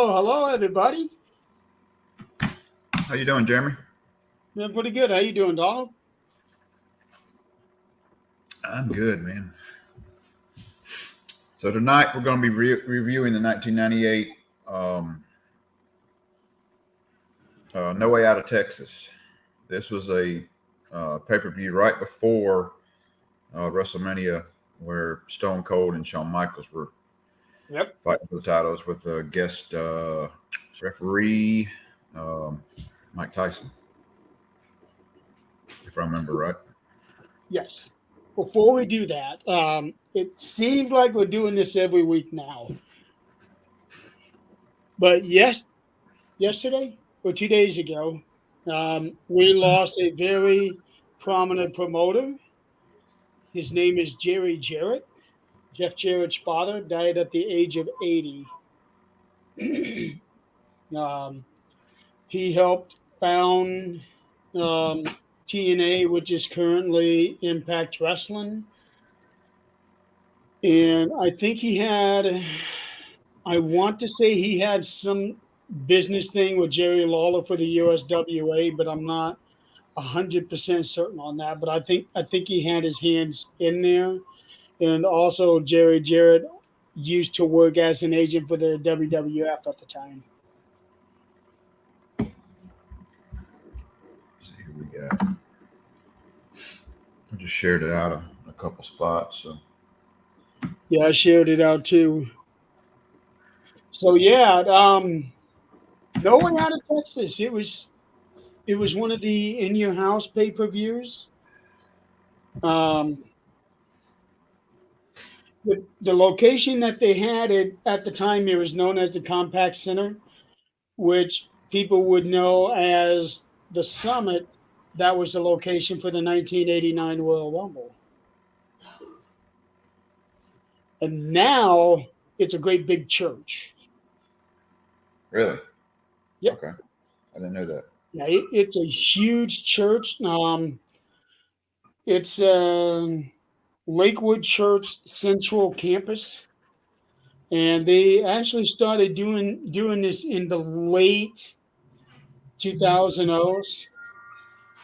Hello, everybody. How you doing, Jeremy? Doing pretty good. How you doing, Donald? I'm good, man. So tonight we're going to be reviewing the 1998 No Way Out of Texas. This was a pay-per-view right before WrestleMania, where Stone Cold and Shawn Michaels were fighting for the titles with a guest referee, Mike Tyson, if I remember right. Yes. Before we do that, it seems like we're doing this every week now. But yesterday or 2 days ago, we lost a very prominent promoter. His name is Jerry Jarrett. Jeff Jarrett's father died at the age of 80. He helped found TNA, which is currently Impact Wrestling. And I think I want to say he had some business thing with Jerry Lawler for the USWA, but I'm not 100% certain on that. But I think he had his hands in there. And also Jerry Jarrett used to work as an agent for the WWF at the time. Let's see who we got. I just shared it out a couple spots. So. Yeah, I shared it out too. So yeah, No Way Out of Texas. It was one of the In Your House pay-per-views. The location that they had it at the time, it was known as the Compaq Center, which people would know as the Summit. That was the location for the 1989 Royal Rumble. And now it's a great big church. Really? Yep. Okay. I didn't know that. Yeah, it's a huge church. It's Lakewood Church Central Campus, and they actually started doing this in the late 2000s,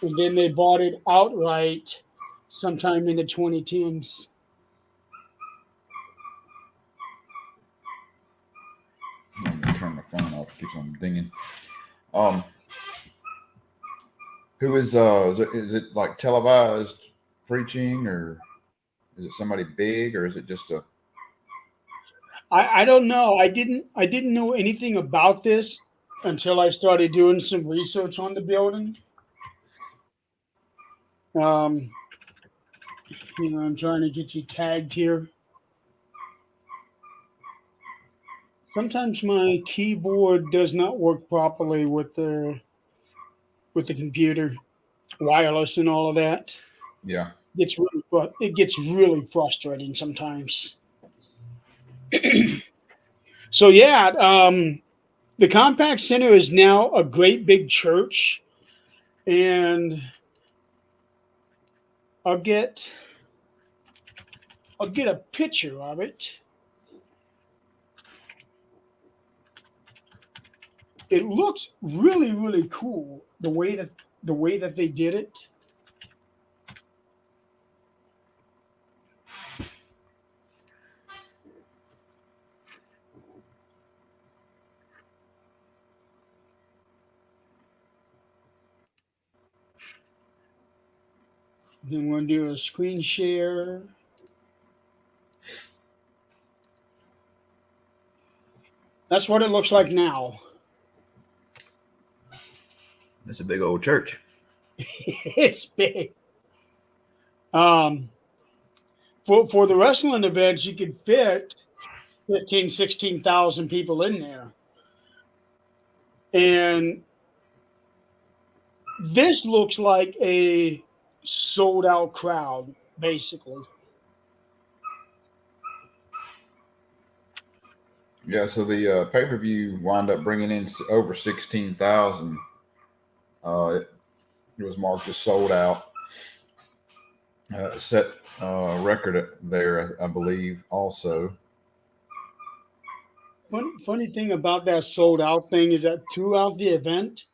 and then they bought it outright sometime in the 2010s. I'm gonna turn my phone off. It keeps on dinging. Who is it like televised preaching, or is it somebody big, or is it just a? I don't know. I didn't know anything about this until I started doing some research on the building. I'm trying to get you tagged here. Sometimes my keyboard does not work properly with the computer, wireless and all of that. Yeah. It gets really frustrating sometimes. So yeah, the Compaq Center is now a great big church, and I'll get a picture of it. It looks really, really cool the way that they did it. Then we'll do a screen share. That's what it looks like now. That's a big old church. It's big. For the wrestling events, you could fit 15, 16,000 people in there. And this looks like a sold out crowd, basically. Yeah, so the pay-per-view wound up bringing in over 16,000. It was marked as sold out. Set record there, I believe, also. funny thing about that sold out thing is that throughout the event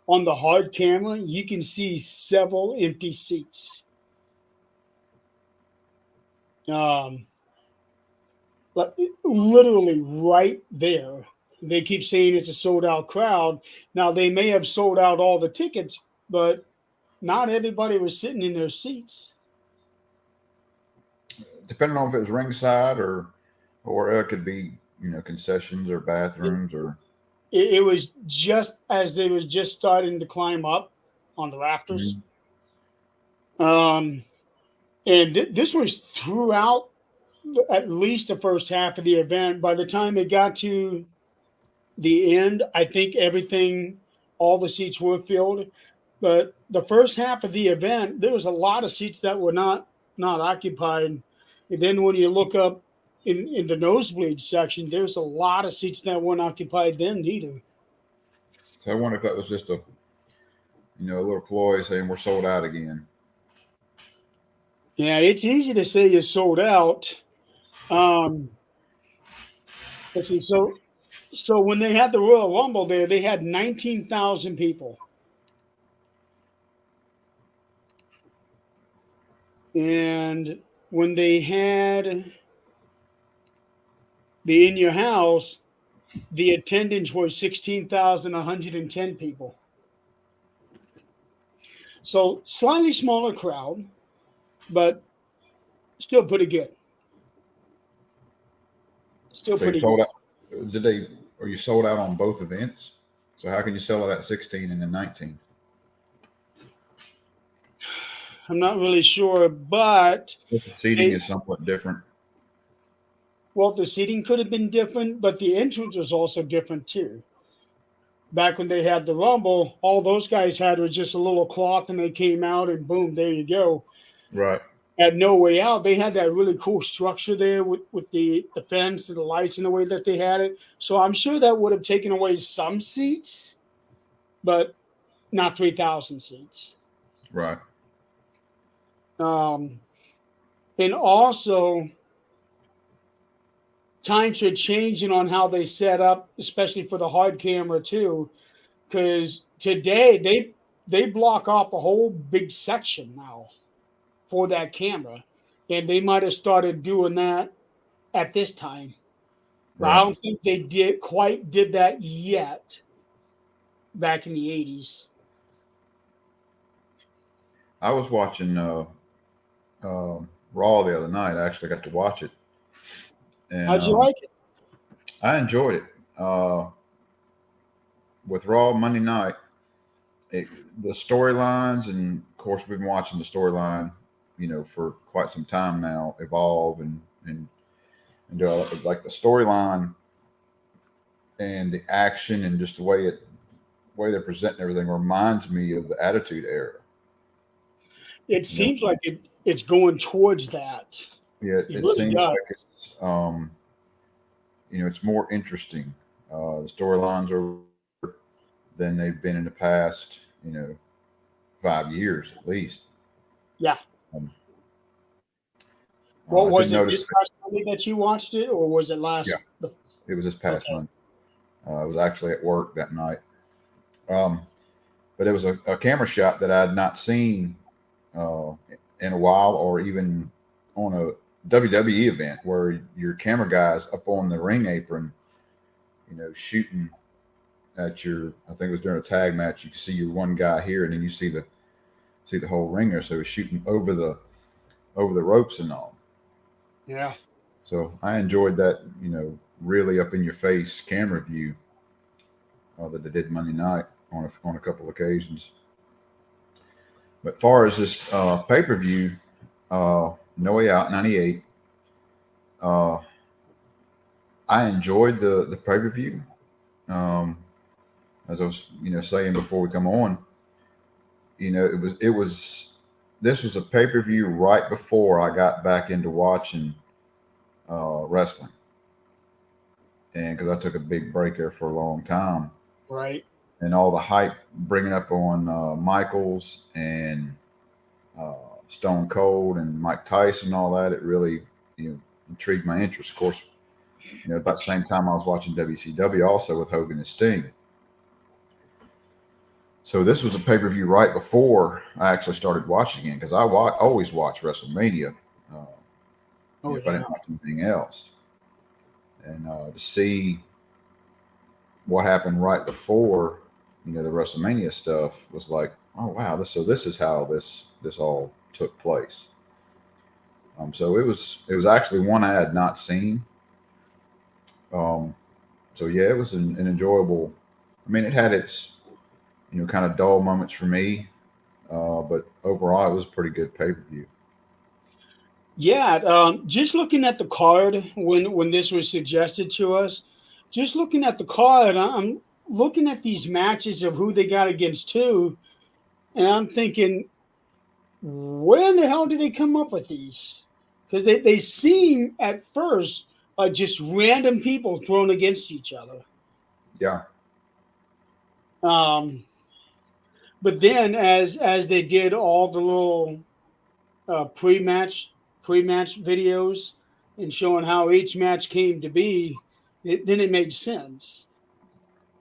on the hard camera, you can see several empty seats. Um, like literally right there. They keep saying it's a sold out crowd. Now they may have sold out all the tickets, but not everybody was sitting in their seats. Depending on if it was ringside or it could be, concessions or It, bathrooms or. it was just as they was just starting to climb up on the rafters. Mhm. Um, and this was throughout at least the first half of the event. By the time it got to the end, I think everything, all the seats were filled. But the first half of the event, there was a lot of seats that were not occupied. And then when you look up in the nosebleed section, there's a lot of seats that weren't occupied then either. So I wonder if that was just a little ploy saying we're sold out again. Yeah, it's easy to say you're sold out. Um, let's see. So when they had the Royal Rumble there, they had 19,000 people. And when they had the In Your House, the attendance was 16,110 people. So slightly smaller crowd, but still pretty good. Still So you pretty sold good. out. Are you sold out on both events? So how can you sell it at 16 and then 19? I'm not really sure, but If the seating they is somewhat different. well, the seating could have been different, but the entrance was also different too. Back when they had the Rumble, all those guys had was just a little cloth and they came out and boom, there you go. Right. At No Way Out, they had that really cool structure there with the fence and the lights and the way that they had it. So I'm sure that would have taken away some seats, but not 3,000 seats. Right. Um, and also, times are changing on how they set up, especially for the hard camera too. Because today they block off a whole big section now for that camera, and they might have started doing that at this time. But I Right. don't think they did that yet back in the 80s. I was watching uh, Raw the other night. I actually got to watch it, and How'd you like it? I enjoyed it. With Raw Monday night, it, the storylines, and of course we've been watching the storyline, for quite some time now, evolve and like the storyline and the action and just the way they're presenting everything reminds me of the Attitude Era. It You know, seems like it's going towards that. yeah, It it really seems does. like it's more interesting. The storylines are than they've been in the past, 5 years at least. Yeah. Um, What I did was it notice this that, past Sunday that you watched it, or was it yeah, last? it was this past Okay. month. I was actually at work that night. Um, but there was a camera shot that I had not seen uh, in a while, or even on a WWE event where your camera guy's up on the ring apron, shooting at your. I think it was during a tag match. You can see your one guy here, and then you see the whole ring there. So he's shooting over the ropes and all. Yeah. So I enjoyed that, really up in your face camera view that they did Monday night on a couple occasions. But far as this pay per view, No Way Out '98, uh, I enjoyed the pay per view. Um, as I was saying before we come on, it was this was a pay per view right before I got back into watching wrestling, and because I took a big break there for a long time, Right. and all the hype bringing up on Michaels and uh, Stone Cold and Mike Tyson and all that, it really intrigued my interest. Of course, About the same time I was watching WCW also with Hogan and Sting. So this was a pay-per-view right before I actually started watching it, because I always watch WrestleMania if I didn't watch anything else. And to see what happened right before, the WrestleMania stuff was like, oh wow, this is how this all took place. So it was actually one I had not seen. So yeah, it was an enjoyable. I mean, it had its kind of dull moments for me, but overall, it was a pretty good pay per view. Yeah, just looking at the card when this was suggested to us, just looking at the card, I'm looking at these matches of who they got against two, and I'm thinking, where in the hell did they come up with these? Because they seem at first like just random people thrown against each other. Yeah. But then as they did all the little pre-match videos and showing how each match came to be, then it made sense.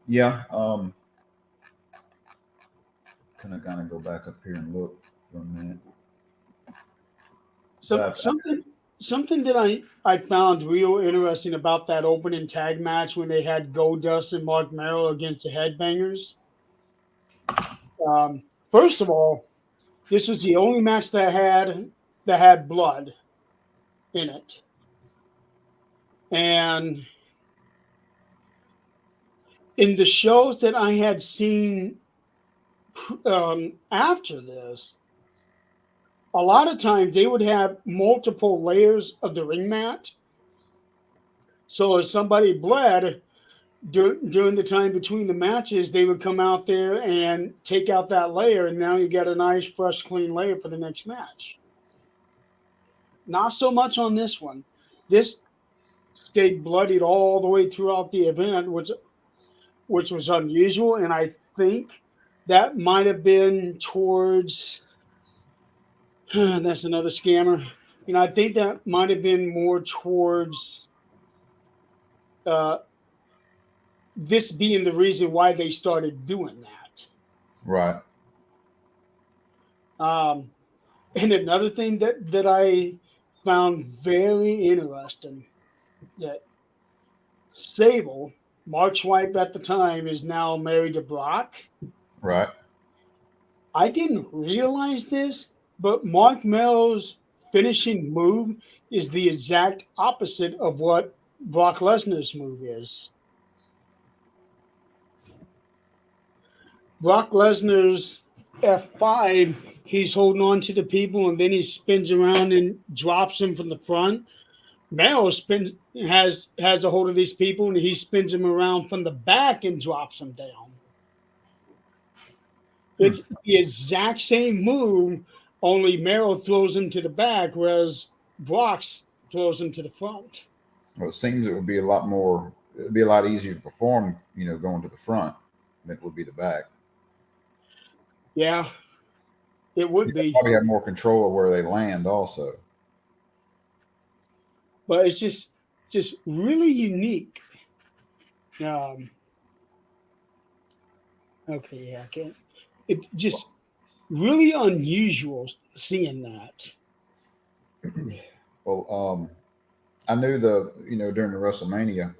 Yeah. Kind of go back up here and look for a minute. So something that I found real interesting about that opening tag match when they had Goldust and Mark Merrill against the Headbangers. First of all, this was the only match that had blood in it, and in the shows that I had seen after this, a lot of times they would have multiple layers of the ring mat. So if somebody bled during the time between the matches, they would come out there and take out that layer, and now you got a nice, fresh, clean layer for the next match. Not so much on this one. This stayed bloodied all the way throughout the event, which was unusual, and I think that might have been towards. That's another scammer. I think that might have been more towards uh, this being the reason why they started doing that. Right. And another thing that I found very interesting, that Sable, Mark's wife at the time, is now married to Brock. Right. I didn't realize this, but Mark Merrill's finishing move is the exact opposite of what Brock Lesnar's move is. Brock Lesnar's F5, he's holding on to the people and then he spins around and drops them from the front. Merrill has a hold of these people and he spins them around from the back and drops them down. It's the exact same move, only Merrill throws him to the back, whereas Brock's throws him to the front. Well, it seems it would be a lot more. It'd be a lot easier to perform, going to the front than it would be the back. Yeah, it would be. Probably have more control of where they land, also. But it's just really unique. Okay, yeah, I can't. It just really unusual seeing that. Well, I knew during the WrestleMania,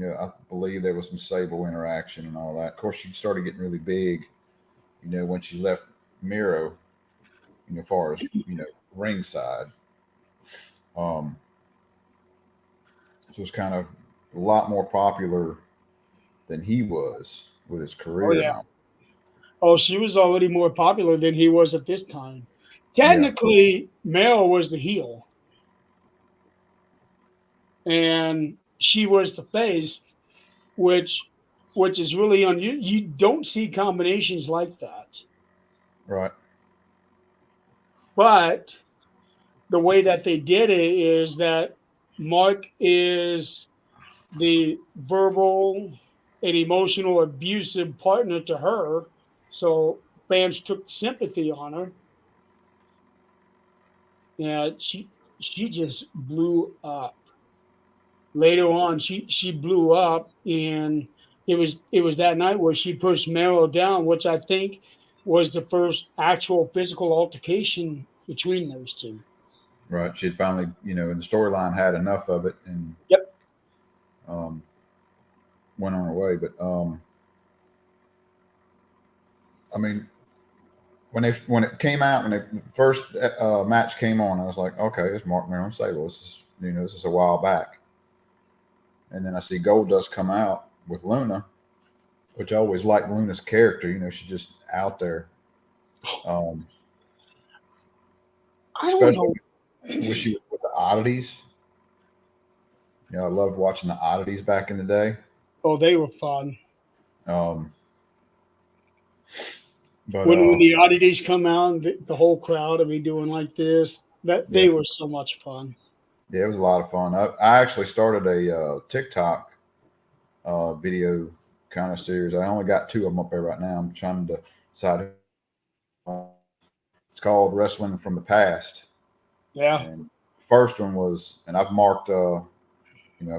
I believe there was some Sable interaction and all that. Of course, she started getting really big, when she left Miro, as far as, ringside. It was kind of a lot more popular than he was with his career. Oh, yeah. Now. Oh, she was already more popular than he was at this time. Technically, Mel was the heel. And she was the face, which is really unusual. You don't see combinations like that. Right. But the way that they did it is that Mark is the verbal and emotional abusive partner to her. So fans took sympathy on her. Yeah, she just blew up. later on she blew up, and it was that night where she pushed Meryl down, which I think was the first actual physical altercation between those two. Right. She had finally, in the storyline had enough of it and Yep. um, went on her way. But I mean, when it came out, when the first match came on, I was like, okay, it's Mark Maron Sable. This is a while back. And then I see Goldust come out with Luna, which I always liked Luna's character. She's just out there. I don't Especially know. when she was with the oddities. I loved watching the oddities back in the day. Oh, they were fun. Um, but When the oddities come out, and the whole crowd will be doing like this. They yeah, were so much fun. it was a lot of fun. I actually started a TikTok video kind of series. I only got 2 of them up there right now. I'm trying to decide. It's called Wrestling from the Past. Yeah. And first one was, and I've marked,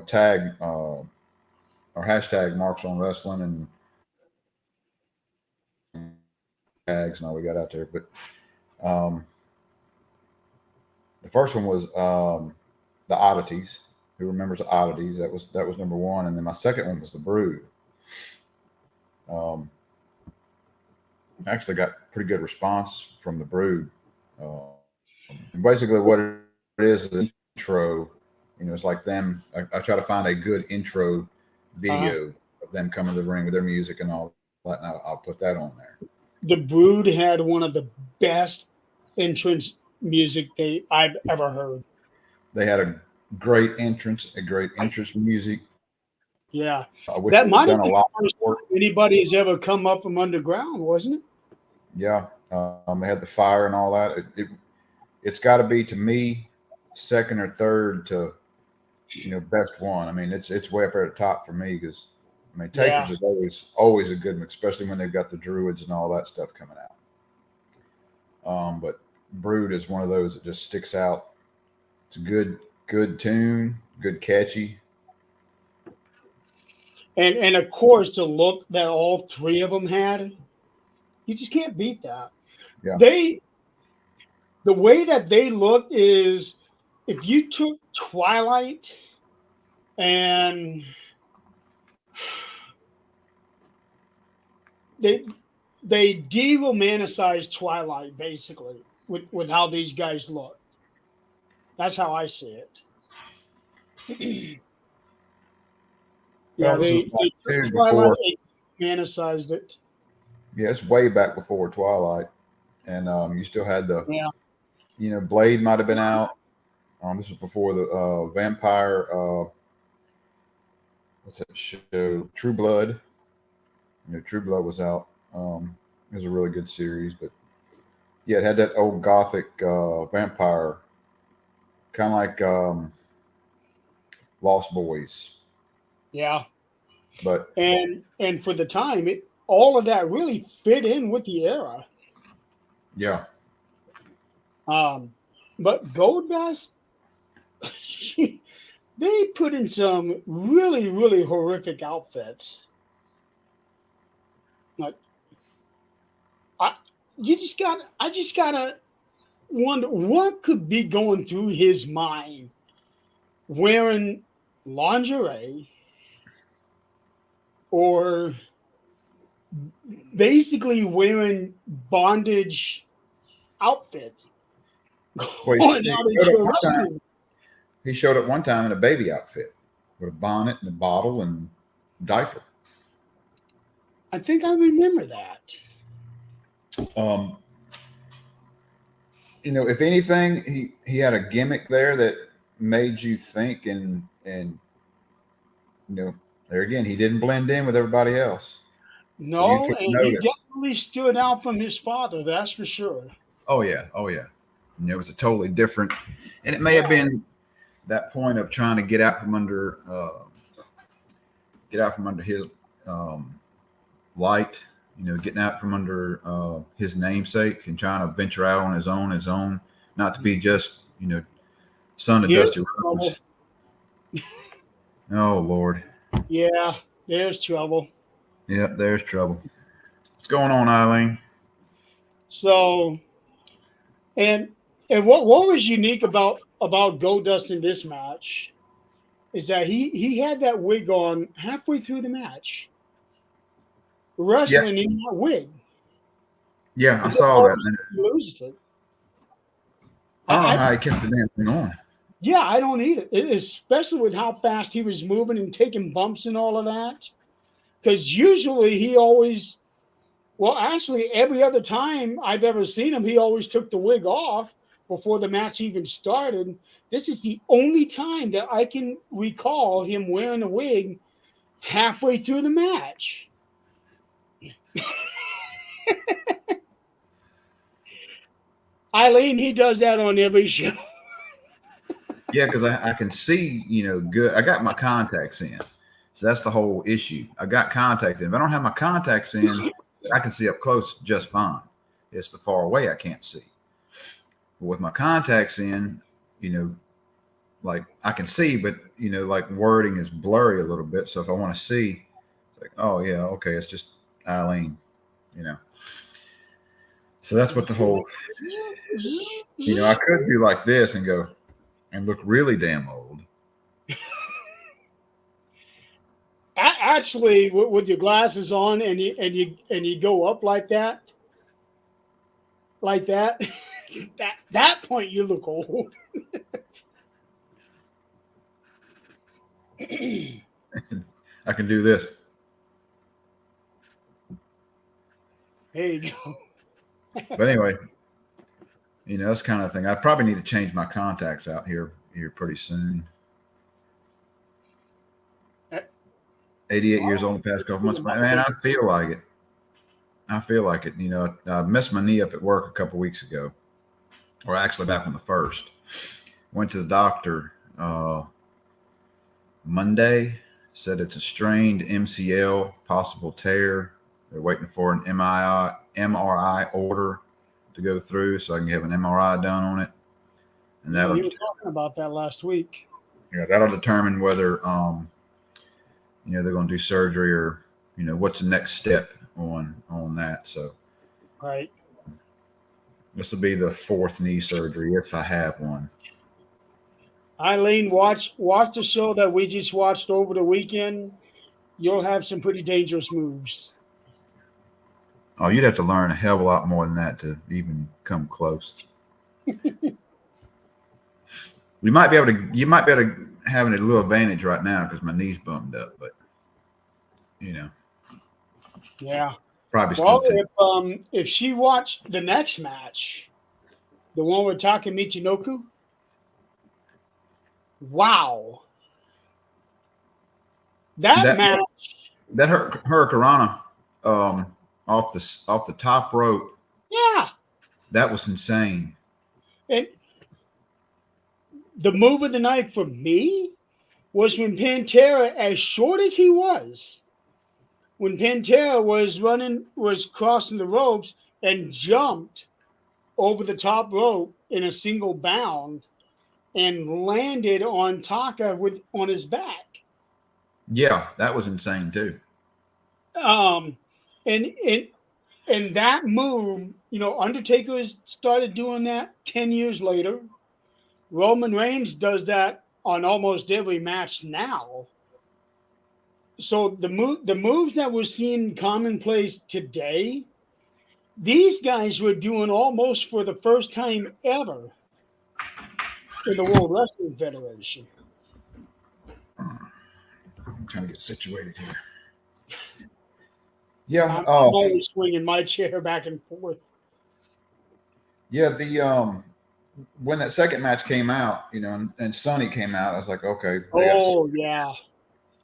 tag or hashtag Marks on Wrestling and tags and all we got out there. But the first one was the oddities. Who remembers the oddities? That was number 1, and then my second one was the Brood. I actually got pretty good response from the Brood. And basically, what it is an intro. It's like them. I try to find a good intro video of them coming to the ring with their music and all that, and I'll put that on there. The Brood had one of the best entrance music I've ever heard. They had a great entrance, music. Yeah, Which that might have done a been lot the first time anybody has ever come up from underground, wasn't it? Yeah, they had the fire and all that. It's got to be, to me, second or third to best one. I mean, it's way up there at the top for me because Takers is always a good one, especially when they've got the Druids and all that stuff coming out. But Brood is one of those that just sticks out. It's a good tune, good catchy. And of course, the look that all 3 of them had, you just can't beat that. Yeah. The way that they look is, if you took Twilight and they de-romanticized Twilight basically with how these guys look. That's how I see it. Yeah, they took Twilight and romanticized it. Yeah, it's way back before Twilight, and you still had Blade might have been out. This was before the Vampire. What's that show? True Blood. True Blood was out. It was a really good series, but yeah, it had that old gothic vampire, kind of like Lost Boys. Yeah, but and for the time, all of that really fit in with the era. Yeah. But Goldust, they put in some really, really horrific outfits. Like, I just gotta wonder what could be going through his mind wearing lingerie or basically wearing bondage outfits. He showed up one time in a baby outfit with a bonnet and a bottle and diaper. I think I remember that. If anything, he had a gimmick there that made you think, and there again, he didn't blend in with everybody else. No, so and he definitely stood out from his father. That's for sure. Oh yeah. And it was a totally different, and it may have been that point of trying to get out from under his light, getting out from under his namesake and trying to venture out on his own, not to be just son of Dusty Rhodes. Oh Lord. Yeah, there's trouble. Yep, there's trouble. What's going on, Eileen? So, and what was unique about Goldust in this match is that he had that wig on halfway through the match, Yeah, wrestling in that wig. yeah, I And then saw all of that. a sudden he loses it. I don't know I how he kept the damn thing on. Yeah, I don't either. Especially with how fast he was moving and taking bumps and all of that. Because usually he always, well, actually, every other time I've ever seen him, he always took the wig off before the match even started. This is the only time that I can recall him wearing a wig halfway through the match. Eileen, he does that on every show. Yeah, because I can see, good. I got my contacts in. So that's the whole issue. I got contacts in. If I don't have my contacts in, I can see up close just fine. It's the far away I can't see. But with my contacts in, like I can see, but like wording is blurry a little bit. So if I want to see, it's like, oh yeah, okay, it's just Eileen, you know. So that's what the whole, I could do like this and go and look really damn old. Actually, with your glasses on and you go up like that, that point you look old. I can do this. There you go. But anyway, that's the kind of thing. I probably need to change my contacts out here pretty soon. 88 years old in the past couple months. Man, I feel like it. I messed my knee up at work a couple weeks ago, or actually back on the 1st. Went to the doctor Monday. Said it's a strained MCL, possible tear. They're waiting for an MRI order to go through so I can have an MRI done on it. And we were talking about that last week. Yeah, that'll determine whether they're going to do surgery or what's the next step on that. So right, this will be the 4th knee surgery if I have one. Eileen, watch the show that we just watched over the weekend. You'll have some pretty dangerous moves. Oh, you'd have to learn a hell of a lot more than that to even come close. You might be able to have a little advantage right now because my knee's bummed up, but yeah, probably still. Well, if she watched the next match, the one with Taka Michinoku, wow, that match, that Hurricanrana off the top rope, yeah, that was insane. And the move of the night for me was when Pantera, as short as he was, when Pantera was crossing the ropes and jumped over the top rope in a single bound and landed on Taka on his back. Yeah, that was insane too. And that move, Undertaker has started doing that 10 years later. Roman Reigns does that on almost every match now. So the moves that we're seeing commonplace today, these guys were doing almost for the first time ever in the World Wrestling Federation. I'm trying to get situated here. Yeah, I'm always swinging my chair back and forth. Yeah, the when that second match came out, and Sonny came out, I was like, okay. Oh yeah,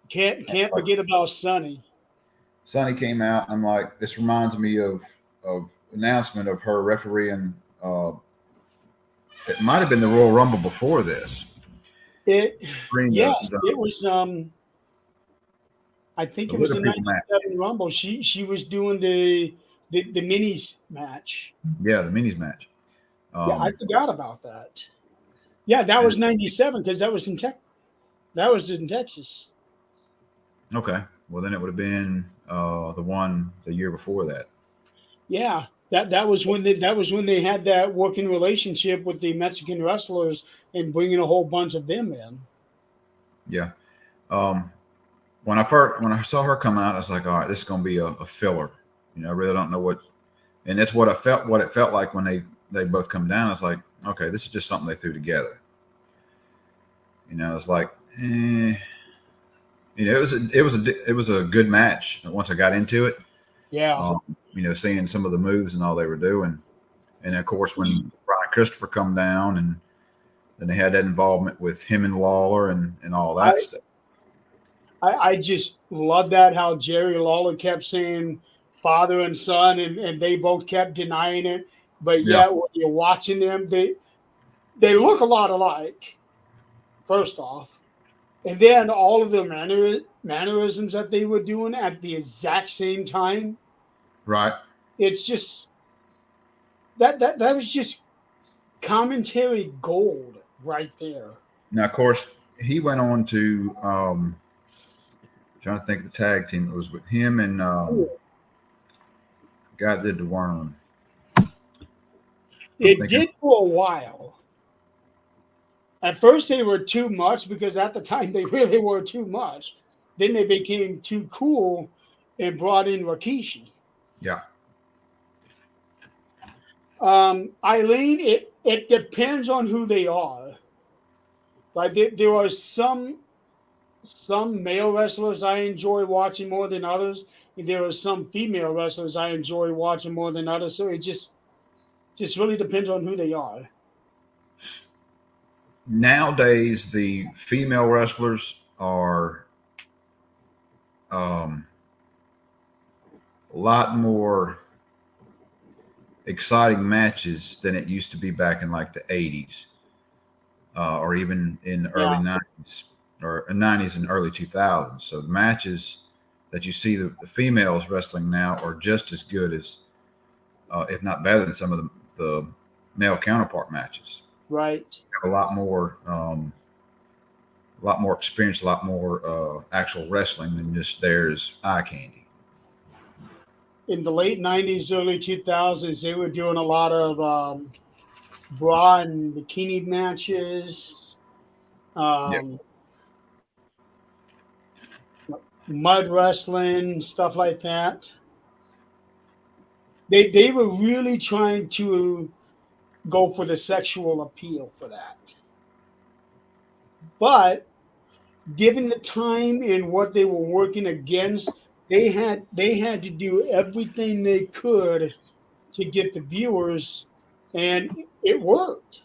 can't forget about Sonny. Sonny came out. I'm like, this reminds me of announcement of her refereeing. It might have been the Royal Rumble before this. It was. I think it was the '97 Rumble. She was doing the minis match. Yeah, the minis match. Yeah, I forgot about that. Yeah, that was '97 because that was in Texas. Okay. Well, then it would have been the one the year before that. Yeah, that was when they had that working relationship with the Mexican wrestlers and bringing a whole bunch of them in. Yeah. Um, when I saw her come out, I was like, all right, this is going to be a filler. I really don't know what, and that's what I felt. What it felt like when they both come down. I was like, okay, this is just something they threw together. It's like, it was a good match once I got into it. Yeah, Seeing some of the moves and all they were doing, and of course when Brian Christopher come down, and then they had that involvement with him and Lawler and all I that stuff. I just love that how Jerry Lawler kept saying father and son, and they both kept denying it. But Yeah, yet, when you're watching them, they look a lot alike. First off, and then all of the mannerisms that they were doing at the exact same time. right. It's just that was just commentary gold right there. Now, of course, he went on to trying to think of the tag team. It was with him and guy that did the worm. I'm It thinking, did for a while. At first, they were too much because at the time they really were too much. Then they became too cool and brought in Rikishi. yeah. Eileen, it depends on who they are. Like there are some male wrestlers I enjoy watching more than others. And there are some female wrestlers I enjoy watching more than others. So it just really depends on who they are. Nowadays, the female wrestlers are um, a lot more exciting matches than it used to be back in like the 80s, or even in the Yeah, early 90s or 90s and early 2000s. So the matches that you see the females wrestling now are just as good as, if not better than some of the male counterpart matches. right. Have a lot more experience, a lot more actual wrestling than just theirs eye candy. In the late '90s, early 2000s, they were doing a lot of bra and bikini matches, Yeah. um, mud wrestling, stuff like that. They were really trying to go for the sexual appeal for that. But given the time and what they were working against, they had to do everything they could to get the viewers, and it worked.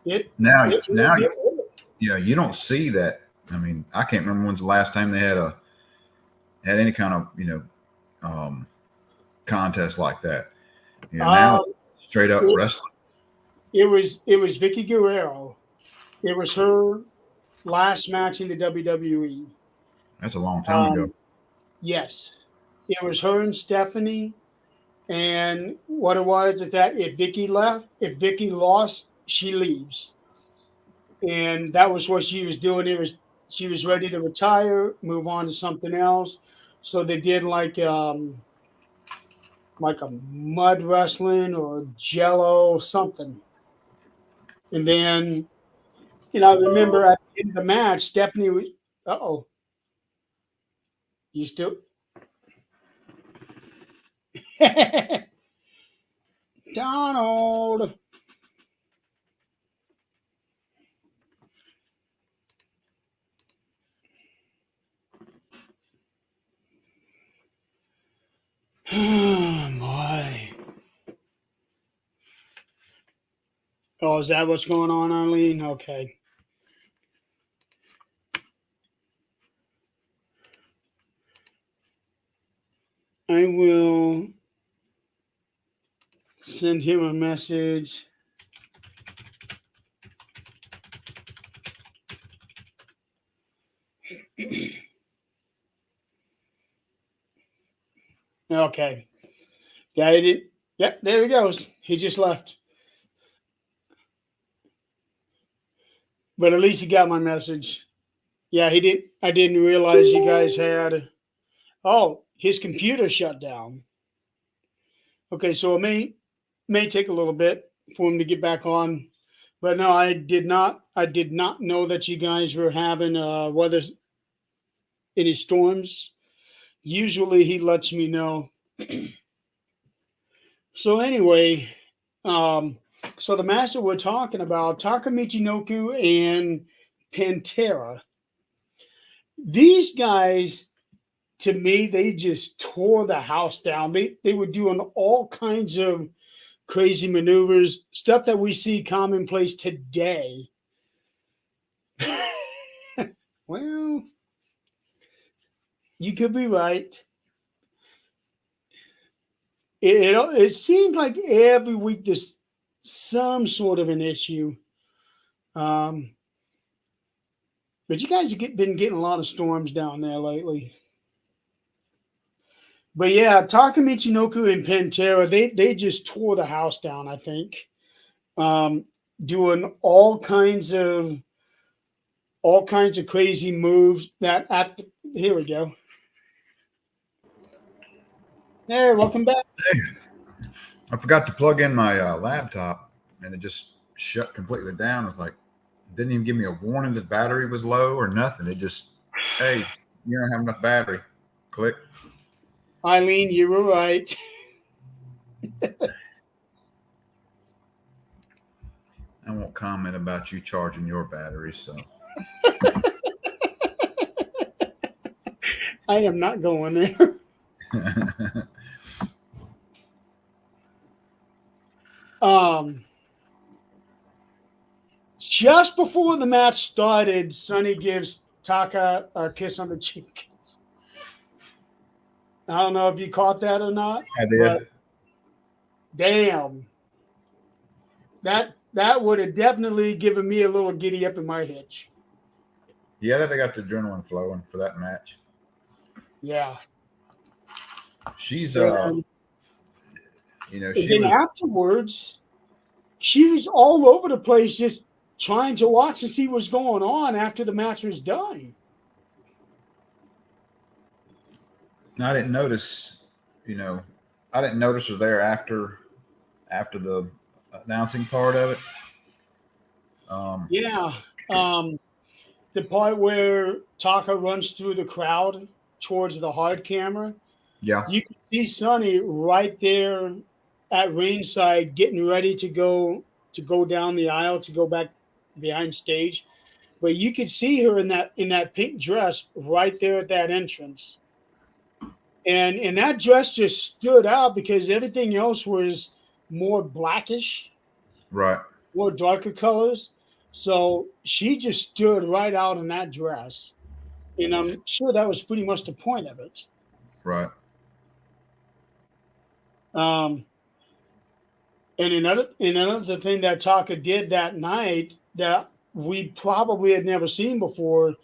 It Now, it really now, did work. yeah, you don't see that. I mean, I can't remember when's the last time they had any kind of contest like that. Now Um, straight up it, wrestling. it was Vicky Guerrero. It was her last match in the WWE. That's a long time ago. Um, yes, it was her and Stephanie. And what it was is that if Vicky lost, she leaves. And that was what she was doing. It was she was ready to retire, move on to something else. So they did like a mud wrestling or jello something. And then, I remember at the end of the match, Stephanie was, oh, you still, Donald. Oh, my. Oh, is that what's going on, Eileen? Okay. I will send him a message. Okay. Yeah, he did. Yep, there he goes. He just left. But at least he got my message. Yeah, he did. I didn't realize you guys had. Oh, his computer shut down. Okay, so it may take a little bit for him to get back on. But no, I did not. I did not know that you guys were having weather any storms. Usually he lets me know. So anyway, um, so the match that we're talking about, Taka Michinoku and Pantera. These guys, to me, they just tore the house down. They were doing all kinds of crazy maneuvers, stuff that we see commonplace today. Well, you could be right. It seems like every week there's some sort of an issue. Um, but you guys have been getting a lot of storms down there lately. But yeah, Takamichi Noku and Pantera, they just tore the house down, I think. Um, doing all kinds of crazy moves here we go. Hey, welcome back. I forgot to plug in my laptop, and it just shut completely down. It was like, didn't even give me a warning that battery was low or nothing. It just, hey, you don't have enough battery. Click. Eileen, you were right. I won't comment about you charging your battery. So I am not going there. Um, just before the match started, Sonny gives Taka a kiss on the cheek. I don't know if you caught that or not, I but did. damn, that would have definitely given me a little giddy up in my hitch. Yeah, they got the adrenaline flowing for that match. Yeah, She's and, and she then was afterwards, she was all over the place, just trying to watch and see what's going on after the match was done. I didn't notice, you know, I didn't notice her there after the announcing part of it. Yeah, um, the part where Taka runs through the crowd towards the hard camera, Yeah, you can see Sonny right there at ringside getting ready to go down the aisle to go back behind stage. But you could see her in that pink dress right there at that entrance. And that dress just stood out because everything else was more blackish, right, more darker colors. So she just stood right out in that dress. And I'm sure that was pretty much the point of it. right. Um, and another thing that Taka did that night that we probably had never seen before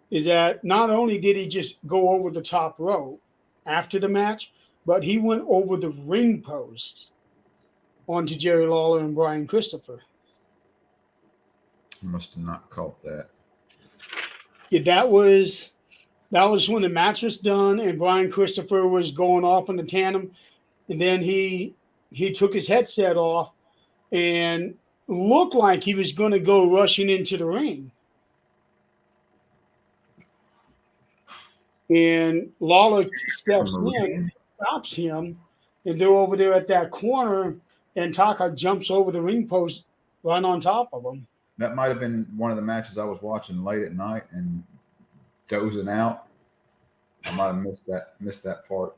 is that not only did he just go over the top rope after the match, but he went over the ring post onto Jerry Lawler and Brian Christopher. I must have not caught that. Yeah, that was when the match was done and Brian Christopher was going off in the tandem, and then he took his headset off and looked like he was going to go rushing into the ring. And Lawler From steps the in, ring. stops him, and they're over there at that corner, and Taka jumps over the ring post right on top of him. That might have been one of the matches I was watching late at night and dozing out. I might have missed that part.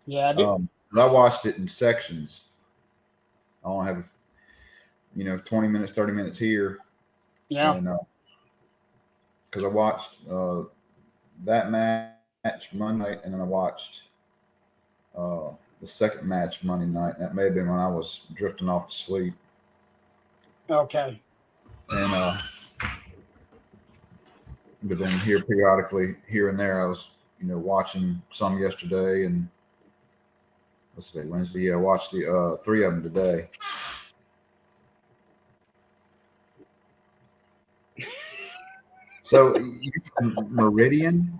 Yeah, 'Cause I watched it in sections. I only have 20 minutes, 30 minutes here, yeah, and because I watched that match Monday night, and then I watched the second match Monday night. That may have been when I was drifting off to sleep. okay. And but then here periodically here and there, I was watching some yesterday, and let's see, Wednesday. Yeah, I watched the three of them today. So you from Meridian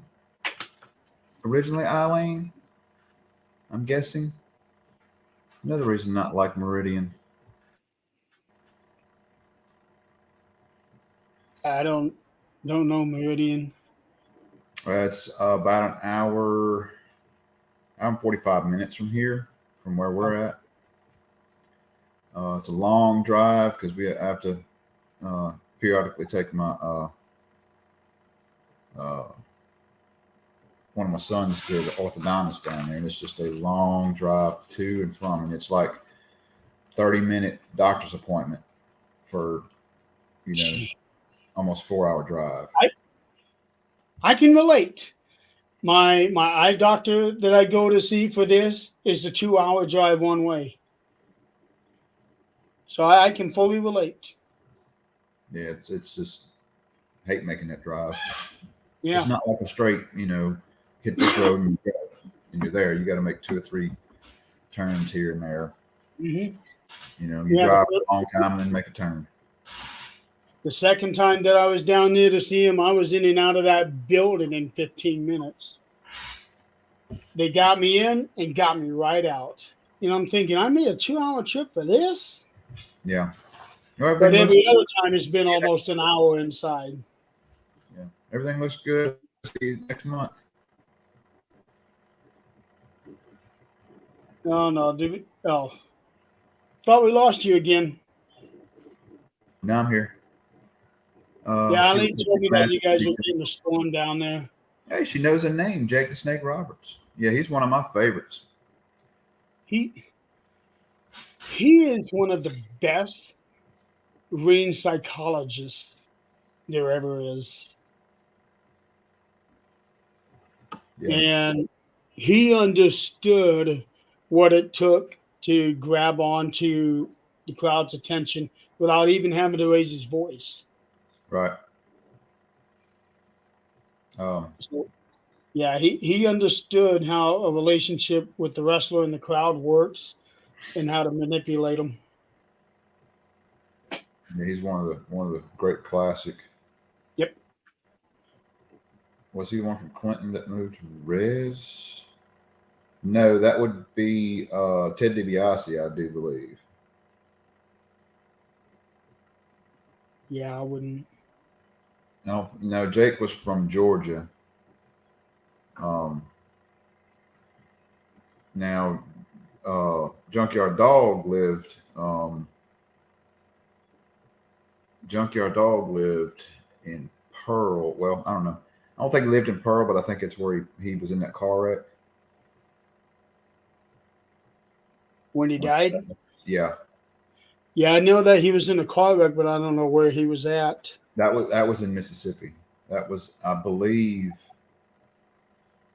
originally, Eileen? I'm guessing. Another reason not like Meridian. I don't know Meridian. It's about an hour, hour and 45 minutes from here, from where we're at. It's a long drive because I have to periodically take my one of my sons to the orthodontist down there, and it's just a long drive to and from, and it's like 30-minute doctor's appointment for almost 4-hour drive. I can relate. My eye doctor that I go to see for this is a 2-hour drive one way. So I can fully relate. Yeah, it's just hate making that drive. Yeah. It's not like a straight, hit this road and you're there. You got to make 2 or 3 turns here and there. Mm-hmm. You drive a long time and then make a turn. The second time that I was down there to see him, I was in and out of that building in 15 minutes. They got me in and got me right out. I'm thinking, I made a 2-hour trip for this? Yeah. Well, but every other time it's been almost an hour inside. Yeah. Everything looks good. See you next month. No. Thought we lost you again. No, I'm here. Eileen told me that you guys were getting a storm down there. Hey, she knows a name, Jake the Snake Roberts. Yeah, he's one of my favorites. He is one of the best ring psychologists there ever is. Yeah. And he understood what it took to grab onto the crowd's attention without even having to raise his voice. Right. Yeah, he understood how a relationship with the wrestler and the crowd works and how to manipulate them. Yeah, he's one of the great classic. Yep. Was he the one from Clinton that moved to Rez? No, that would be Ted DiBiase, I do believe. Yeah, I wouldn't. No, Jake was from Georgia. Now, Junkyard Dog lived. Junkyard Dog lived in Pearl. Well, I don't know. I don't think he lived in Pearl, but I think it's where he was in that car wreck. When he died? Yeah. Yeah, I know that he was in a car wreck, but I don't know where he was at. That was in Mississippi. That was, I believe.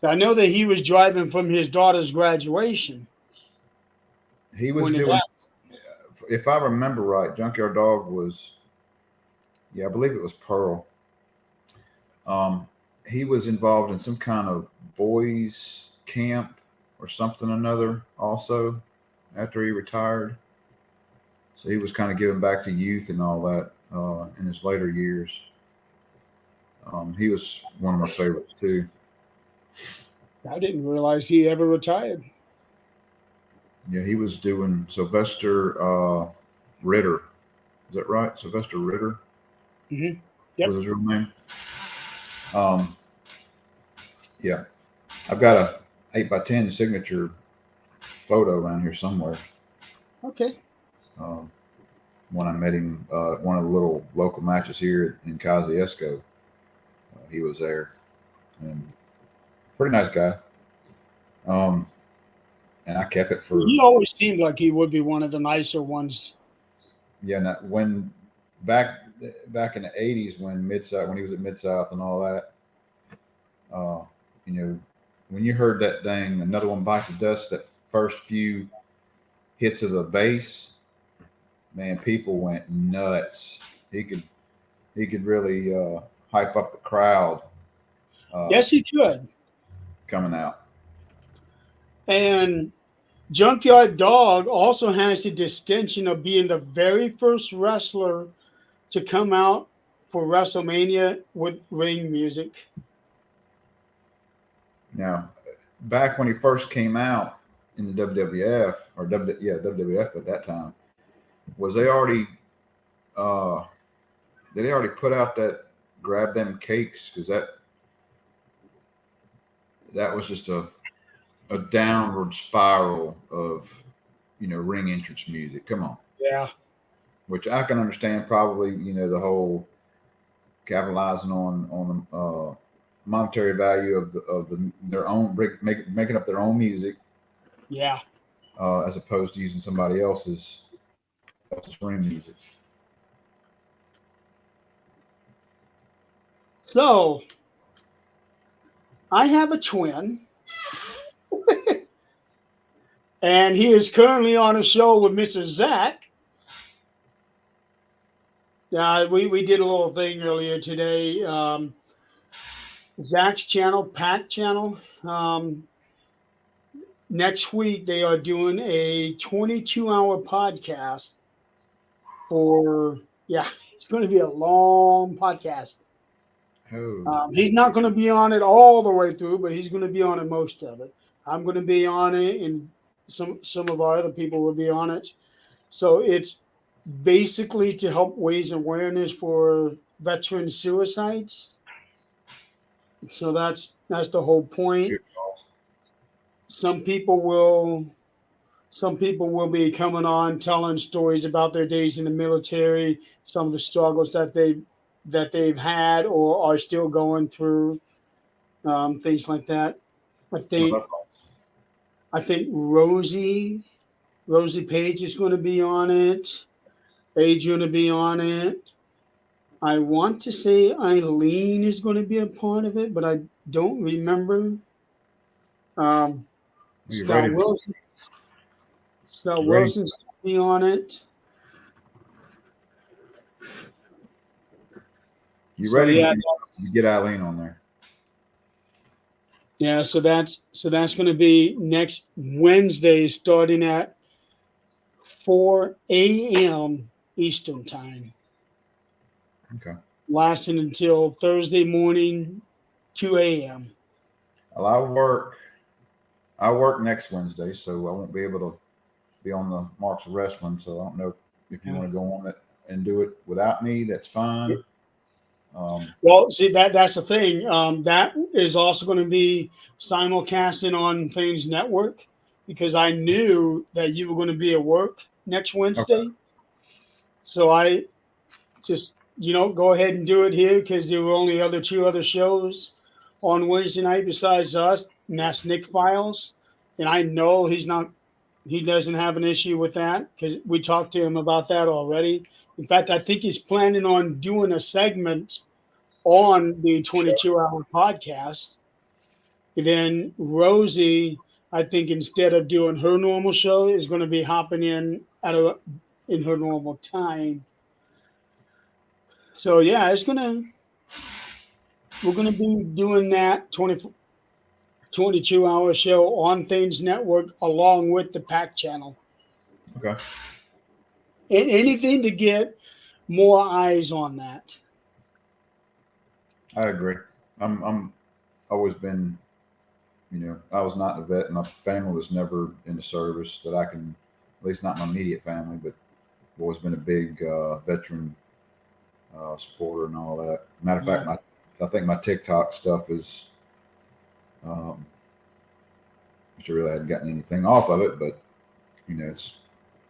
I know that he was driving from his daughter's graduation. He was doing, if I remember right, Junkyard Dog was, I believe it was Pearl. He was involved in some kind of boys camp or something or another also after he retired. So he was kind of giving back to youth and all that in his later years. He was one of my favorites too. I didn't realize he ever retired. Yeah, he was doing Sylvester Ritter. Is that right? Sylvester Ritter? Mm-hmm. Yep. Was his real name? Yeah. I've got a 8x10 signature photo around here somewhere. Okay. When I met him, one of the little local matches here in Kosciuszko, he was there, and pretty nice guy. And I kept it for. He always seemed like he would be one of the nicer ones. Yeah, when back in the '80s, when he was at Mid-South and all that, when you heard that dang Another One Bites the Dust, that first few hits of the bass, man, people went nuts. He could really hype up the crowd. Yes, he could. Coming out. And Junkyard Dog also has the distinction of being the very first wrestler to come out for WrestleMania with ring music. Now, back when he first came out in the WWF or WWF at that time, was they already did they already put out that grab them cakes? Because that was just a downward spiral of ring entrance music. Come on. Yeah. Which I can understand, probably the whole capitalizing on the monetary value of their own making up their own music. Yeah. As opposed to using somebody else's ring music. So I have a twin, and he is currently on a show with Mrs. Zach. We did a little thing earlier today. Zach's channel, Pat channel. Next week they are doing a 22-hour podcast it's going to be a long podcast. Oh. He's not going to be on it all the way through, but he's going to be on it most of it. I'm going to be on it, and some of our other people will be on it. So it's basically to help raise awareness for veteran suicides. So that's the whole point. Some people will be coming on telling stories about their days in the military, some of the struggles that they've had or are still going through, things like that. I think Rosie Page is going to be on it. Adrian to be on it. I want to say Eileen is going to be a part of it, but I don't remember. Scott Wilson's going to be on it. You ready to get Eileen on there? Yeah, so that's going to be next Wednesday, starting at 4 a.m. Eastern time. Okay. Lasting until Thursday morning, 2 a.m. Well, I work next Wednesday, so I won't be able to be on the Marks of Wrestling. So I don't know if you want to go on it and do it without me. That's fine. Well, see, that's the thing. That is also going to be simulcasting on Things Network, because I knew that you were going to be at work next Wednesday. Okay. So I just, go ahead and do it here, because there were only two other shows on Wednesday night besides us, and that's Nick Files. And I know he doesn't have an issue with that, because we talked to him about that already. In fact, I think he's planning on doing a segment on the 22-hour podcast. And then Rosie, I think instead of doing her normal show, is going to be hopping in in her normal time. So yeah, we're gonna be doing that 22-hour show on Things Network along with the PAC channel. Okay. And anything to get more eyes on that. I agree. I'm always been, I was not a vet. My family was never in the service that I can, at least not my immediate family, but I've always been a big veteran supporter and all that. Matter of fact, I think my TikTok stuff is, which I really hadn't gotten anything off of it, but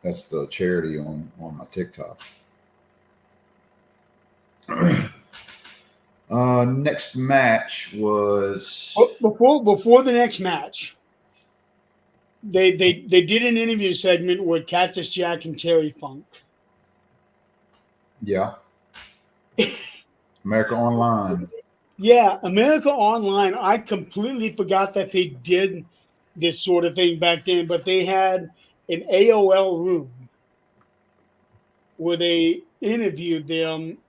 that's the charity on my TikTok. Next match was before the next match. They did an interview segment with Cactus Jack and Terry Funk. Yeah. America Online. Yeah, America Online. I completely forgot that they did this sort of thing back then, but they had an AOL room where they interviewed them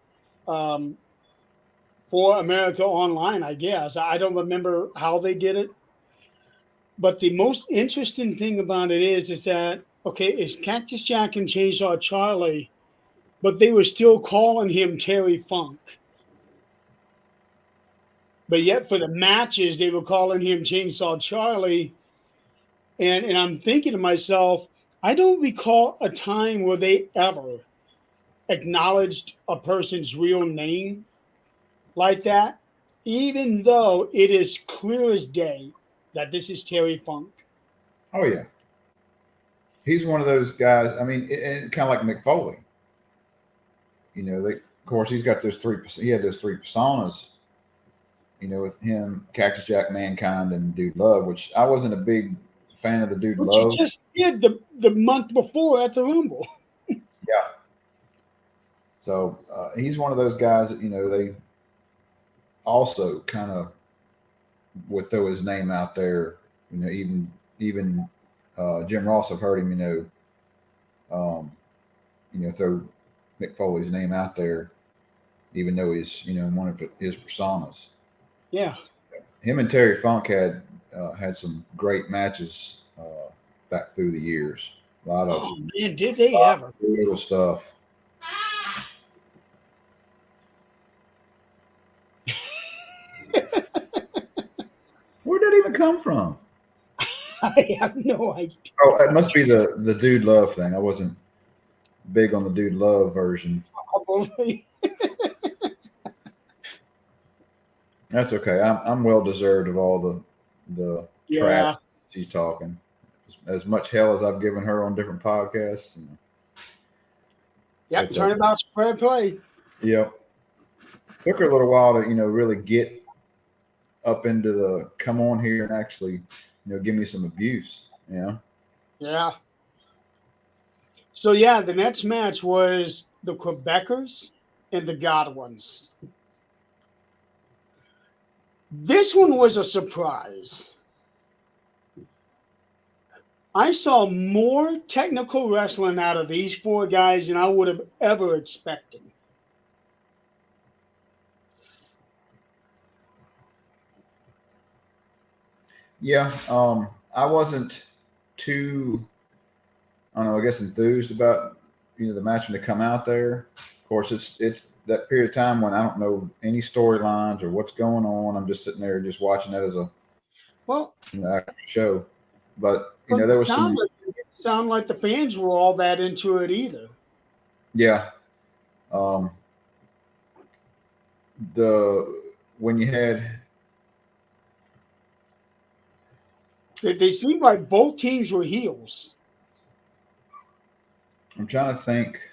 for America Online, I guess. I don't remember how they did it. But the most interesting thing about it is that, it's Cactus Jack and Chainsaw Charlie, but they were still calling him Terry Funk. but yet for the matches, they were calling him Chainsaw Charlie. And I'm thinking to myself, I don't recall a time where they ever acknowledged a person's real name like that, even though it is clear as day that this is Terry Funk. Oh yeah, he's one of those guys. I mean, and kind of like Mick Foley. You know, of course, he's got those three. He had those three personas. You know, with him, Cactus Jack, Mankind, and Dude Love, which I wasn't a big fan of the Dude Which Love. he just did the month before at the Rumble. Yeah. So he's one of those guys that, you know, they also kind of would throw his name out there. You know, even Jim Ross, I've heard him, throw Mick Foley's name out there, even though he's, you know, one of his personas. Yeah. Him and Terry Funk had some great matches back through the years. A lot of did they ever? Little stuff. Where'd that even come from? I have no idea. Oh, it must be the Dude Love thing. I wasn't big on the Dude Love version. Probably. That's okay. I'm well deserved of all the trash she's talking. As much hell as I've given her on different podcasts. You know. Yep, turnabout square play. Yep. Took her a little while to, you know, really get up into the come on here and actually, you know, give me some abuse. You know? Yeah. So yeah, the next match was the Quebecers and the Godwins. This one was a surprise. I saw more technical wrestling out of these four guys than I would have ever expected. Yeah, I wasn't too, I don't know, I guess enthused about, you know, the match when they come out there. Of course, it's that period of time when I don't know any storylines or what's going on. I'm just sitting there just watching that as a show. But you know, there was some. It didn't sound like the fans were all that into it either. Yeah. When you had. They seemed like both teams were heels. I'm trying to think.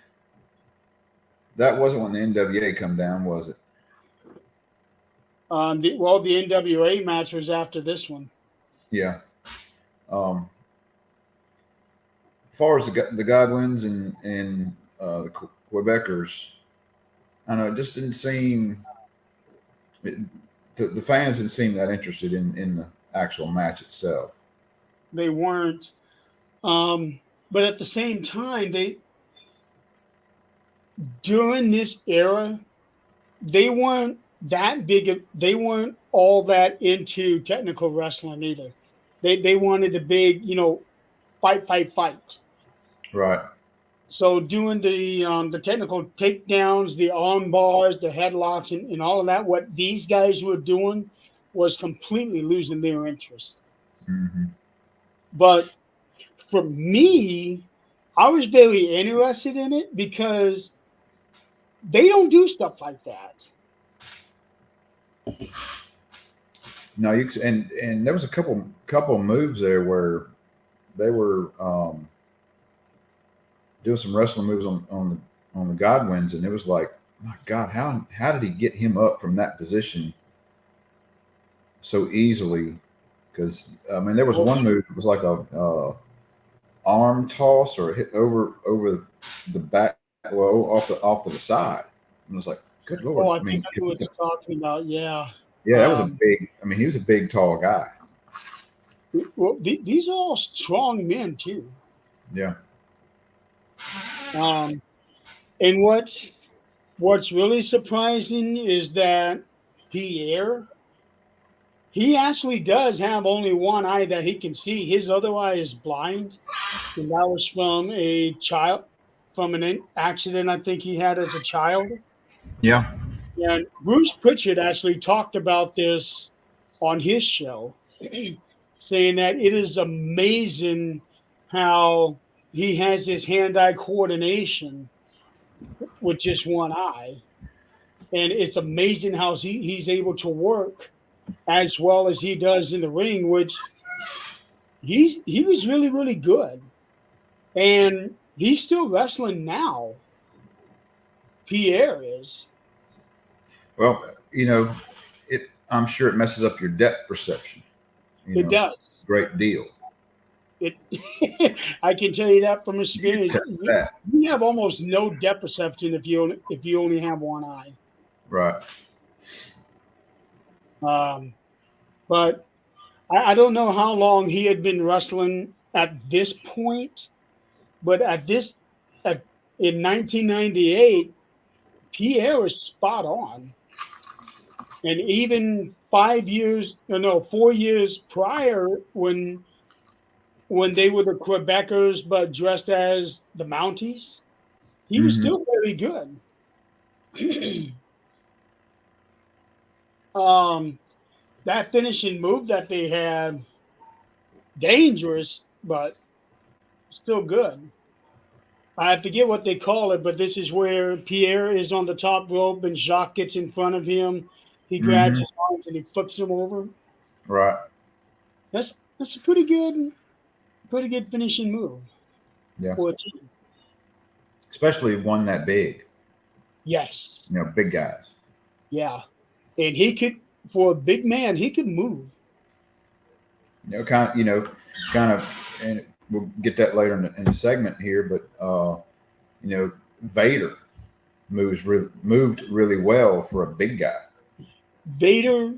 That wasn't when the NWA come down, was it? The NWA match was after this one. Yeah. As far as the Godwins and the Quebecers, I don't know, it just didn't seem. The fans didn't seem that interested in the actual match itself. They weren't. But at the same time, during this era, they weren't that big. They weren't all that into technical wrestling either. They wanted the big, you know, fight. Right. So doing the technical takedowns, the arm bars, the headlocks, and all of that, what these guys were doing was completely losing their interest. Mm-hmm. But for me, I was very interested in it because they don't do stuff like that. No, and there was a couple moves there where they were doing some wrestling moves on the Godwins, and it was like, my God, how did he get him up from that position so easily? Because I mean, there was one move. It was like a arm toss or a hit over the back, well, off to the side. And it was like, good Lord. Oh, I think I know what you're talking about. Yeah. Yeah, that was a big. I mean, he was a big, tall guy. Well, these are all strong men too. Yeah. And what's really surprising is that Pierre, he actually does have only one eye that he can see. His other eye is blind, and that was from an accident I think he had as a child. Yeah. And Bruce Pritchard actually talked about this on his show, saying that it is amazing how he has his hand-eye coordination with just one eye, and it's amazing how he's able to work as well as he does in the ring, which he was really good, and he's still wrestling now. Pierre is. Well, I'm sure it messes up your depth perception. It does. Great deal. It. I can tell you that from experience. That. You have almost no depth perception if you only have one eye. Right. But I don't know how long he had been wrestling at this point, but in 1998, Pierre was spot on. And even 4 years prior, when they were the Quebecers but dressed as the Mounties, he was still very good. That finishing move that they had, dangerous, but still good. I forget what they call it, but this is where Pierre is on the top rope and Jacques gets in front of him. He grabs his arms and he flips him over. Right. That's a pretty good finishing move. Yeah. For a team. Especially one that big. Yes. Big guys. Yeah. And he could, for a big man, he could move. Kind of, and we'll get that later in the segment here, but Vader moved really well for a big guy. Vader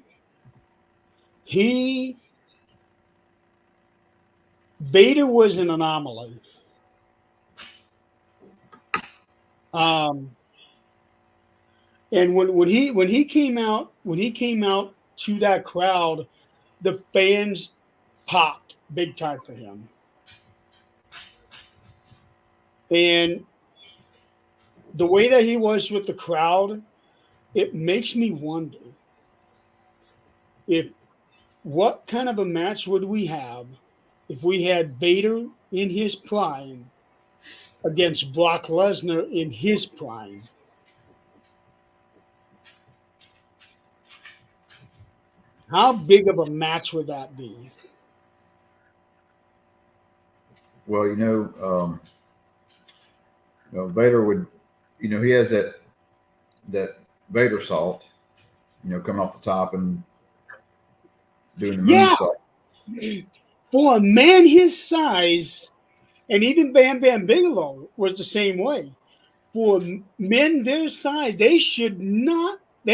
was an anomaly. And when he came out to that crowd, the fans popped big time for him. And the way that he was with the crowd, it makes me wonder what kind of a match would we have if we had Vader in his prime against Brock Lesnar in his prime. How big of a match would that be? Well, Vader would, he has that Vader salt, coming off the top and doing the moonsault. For a man his size, and even Bam Bam Bigelow was the same way. For men their size, they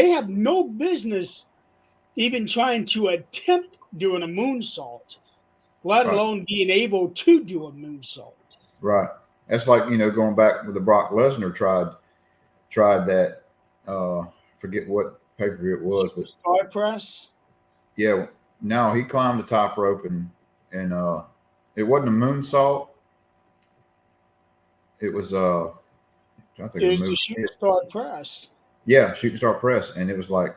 have no business even trying to attempt doing a moonsault, let alone being able to do a moonsault. Right. That's like, going back with the Brock Lesnar tried that, forget what pay-per-view it was, but Star Press. Yeah. No, he climbed the top rope and it wasn't a moonsault. It was I think it was the Shooting Star Press. Yeah, Shooting Star Press. And it was like,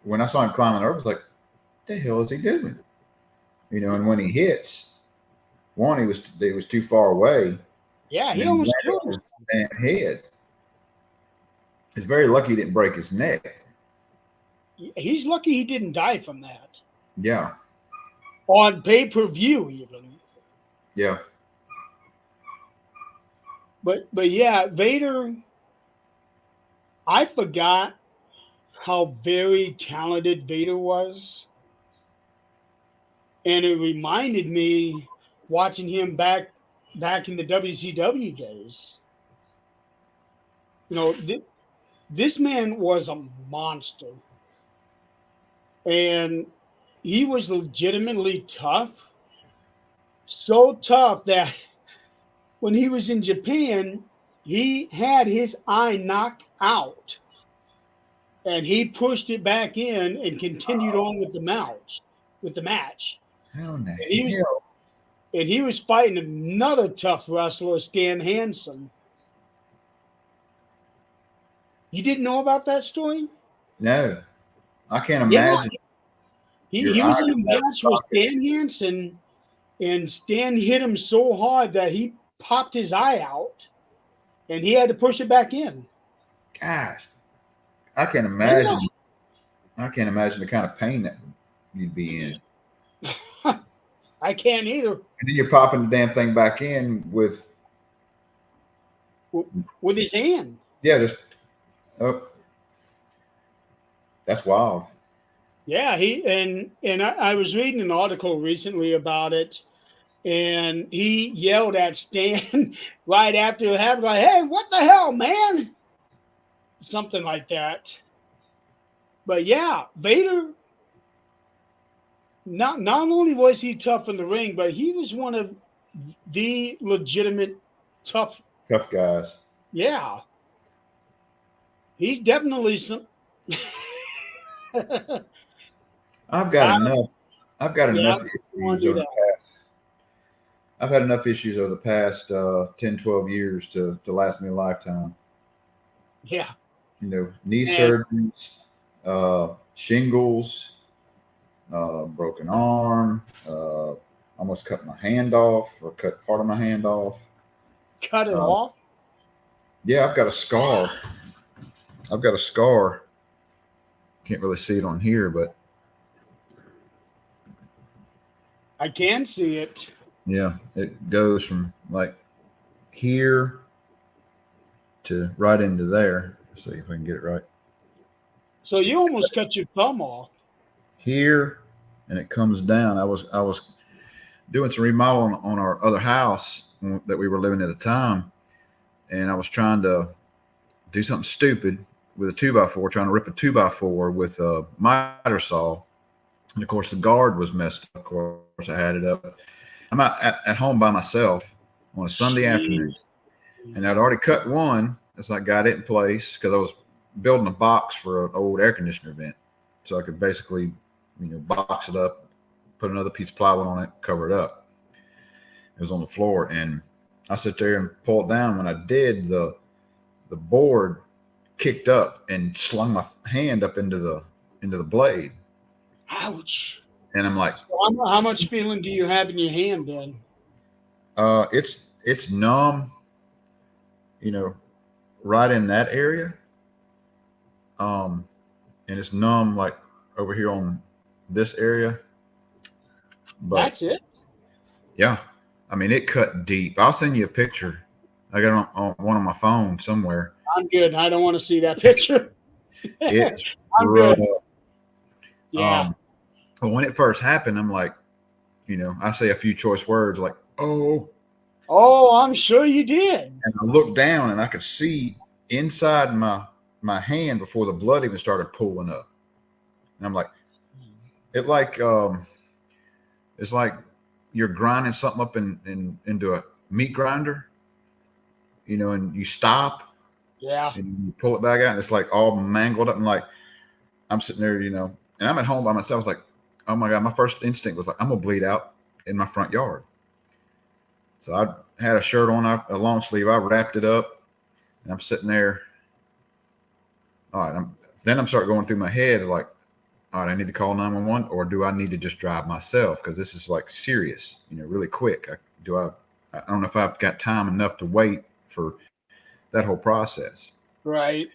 when I saw him climbing the rope, I was like, what the hell is he doing? And when he hits, he was too far away. Yeah, he almost killed his head. He's very lucky he didn't break his neck. He's lucky he didn't die from that. Yeah. On pay-per-view, even. Yeah. But yeah, Vader, I forgot how very talented Vader was. And it reminded me watching him back in the WCW days. This man was a monster. And he was legitimately tough. So tough that when he was in Japan, he had his eye knocked out. And he pushed it back in and continued on with the match. How in the hell? And he was fighting another tough wrestler, Stan Hansen. You didn't know about that story? No, I can't Yeah, imagine your he eye was in a going out of match with socket. Stan Hansen, and Stan hit him so hard that he popped his eye out, and he had to push it back in. Gosh, I can't Yeah, imagine. I can't imagine the kind of pain that you'd be in. I can't either. And then you're popping the damn thing back in with, With his hand. yeah, just, oh, that's wild. Yeah, I was reading an article recently about it, and he yelled at Stan right after it happened, like, "Hey, what the hell, man?" Something like that. But yeah, Vader. Not only was he tough in the ring, but he was one of the legitimate tough. Tough guys. Yeah, he's definitely some. I've got I, enough. I've got yeah, I enough don't want issues to do over the that. past. I've had enough issues over the past 10, 12 years to last me a lifetime. Yeah, You know, knee and surgeries, shingles, broken arm, almost cut my hand off or cut part of my hand off. cut it Uh, off. yeah, I've got a scar. I've got a scar. Can't really see it on here, but I can see it. yeah, it goes from like here to right into there. Let's see if I can get it right. So you almost cut your thumb off. Here, and it comes down. I was doing some remodeling on our other house that we were living at the time, and I was trying to do something stupid with a 2x4, trying to rip a 2x4 with a miter saw. And of course, the guard was messed up. Of course, I had it up. I'm out at home by myself on a Sunday afternoon, Jeez. and I'd already cut one. As I got it in place because I was building a box for an old air conditioner vent, so I could basically, box it up, put another piece of plywood on it, cover it up. It was on the floor, and I sit there and pull it down. When I did, the board kicked up and slung my hand up into the blade, Ouch. and I'm like, So how much feeling do you have in your hand then? it's numb, right in that area, and it's numb like over here on this area. But That's it. yeah, I mean, it cut deep. I'll send you a picture. I got it on one on my phone somewhere. I'm good. I don't want to see that picture. It's I'm rough. good. Yeah. But when it first happened, I'm like, I say a few choice words like, oh, Oh, I'm sure you did. and I looked down and I could see inside my hand before the blood even started pooling up. And I'm like, it like it's like you're grinding something up into a meat grinder, and you stop Yeah. and you pull it back out and it's like all mangled up, and like I'm sitting there, and I'm at home by myself. I was like, oh my God, my first instinct was like, I'm gonna bleed out in my front yard. So I had a shirt on, a long sleeve. I wrapped it up, and I'm sitting there. All right, then I'm starting going through my head like, all right, I need to call 911, or do I need to just drive myself? Because this is like serious, really quick. I don't know if I've got time enough to wait for that whole process. Right.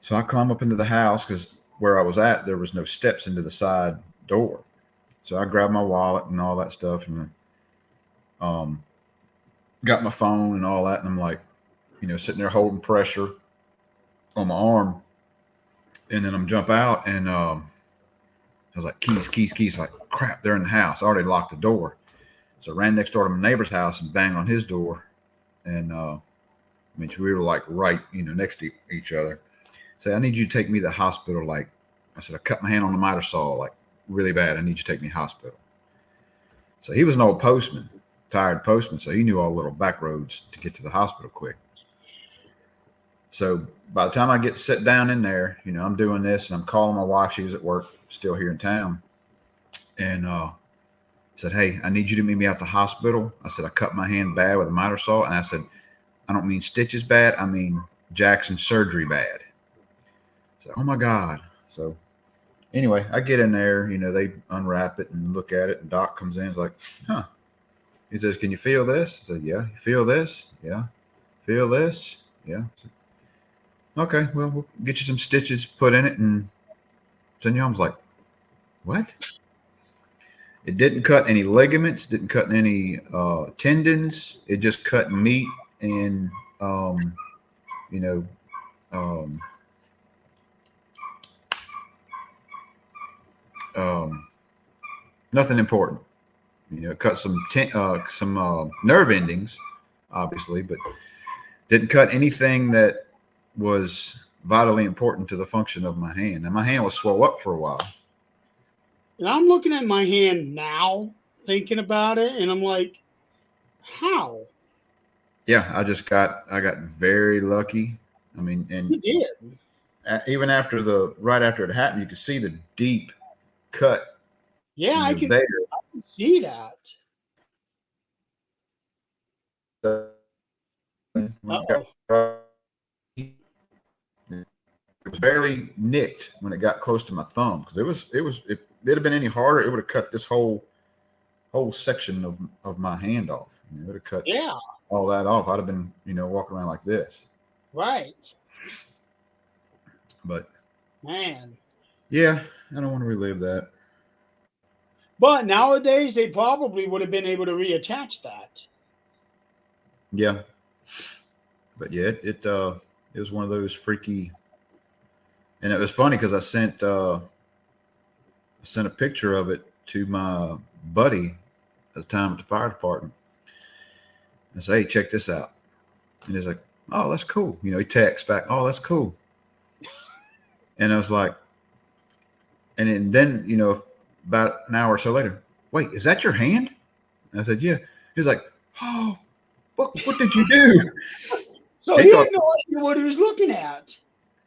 So I climb up into the house because where I was at, there was no steps into the side door. So I grabbed my wallet and all that stuff, and got my phone and all that. And I'm like, sitting there holding pressure on my arm. And then I'm jump out, and I was like, keys. Like, crap, they're in the house. I already locked the door. So I ran next door to my neighbor's house and banged on his door. And we were like right, next to each other. Say, I need you to take me to the hospital. Like, I said, I cut my hand on the miter saw, like really bad. I need you to take me to the hospital. So he was an old postman, tired postman. So he knew all the little back roads to get to the hospital quick. So by the time I get sit down in there, I'm doing this and I'm calling my wife. She was at work, still here in town. And said, hey, I need you to meet me at the hospital. I said, I cut my hand bad with a miter saw. And I said, I don't mean stitches bad. I mean Jackson surgery bad. So, oh my God. So anyway, I get in there, they unwrap it and look at it, and Doc comes in, he's like, huh. He says, can you feel this? I said, yeah. You feel this? Yeah. Feel this? Yeah. Said, okay, well, we'll get you some stitches put in it and send you home. I was like, what? It didn't cut any ligaments, didn't cut any tendons. It just cut meat and, you know, nothing important. Cut some nerve endings, obviously, but didn't cut anything that was vitally important to the function of my hand. And my hand was swell up for a while. And I'm looking at my hand now, thinking about it, and I'm like, how? Yeah, I got very lucky. I mean, and You did. even right after it happened, you could see the deep cut. Yeah, I can there. see that. It was barely nicked when it got close to my thumb, because if it had been any harder, it would have cut this whole section of my hand off. It would have cut all that off. I'd have been walking around like this. Right. But man, yeah, I don't want to relive that. But nowadays they probably would have been able to reattach that. Yeah. But yeah, it was one of those freaky. And it was funny because I sent a picture of it to my buddy at the time at the fire department. I said, hey, check this out. And he's like, oh, that's cool. He texts back, oh, that's cool. And I was like, and then about an hour or so later, wait, is that your hand? And I said, yeah. He's like, oh, what did you do? So he had no idea what he was looking at.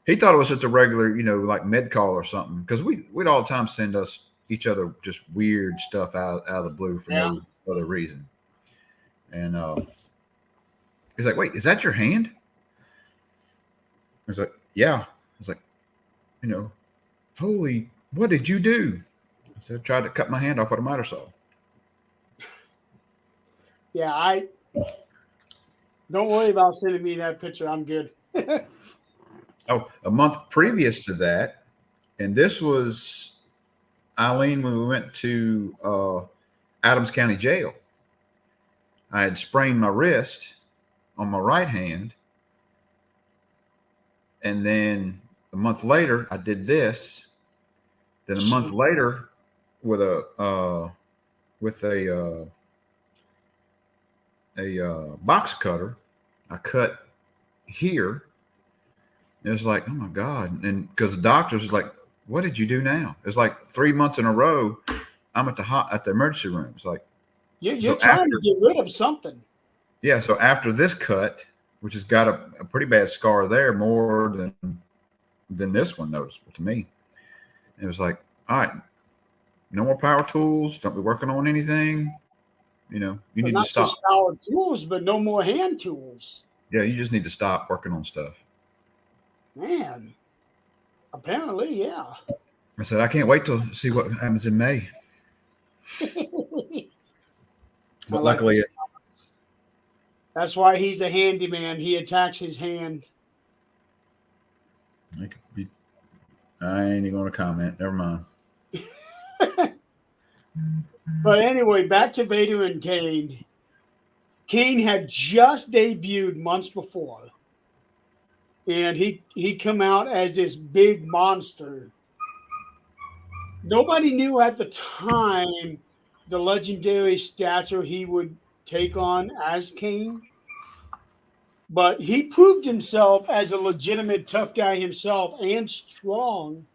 He thought it was just a regular, like med call or something. Because we'd all the time send each other just weird stuff out of the blue for no other reason. And he's like, wait, is that your hand? I was like, yeah. I was like, holy, what did you do? I said, I tried to cut my hand off with a miter saw. Yeah, I don't worry about sending me that picture. I'm good. Oh, a month previous to that, and this was Eileen when we went to Adams County Jail. I had sprained my wrist on my right hand, and then a month later I did this. Then a month later, with a box cutter, I cut here. It was like, oh my God. And because the doctors was like, what did you do now? It's like 3 months in a row, I'm at the emergency room. It's like, you're trying to get rid of something. Yeah. So after this cut, which has got a pretty bad scar there, more than this one noticeable to me. It was like, all right, no more power tools. Don't be working on anything. You need to stop. Not just power tools, but no more hand tools. Yeah, you just need to stop working on stuff. Man, apparently, yeah. I said, I can't wait to see what happens in May. But luckily, that's why he's a handyman. He attacks his hand. I ain't even going to comment. Never mind. But anyway, back to Vader and Kane. Kane had just debuted months before. And he come out as this big monster. Nobody knew at the time the legendary stature he would take on as Kane. But he proved himself as a legitimate tough guy himself and strong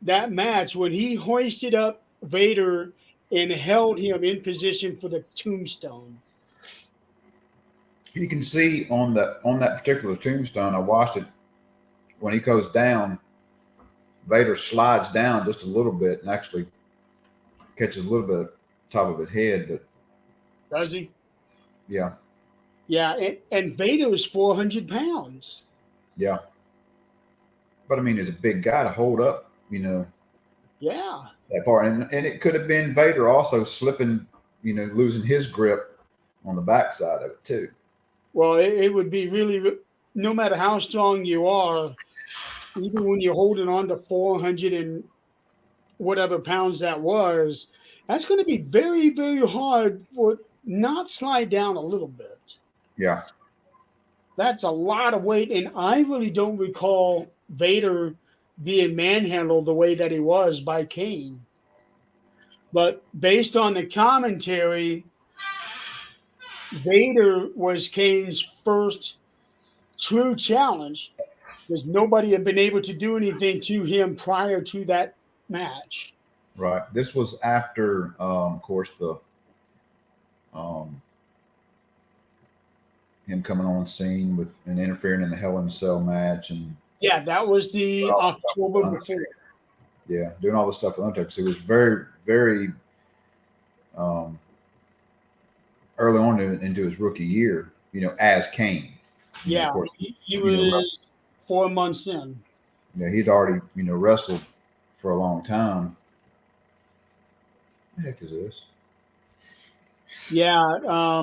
that match when he hoisted up Vader and held him in position for the tombstone. You can see on that particular tombstone, I watched it, when he goes down, Vader slides down just a little bit and actually catches a little bit of top of his head. But does he? Yeah. Yeah, and Vader was 400 pounds. Yeah. But I mean, he's a big guy to hold up, Yeah. that far. And it could have been Vader also slipping, losing his grip on the backside of it too. Well, it would be really, no matter how strong you are, even when you're holding on to 400 and whatever pounds that was, that's going to be very, very hard for not slide down a little bit. Yeah. That's a lot of weight. And I really don't recall Vader being manhandled the way that he was by Kane. But based on the commentary, Vader was Kane's first true challenge because nobody had been able to do anything to him prior to that match. Right. This was after, of course, the him coming on scene with and interfering in the Hell in a Cell match, and Yeah, that was the October before. Yeah, doing all the stuff with Undertaker. So it was very, very early on into his rookie year, as Kane. Yeah, of course, he was 4 months in. He'd already, wrestled for a long time. What the heck is this? Yeah,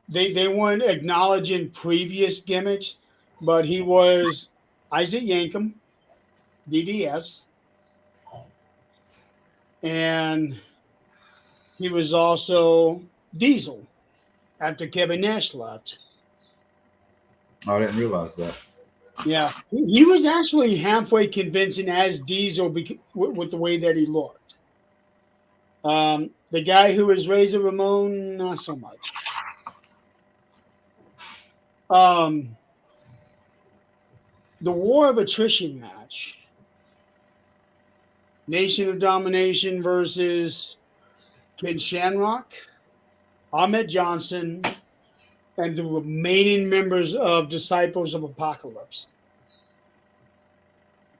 they weren't acknowledging previous gimmicks, but he was Isaac Yankem, DDS, and he was also Diesel after Kevin Nash left. Oh, I didn't realize that. Yeah, he was actually halfway convincing as Diesel with the way that he looked. The guy who was Razor Ramon, not so much. The War of Attrition match. Nation of Domination versus Ken Shamrock, Ahmed Johnson, and the remaining members of Disciples of Apocalypse.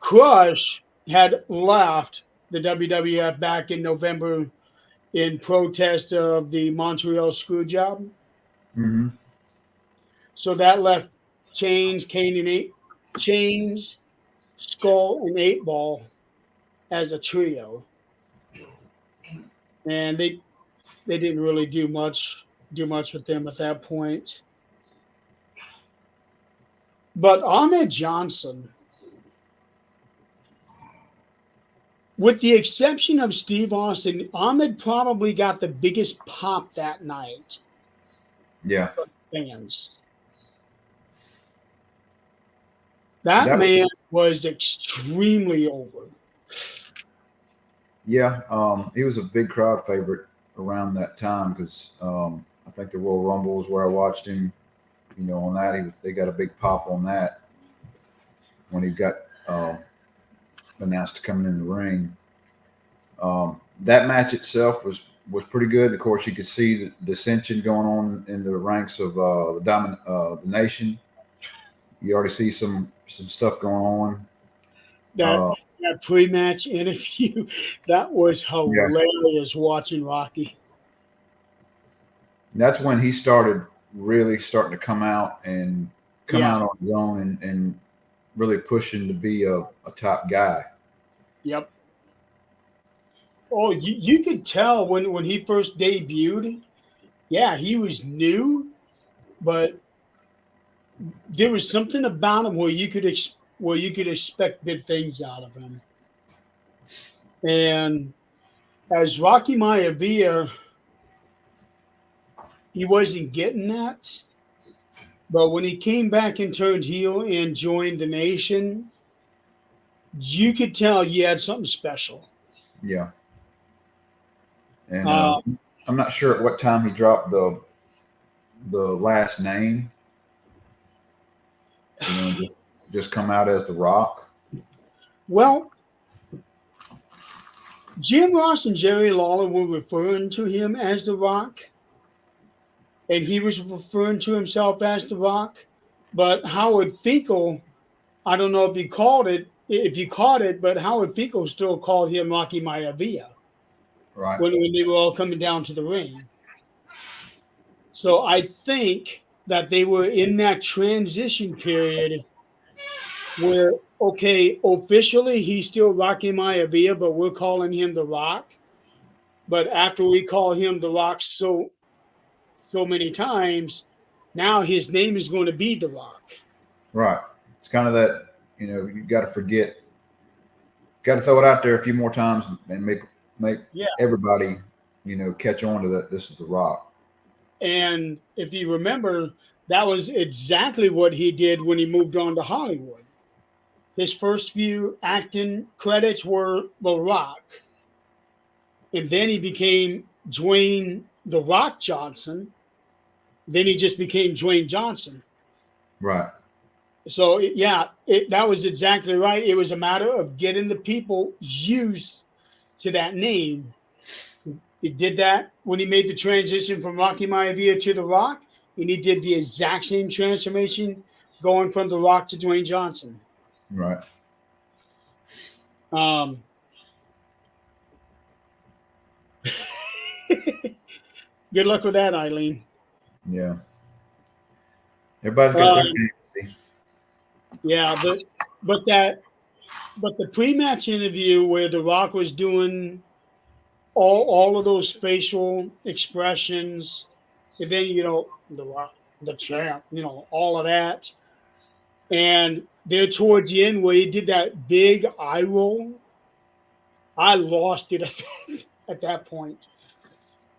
Crush had left the WWF back in November in protest of the Montreal Screwjob. Mm-hmm. So that left Chains, Chains, Skull, and 8 Ball as a trio, and they didn't really do much with them at that point. But Ahmed Johnson, with the exception of Steve Austin, Ahmed probably got the biggest pop that night. Yeah. From fans. That man was extremely over. Yeah, he was a big crowd favorite around that time because I think the Royal Rumble was where I watched him. On that they got a big pop on that when he got announced coming in the ring. That match itself was pretty good. Of course, you could see the dissension going on in the ranks of the Nation. You already see some stuff going on. That pre-match interview, that was hilarious watching Rocky. That's when he started to come out and out on his own and really pushing to be a top guy. Yep. Oh, you could tell when he first debuted. Yeah, he was new, but there was something about him where you could expect big things out of him. And as Rocky Maivia, he wasn't getting that. But when he came back and turned heel and joined the Nation, you could tell he had something special. Yeah. And I'm not sure at what time he dropped the last name. Just come out as The Rock. Well, Jim Ross and Jerry Lawler were referring to him as The Rock, and he was referring to himself as The Rock. But Howard Finkel, I don't know if you caught it, but Howard Finkel still called him Rocky Maivia. Right. When they were all coming down to the ring. So I think that they were in that transition period where okay, officially he's still Rocky Maivia, but we're calling him The Rock. But after we call him The Rock so many times, now his name is going to be The Rock. Right. It's kind of that, you got to forget, got to throw it out there a few more times and make Yeah. everybody, catch on to that. This is The Rock. And if you remember, that was exactly what he did when he moved on to Hollywood. His first few acting credits were The Rock. And then he became Dwayne The Rock Johnson. Then he just became Dwayne Johnson. Right. So, that was exactly right. It was a matter of getting the people used to that name. He did that when he made the transition from Rocky Maivia to The Rock, and he did the exact same transformation going from The Rock to Dwayne Johnson. Right. Good luck with that, Eileen. Yeah. Everybody's got their fantasy. Yeah, but the pre-match interview where The Rock was doing all of those facial expressions, and then The Rock, the champ, all of that, and there towards the end where he did that big eye roll, I lost it at that point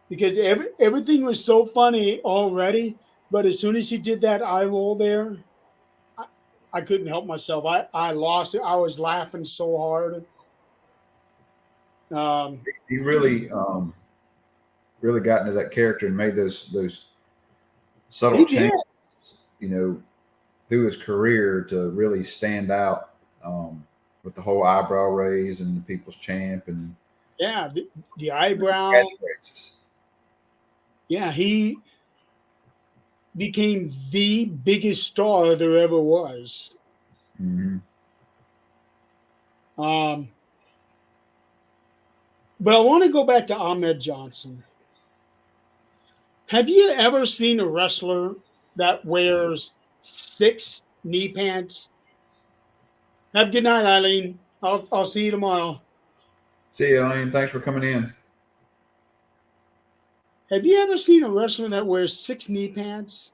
because everything was so funny already, but as soon as he did that eye roll there, I couldn't help myself. I lost it. I was laughing so hard. He really got into that character and made those subtle changes, through his career to really stand out, with the whole eyebrow raise and the people's champ and the eyebrow. Catchphrases. Yeah, he became the biggest star there ever was. Mm-hmm. But I want to go back to Ahmed Johnson. Have you ever seen a wrestler that wears 6 knee pads? Have a good night, Eileen. I'll see you tomorrow. See you, Eileen. Thanks for coming in. Have you ever seen a wrestler that wears 6 knee pads?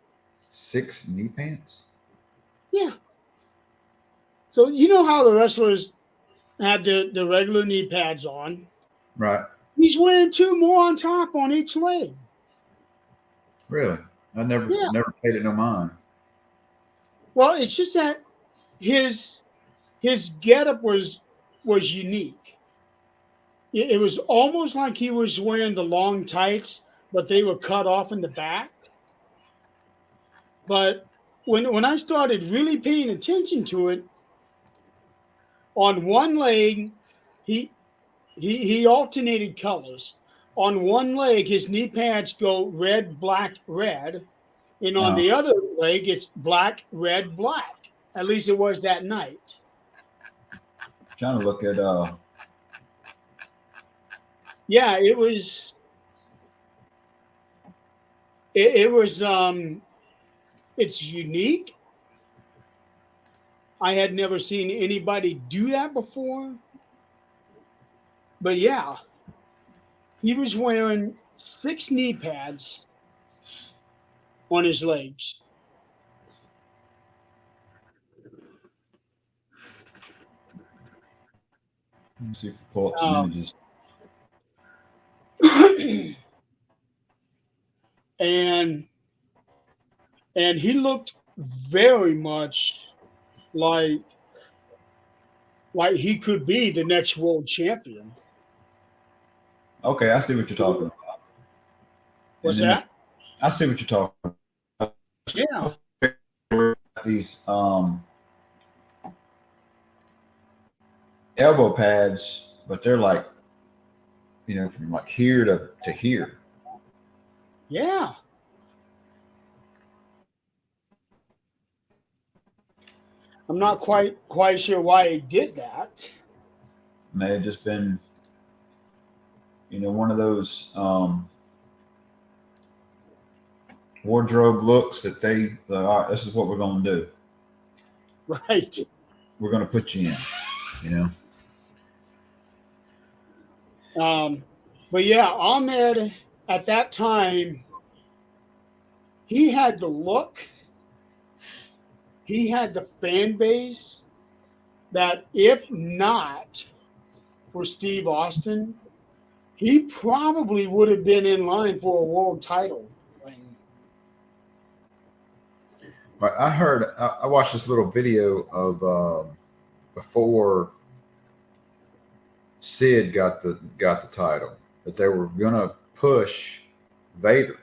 6 knee pants? Yeah. So you know how the wrestlers have the regular knee pads on? Right. He's wearing 2 more on top on each leg. Really? I never paid it no mind. Well, it's just that his getup was unique. It was almost like he was wearing the long tights, but they were cut off in the back. But when I started really paying attention to it, on one leg, he alternated colors. On one leg, his knee pads go red, black, red, and on the other leg, it's black, red, black. At least it was that night. Trying to look at Yeah, it was it's unique. I had never seen anybody do that before. But yeah, he was wearing 6 knee pads on his legs. Let's see if we pull up some images. and he looked very much like he could be the next world champion. Okay, I see what you're talking about. What's that? I see what you're talking about. Yeah. These elbow pads, but they're like, from like here to here. Yeah. I'm not quite sure why he did that. May have just been, one of those wardrobe looks that all right, this is what we're going to do. Right. we're going to put you in. You know. But yeah, Ahmed at that time, he had the look, he had the fan base that if not for Steve Austin, he probably would have been in line for a world title reign. But I watched this little video of before Sid got the title, that they were gonna push Vader.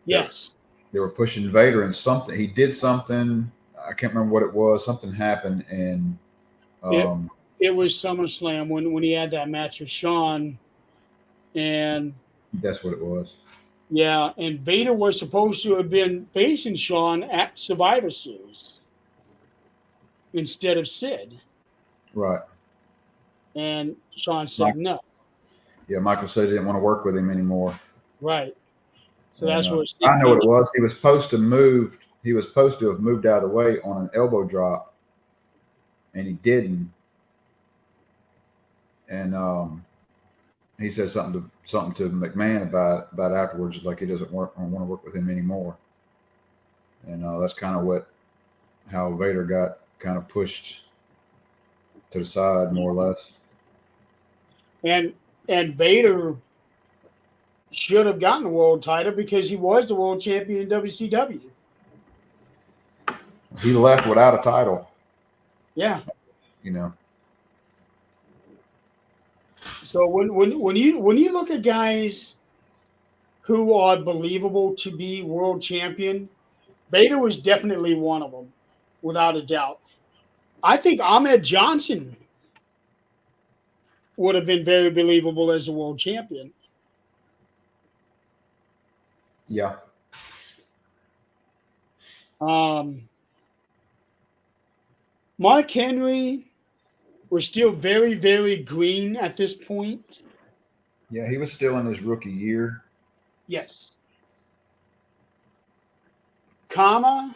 Yes. They were pushing Vader, and something he did something. I can't remember what it was. Something happened, and it was SummerSlam when he had that match with Shawn, and that's what it was. Yeah, and Vader was supposed to have been facing Shawn at Survivor Series instead of Sid. Right. And Shawn said no. Yeah, Michael said he didn't want to work with him anymore. Right. So that's what I know what it was. He was supposed to move. He was supposed to have moved out of the way on an elbow drop, and he didn't. And he said something to McMahon about afterwards, like he doesn't want to work with him anymore. And that's kind of how Vader got kind of pushed to the side, more or less. And Vader should have gotten the world title because he was the world champion in WCW. He left without a title. Yeah. You know. So when you look at guys who are believable to be world champion, Vader was definitely one of them, without a doubt. I think Ahmed Johnson would have been very believable as a world champion. Yeah. Mark Henry was still very, very green at this point. Yeah, he was still in his rookie year. Yes. Kama.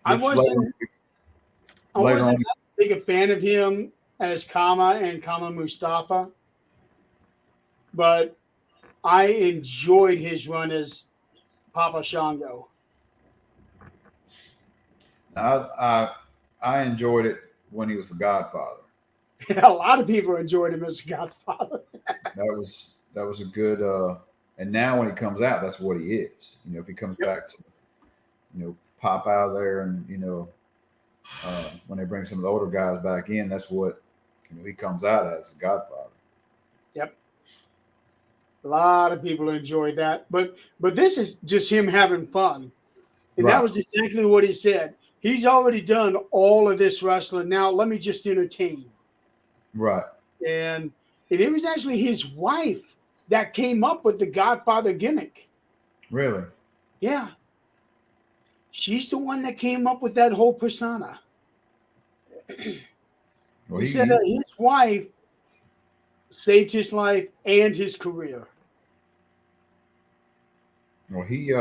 I wasn't that big a fan of him as Kama and Kama Mustafa, but I enjoyed his run as Papa Shango. I enjoyed it when he was the Godfather. A lot of people enjoyed him as Godfather. that was a good. And now when he comes out, that's what he is. You know, if he comes back to, pop out there, and when they bring some of the older guys back in, that's what he comes out as, the Godfather. Yep. A lot of people enjoyed that, but this is just him having fun, and that was exactly what he said. He's already done all of this wrestling. Now let me just entertain. Right. And it was actually his wife that came up with the Godfather gimmick. Really? Yeah. She's the one that came up with that whole persona. He said that his wife saved his life and his career. Well, he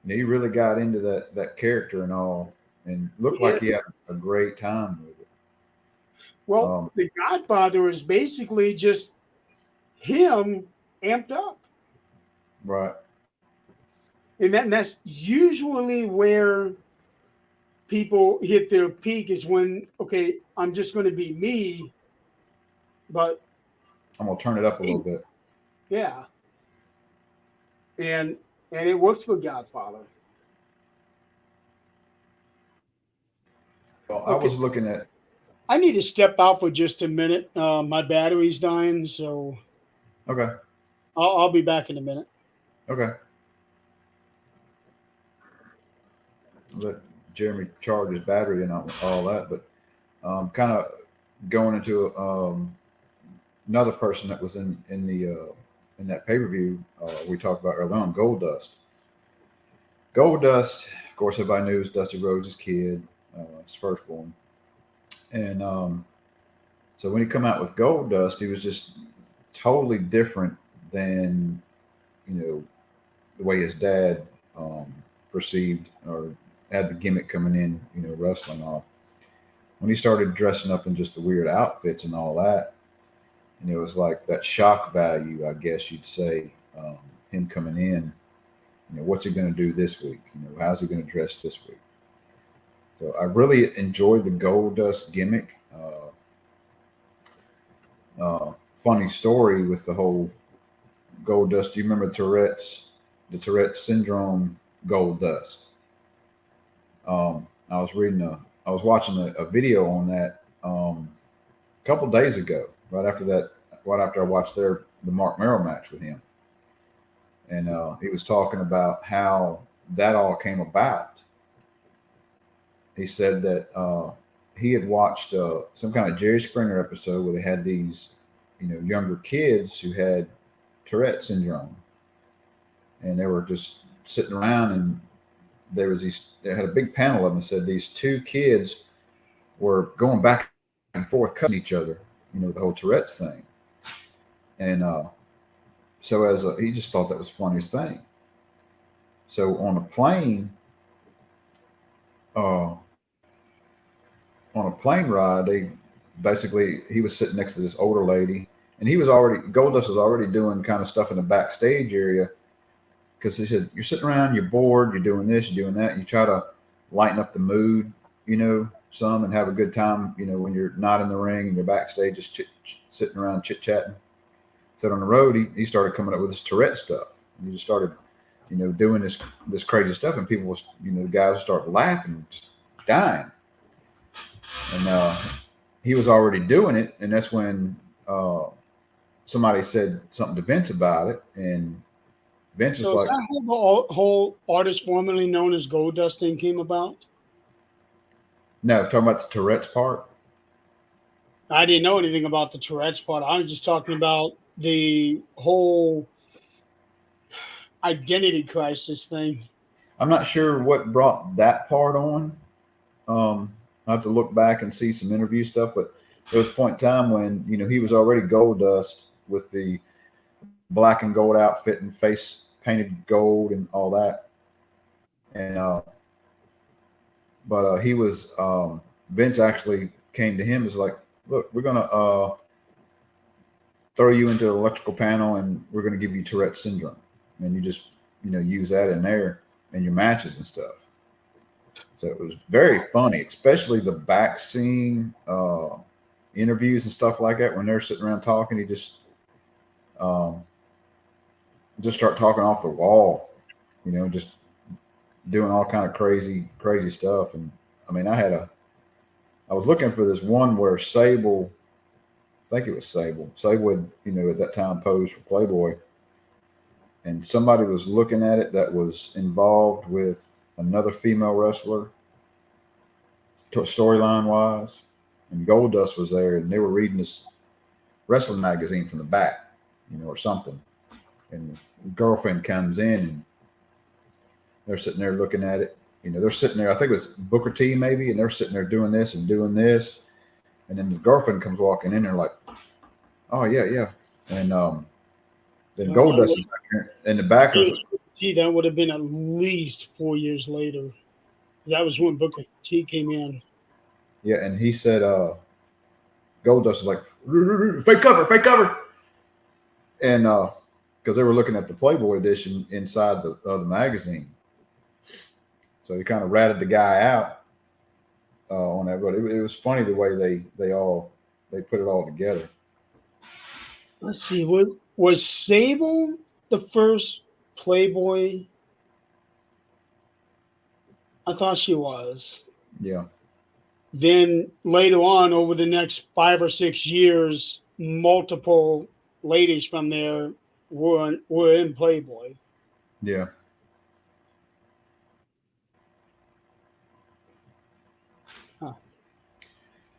really got into that character and all, and looked like he had a great time with it. Well, the Godfather is basically just him amped up. Right. And that's usually where people hit their peak, is when, okay, I'm just going to be me, but I'm going to turn it up a little bit. Yeah. And it works for Godfather. Well, I was looking at. I need to step out for just a minute. My battery's dying, so. Okay. I'll be back in a minute. Okay. Let Jeremy charge his battery and all that, but kind of going into another person that was in that pay-per-view we talked about earlier on, Goldust. Goldust, of course, everybody knew, was Dusty Rhodes' kid, his firstborn. And so when he come out with Goldust, he was just totally different than the way his dad perceived or had the gimmick coming in, wrestling off. When he started dressing up in just the weird outfits and all that, it was like that shock value, I guess you'd say, him coming in. What's he going to do this week? How's he going to dress this week? So I really enjoyed the Goldust gimmick. Funny story with the whole Goldust. Do you remember the Tourette's syndrome Goldust? I was watching a video on that a couple days ago, right after I watched the Mark Merrill match with him. And he was talking about how that all came about. He said that he had watched some kind of Jerry Springer episode where they had these, younger kids who had Tourette syndrome, and they were just sitting around, and they had a big panel of them that said these two kids were going back and forth cutting each other, the whole Tourette's thing. And so he just thought that was the funniest thing. So on a plane ride, he was sitting next to this older lady, and Goldust was already doing kind of stuff in the backstage area, because he said, you're sitting around, you're bored, you're doing this, you're doing that, and you try to lighten up the mood, some, and have a good time, when you're not in the ring and you're backstage just sitting around chit-chatting. So on the road, he started coming up with this Tourette stuff. And he just started, doing this crazy stuff, and people was, the guys started laughing, just dying. And he was already doing it, and that's when somebody said something to Vince about it, and Vince was like, is that how the whole artist formerly known as Goldust thing came about? No, talking about the Tourette's part. I didn't know anything about the Tourette's part. I was just talking about the whole identity crisis thing. I'm not sure what brought that part on. I have to look back and see some interview stuff, but there was a point in time when, he was already Goldust with the black and gold outfit and face painted gold and all that. And, but he was, Vince actually came to him, was like, look, we're going to throw you into the electrical panel, and we're going to give you Tourette's syndrome. And you just, use that in there in your matches and stuff. So it was very funny, especially the back scene interviews and stuff like that. When they're sitting around talking, he just start talking off the wall, just doing all kind of crazy stuff. And I mean, I was looking for this one where Sable, I think it was Sable had, at that time posed for Playboy, and somebody was looking at it that was involved with another female wrestler, storyline wise, and Goldust was there, and they were reading this wrestling magazine from the back, or something. And the girlfriend comes in, and they're sitting there looking at it. They're sitting there, I think it was Booker T maybe, and they're sitting there doing this and doing this. And then the girlfriend comes walking in there like, oh, yeah. And then Goldust is back here in the back of it. That would have been at least 4 years later. That was when Booker T came in. Yeah, and he said, Goldust is like, fake cover. And because they were looking at the Playboy edition inside the magazine. So he kind of ratted the guy out on that. But it was funny the way they put it all together. Let's see. Was Sable the first Playboy? I thought she was. Yeah. Then later on, over the next 5 or 6 years, multiple ladies from there were in Playboy. Yeah. Huh.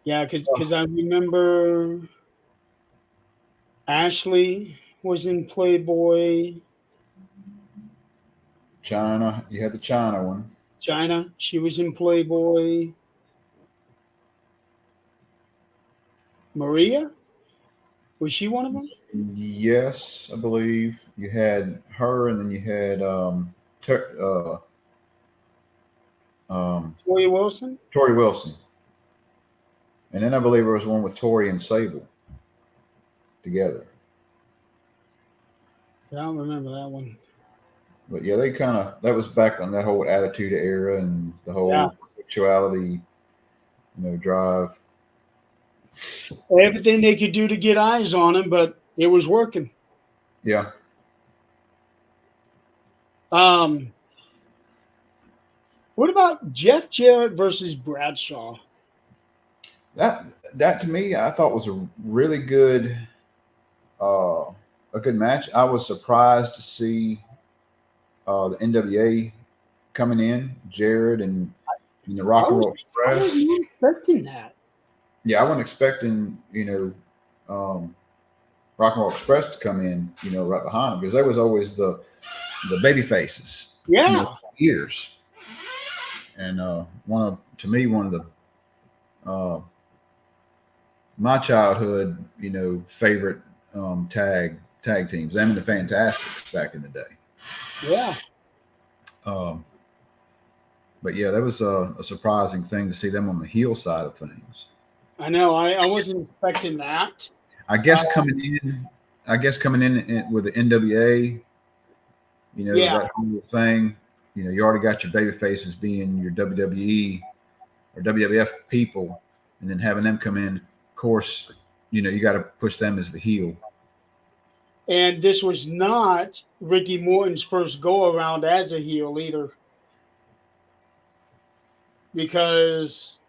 Yeah, because I remember Ashley was in Playboy. China, you had the China one. China, she was in Playboy. Maria? Was she one of them? Yes, I believe you had her, and then you had Tori Wilson? Tori Wilson, and then I believe there was one with Tori and Sable together. I don't remember that one. But yeah, they kind of that was back on that whole attitude era and the Yeah. whole sexuality, drive. Everything they could do to get eyes on him, but it was working. Yeah, Um, what about Jeff Jarrett versus Bradshaw? that that to me, I thought was a really good, uh, a good match. I was surprised to see the NWA coming in, Jared and the Rock I and Roll I Express. wasn't expecting that. Yeah, I wasn't expecting Rock and Roll Express to come in, right behind them because there was always the baby faces, Yeah. for years. And one of the uh, my childhood, favorite tag teams, them and the Fantastics back in the day. Yeah. Um, but yeah, that was a surprising thing to see them on the heel side of things. I know. I wasn't expecting that. I guess coming in with the NWA, Yeah. that whole thing. You already got your baby faces being your WWE or WWF people, and then having them come in. Of course, you got to push them as the heel. And this was not Ricky Morton's first go around as a heel leader. Because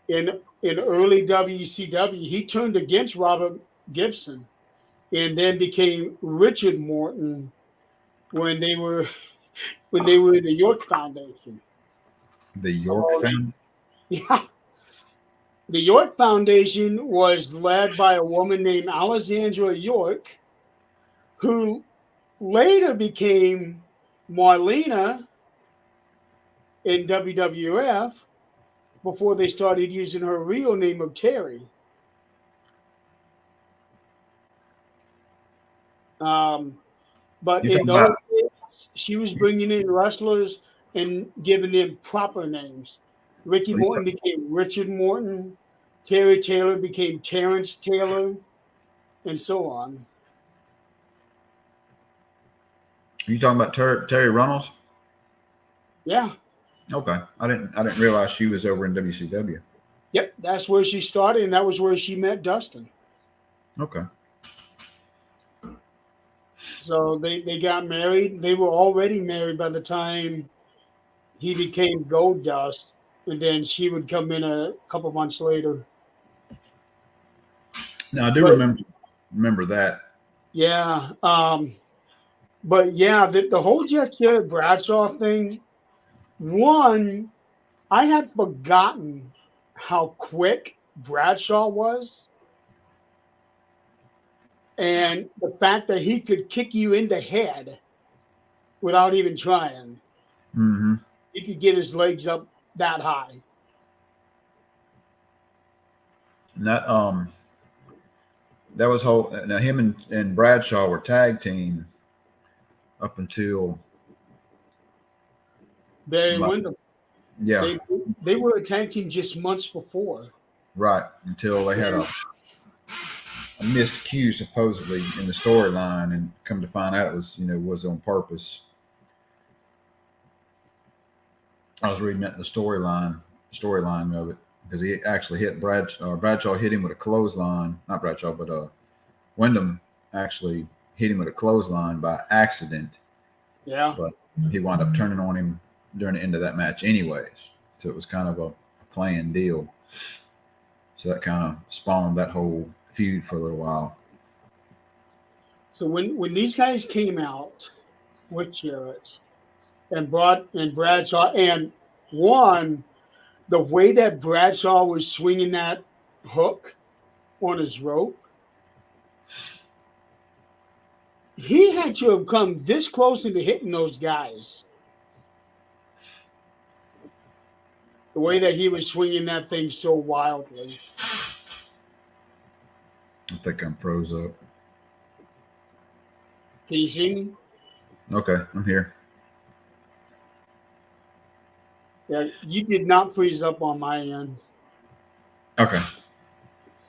in early WCW, he turned against Robert Gibson and then became Richard Morton when they were in the York Foundation. The York family. Yeah. The York Foundation was led by a woman named Alexandra York, who later became Marlena in WWF before they started using her real name of Terry. Um, but You in talking those about? days, she was bringing in wrestlers and giving them proper names. Ricky Are you, Morton became Richard Morton. Terry Taylor became Terrence Taylor, and so on. are you talking about Terry Runnels? Yeah. Okay, I didn't realize she was over in WCW. Yep. That's where she started, and that was where she met Dustin. Okay. So they got married. They were already married by the time he became Gold Dust, and then she would come in a couple months later. Now I do But remember that. yeah, but yeah, the whole Jeff Jarrett Bradshaw thing. One, I had forgotten how quick Bradshaw was, and the fact that he could kick you in the head without even trying. Mm-hmm. He could get his legs up that high. And that was whole. Now him and Bradshaw were tag team up until Barry like, Windham. yeah, They were a tag team just months before. right, until they had a missed cue supposedly in the storyline, and come to find out it was on purpose. I was reading that in the storyline of it because he actually hit Bradshaw hit him with a clothesline, not Bradshaw, but Wyndham actually hit him with a clothesline by accident, Yeah. but he wound up turning on him during the end of that match anyways. So it was kind of a planned deal. So that kind of spawned that whole feud for a little while. So when these guys came out with Jarrett and Bradshaw and one, the way that Bradshaw was swinging that hook on his rope, he had to have come this close into hitting those guys. The way that he was swinging that thing so wildly. I think I'm froze up. Can you see me? Okay, I'm here. Yeah, you did not freeze up on my end. Okay.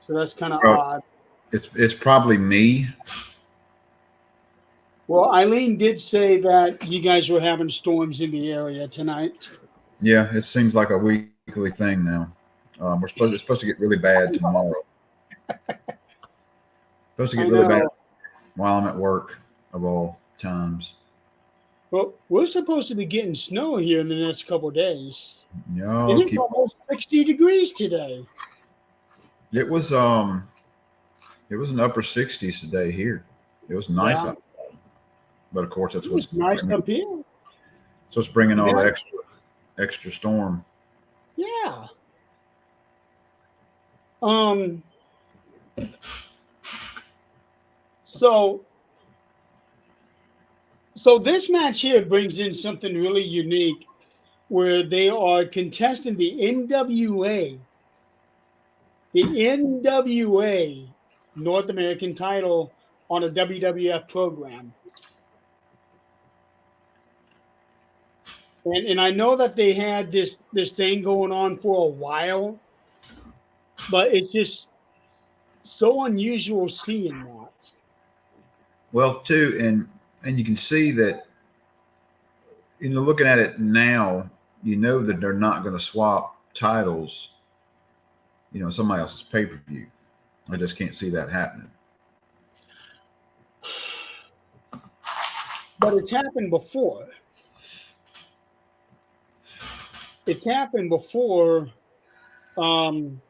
So that's kind of Well, odd. it's probably me. Well, Eileen did say that you guys were having storms in the area tonight. Yeah, it seems like a weekly thing now. It's supposed to get really bad tomorrow. Supposed to get I really bad know. while I'm at work of all times. Well, we're supposed to be getting snow here in the next couple of days. And Y'all it's keep. almost 60 degrees today. It was it was an upper 60s today here. It was nice Yeah, out, but of course it was nice up here. so it's bringing all the Yeah, extra storm. yeah. Um, so so this match here brings in something really unique where they are contesting the NWA North American title on a WWF program. And I know that they had this thing going on for a while, but it's just so unusual seeing that. Well, too, and you can see that looking at it now, you know that they're not going to swap titles. Somebody else's pay per view. I just can't see that happening. But it's happened before. It's happened before, um,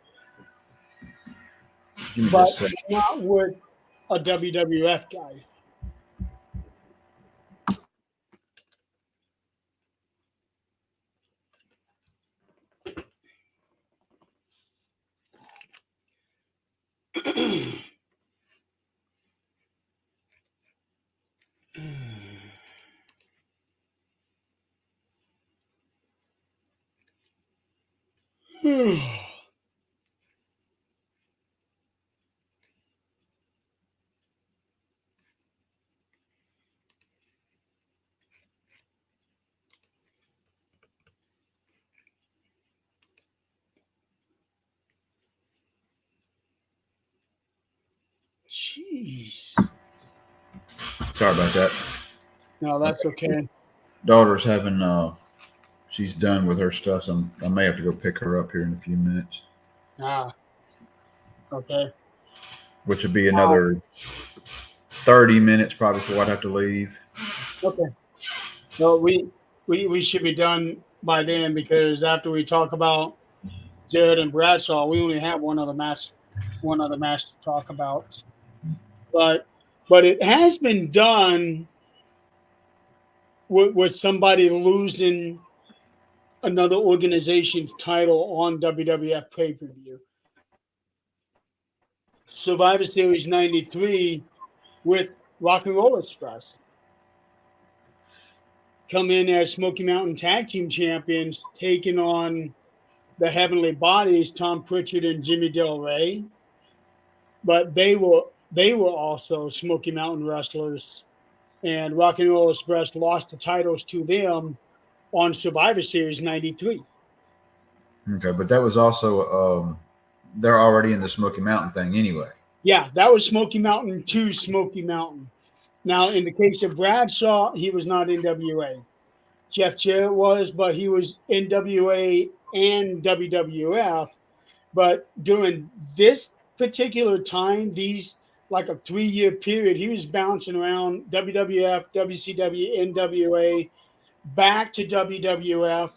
Give me but just a second. not with a WWF guy. Jeez. Sorry about that. No, that's okay. Daughter's having she's done with her stuff, so I may have to go pick her up here in a few minutes, Ah, okay. which would be another 30 minutes probably before I'd have to leave. Okay. No, we should be done by then because after we talk about Jared and Bradshaw, we only have one other match to talk about. But it has been done with somebody losing another organization's title on WWF pay per view. Survivor Series '93 with Rock and Roll Express come in as Smoky Mountain Tag Team Champions, taking on the Heavenly Bodies, Tom Pritchard and Jimmy Del Rey. But they were also Smoky Mountain wrestlers, and Rock and Roll Express lost the titles to them on Survivor Series '93. Okay, but that was also they're already in the Smoky Mountain thing anyway. Yeah, that was Smoky Mountain to Smoky Mountain. Now, in the case of Bradshaw, he was not NWA. Jeff Jarrett was, but he was NWA and WWF. But during this particular time, these like a 3-year period, he was bouncing around WWF, WCW, NWA, back to WWF.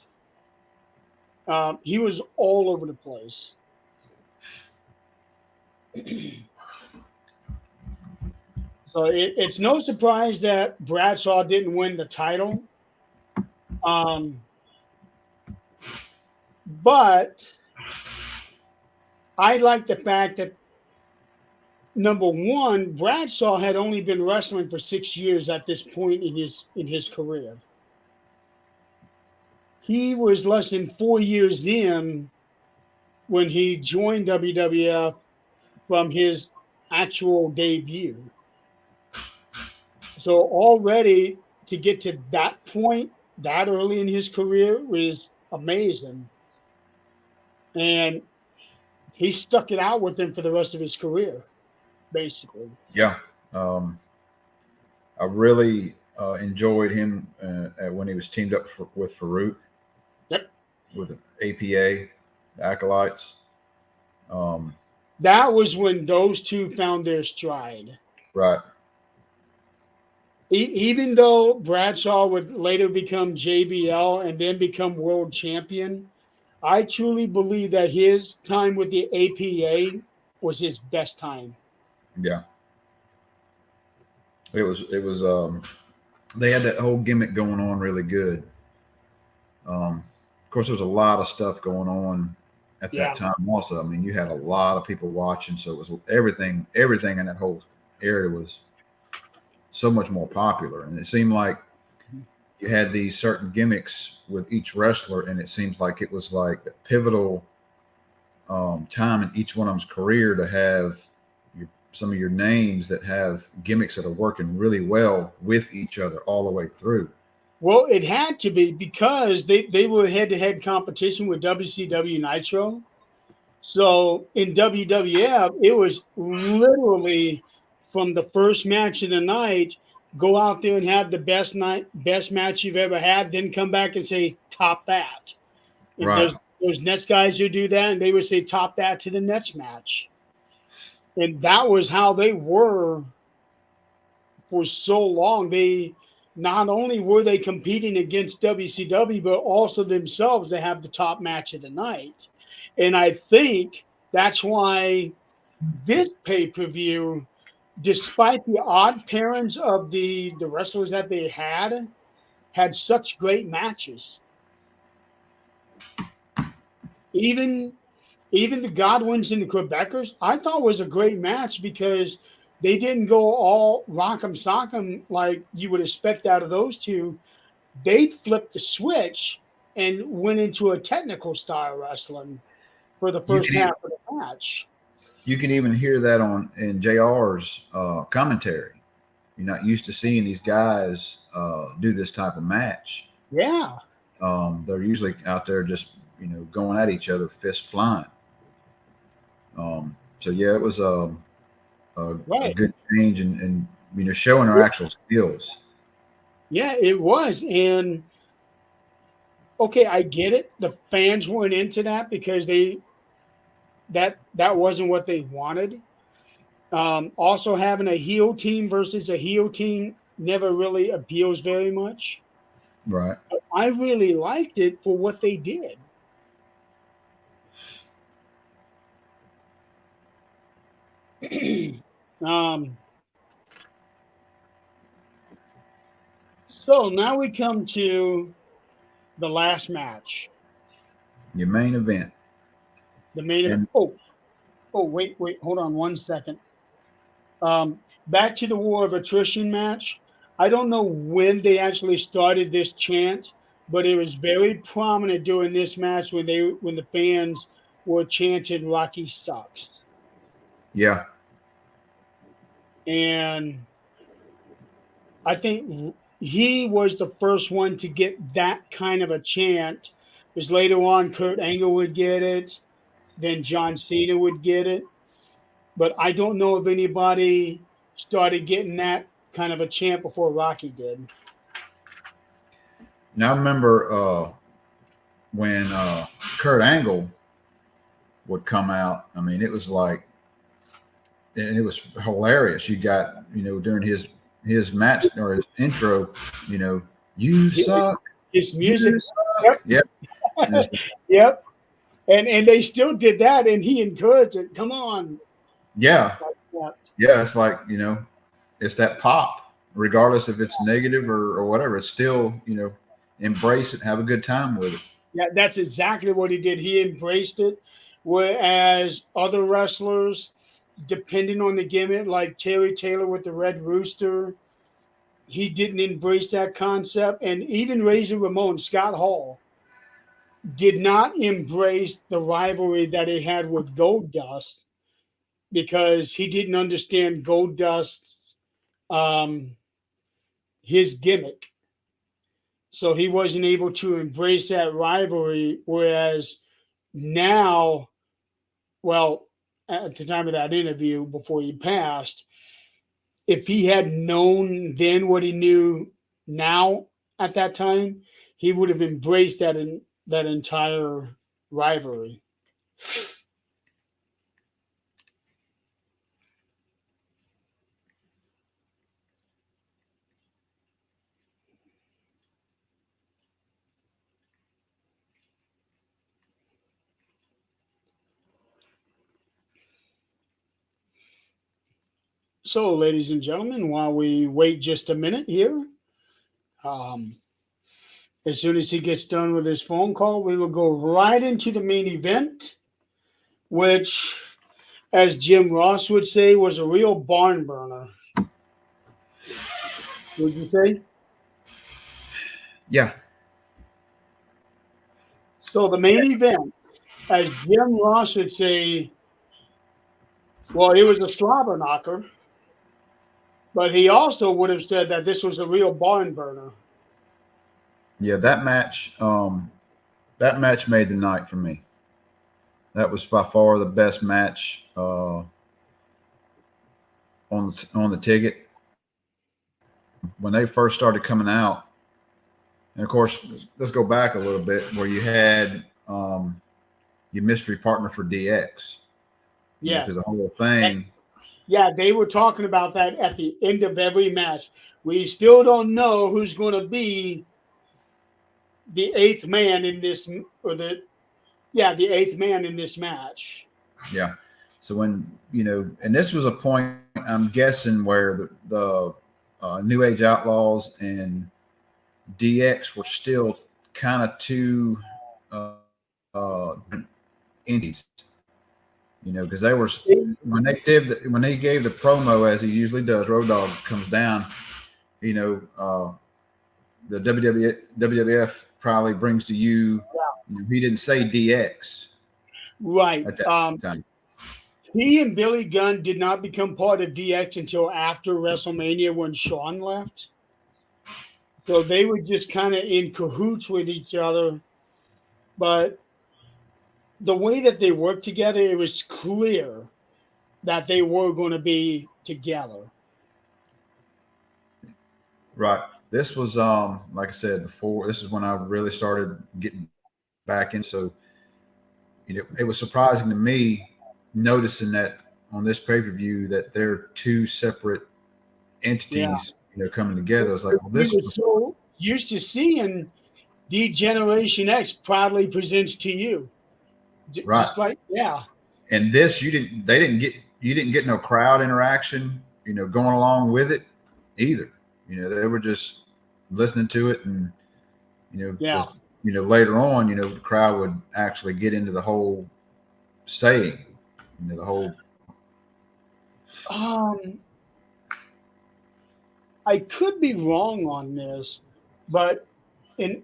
He was all over the place. So it's no surprise that Bradshaw didn't win the title. But I like the fact that number one, Bradshaw had only been wrestling for 6 years at this point in his career. He was less than 4 years in when he joined WWF from his actual debut. So already to get to that point that early in his career was amazing. And he stuck it out with them for the rest of his career, basically. Yeah. I really enjoyed him when he was teamed up with Farouk Yep. with APA, the Acolytes. Um, That was when those two found their stride. right. Even though Bradshaw would later become JBL and then become world champion, I truly believe that his time with the APA was his best time. Yeah. It was they had that whole gimmick going on really good. Of course, there was a lot of stuff going on at that Yeah. time. Also, I mean, you had a lot of people watching, so it was everything in that whole area was so much more popular, and it seemed like you had these certain gimmicks with each wrestler, and it seems like it was like the pivotal time in each one of them's career to have some of your names that have gimmicks that are working really well with each other all the way through. Well, it had to be because they were head to head competition with WCW Nitro. So in WWF, it was literally from the first match of the night, go out there and have the best match you've ever had, then come back and say, top that. And Right. there's Nets guys who do that, and they would say, top that to the Nets match. And that was how they were for so long. They not only were they competing against WCW, but also themselves to have the top match of the night. And I think that's why this pay-per-view, despite the odd pairings of the wrestlers that they had such great matches. Even the Godwins and the Quebecers, I thought was a great match because they didn't go all rock'em sock'em like you would expect out of those two. They flipped the switch and went into a technical style wrestling for the You first can half of the match. you can even hear that in JR's commentary. You're not used to seeing these guys do this type of match. Yeah. They're usually out there just going at each other, fist flying. So yeah, it was a Right. good change and showing our actual skills. Yeah, it was. And okay, I get it. The fans weren't into that because that wasn't what they wanted. Also, having a heel team versus a heel team never really appeals very much. Right. But I really liked it for what they did. um, so now we come to the last match, Your main event. the main event. And Wait, hold on 1 second. Back to the War of Attrition match. I don't know when they actually started this chant, but it was very prominent during this match when the fans were chanting "Rocky sucks," yeah, and I think he was the first one to get that kind of a chant. Because later on, Kurt Angle would get it, then John Cena would get it, but I don't know if anybody started getting that kind of a chant before Rocky did. now I remember when Kurt Angle would come out. I mean, it was like, and it was hilarious. You got during his match or his intro, you suck. His music. You suck. Yep. Yep. And they still did that, and he encouraged it. Come on. Yeah. Yeah. Yeah. It's like, it's that pop, regardless if it's negative or whatever. It's still, embrace it, have a good time with it. Yeah, that's exactly what he did. He embraced it. Whereas other wrestlers, depending on the gimmick, like Terry Taylor with the Red Rooster, he didn't embrace that concept. And even Razor Ramon, Scott Hall, did not embrace the rivalry that he had with Goldust. because he didn't understand Goldust, his gimmick. So he wasn't able to embrace that rivalry. Whereas now, well, at the time of that interview before he passed, if he had known then what he knew now at that time, he would have embraced that entire rivalry. So, ladies and gentlemen, while we wait just a minute here, um, as soon as he gets done with his phone call, we will go right into the main event, which, as Jim Ross would say, was a real barn burner. Would you say? Yeah. So the main event, as Jim Ross would say, well, it was a slobber knocker, but he also would have said that this was a real barn burner. Yeah, that match made the night for me. That was by far the best match on the ticket. When they first started coming out, and of course, let's go back a little bit where you had your mystery partner for DX. Yeah. Through the whole thing. Yeah, they were talking about that at the end of every match. We still don't know who's going to be the eighth man in this, the eighth man in this match. Yeah. So when, and this was a point, I'm guessing, where the New Age Outlaws and DX were still kind of two indies, because they were, when he gave the promo, as he usually does, Road Dogg comes down, the WWF probably brings to you, he didn't say DX. Right. At that time. He and Billy Gunn did not become part of DX until after WrestleMania when Shawn left. So they were just kind of in cahoots with each other. But the way that they worked together, it was clear that they were going to be together. Right. This was, like I said before, this is when I really started getting back in. So, it was surprising to me noticing that on this pay-per-view that they're two separate entities, coming together. I was like, well, this was so used to seeing D-Generation X proudly presents to you. Right. Just like, yeah. And this, you didn't get no crowd interaction, going along with it either. They were just listening to it, and later on, the crowd would actually get into the whole saying, the whole. I could be wrong on this, but in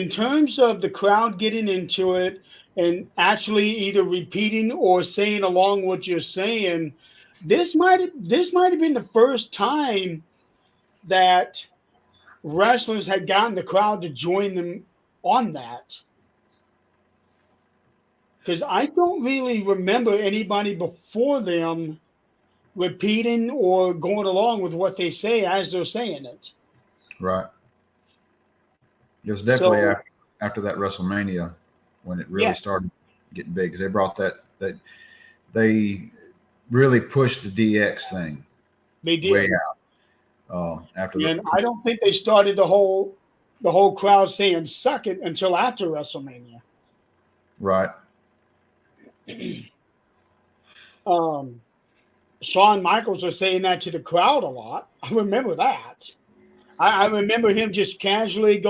terms of the crowd getting into it and actually either repeating or saying along what you're saying, this might have been the first time that wrestlers had gotten the crowd to join them on that. Because I don't really remember anybody before them repeating or going along with what they say as they're saying it. Right. It was definitely after that WrestleMania when it really started getting big, because they brought that they really pushed the DX thing. They did. Way out. And I don't think they started the whole crowd saying "suck it" until after WrestleMania. Right. Shawn Michaels was saying that to the crowd a lot. I remember that. I remember him just casually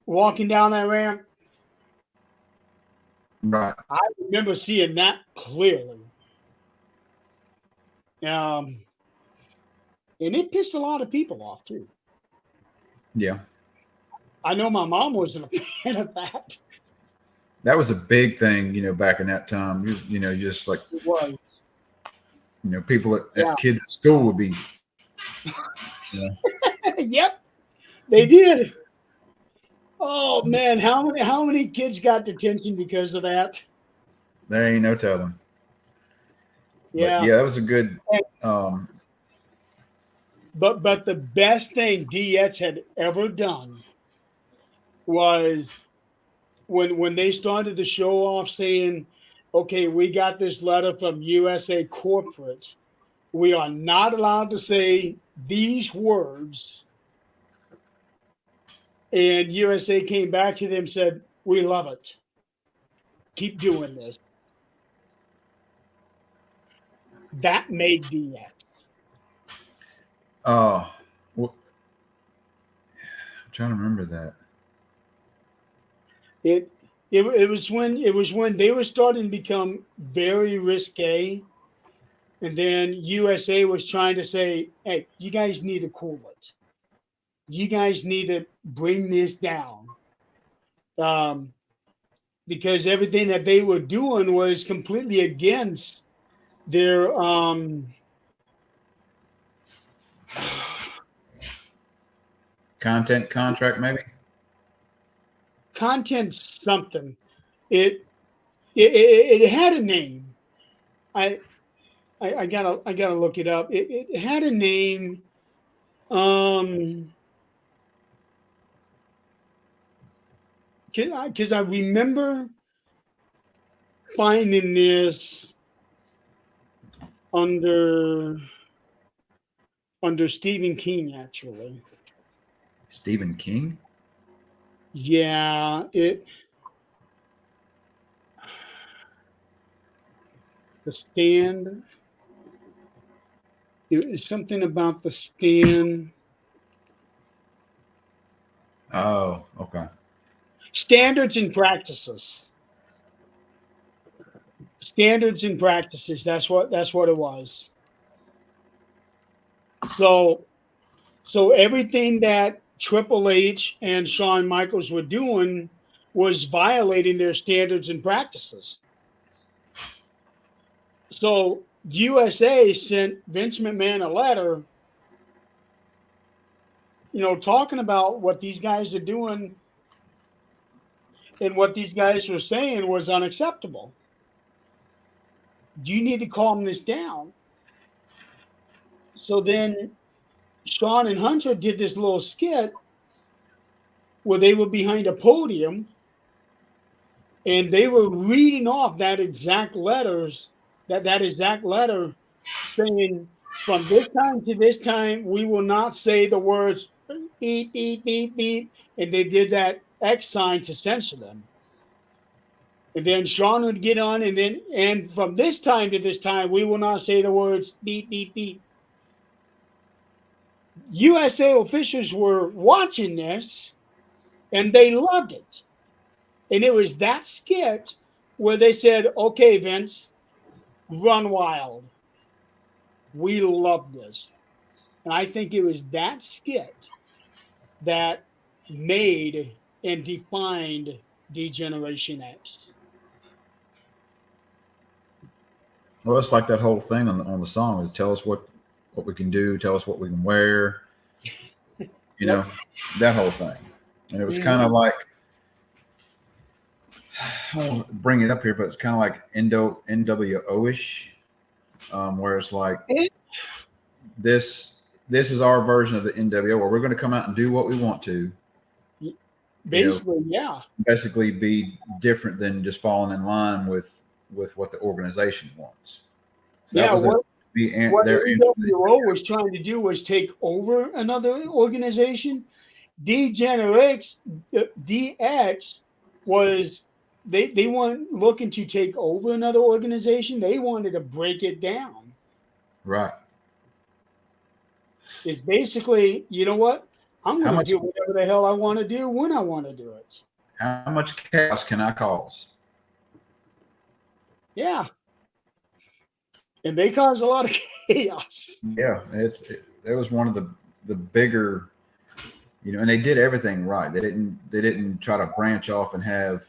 walking down that ramp. Right. I remember seeing that clearly. And it pissed a lot of people off too. Yeah. I know my mom wasn't a fan of that. That was a big thing, back in that time. You just like, It was. people Yeah. at kids at school would be, Yep, they did. Oh man, how many kids got detention because of that? there ain't no telling. But Yeah. yeah, that was a good. Um, But the best thing DX had ever done was when they started to show off saying, okay, we got this letter from USA corporate. We are not allowed to say these words. And USA came back to them and said, we love it. Keep doing this. That made DX. I'm trying to remember that. It was when they were starting to become very risque. And then USA was trying to say, hey, you guys need to cool it. You guys need to bring this down. Um, because everything that they were doing was completely against their Content contract, maybe. content something. It had a name. I gotta look it up. It had a name. Um, because I remember finding this under Stephen King actually. Stephen King. Yeah, the Stand. It was something about the Stand. Oh, okay. Standards and practices. Standards and practices. That's what it was. So everything that Triple H and Shawn Michaels were doing was violating their standards and practices. So USA sent Vince McMahon a letter, talking about what these guys are doing and what these guys were saying was unacceptable. You need to calm this down. So then Shawn and Hunter did this little skit where they were behind a podium and they were reading off that exact letter saying from this time to this time we will not say the words beep beep beep beep, and they did that X sign to censor them. And then Shawn would get on and from this time to this time we will not say the words beep beep beep. USA officials were watching this and they loved it. And it was that skit where they said, okay, Vince, run wild. We love this. And I think it was that skit that made and defined D-Generation X. Well, it's like that whole thing on the song. Tell us what we can do. Tell us what we can wear. Yep. That whole thing. And it was kind of like, I'll bring it up here, but it's kind of like NWO-ish, where it's like this is our version of the NWO, where we're going to come out and do what we want to. Basically, yeah. Basically, be different than just falling in line with what the organization wants. So yeah. What NWO was trying to do was take over another organization. DX was they weren't looking to take over another organization. They wanted to break it down. Right. It's basically, you know what? I'm going to do whatever the hell I want to do when I want to do it. How much chaos can I cause? Yeah. And they caused a lot of chaos. Yeah, it was one of the bigger, and they did everything right. They didn't try to branch off and have,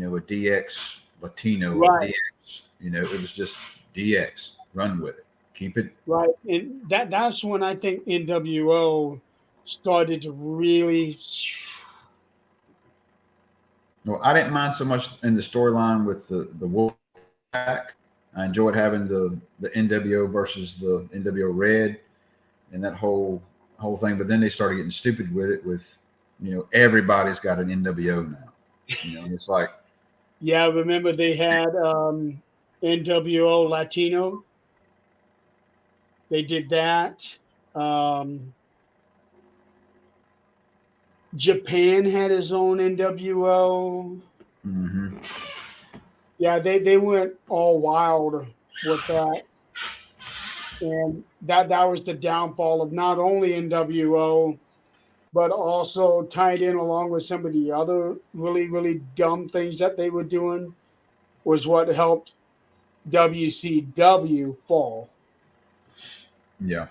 a DX Latino or Right. DX. It was just DX. Run with it. Keep it. Right. And that's when I think NWO started to really. Well, I didn't mind so much in the storyline with the Wolf Pack. I enjoyed having the NWO versus the NWO Red and that whole thing. But then they started getting stupid with it. With everybody's got an NWO now. And it's like, Yeah, remember they had NWO Latino. They did that. Japan had his own NWO. mm-hmm. Yeah, they went all wild with that. And that was the downfall of not only NWO, but also tied in along with some of the other really, really dumb things that they were doing was what helped WCW fall. Yeah.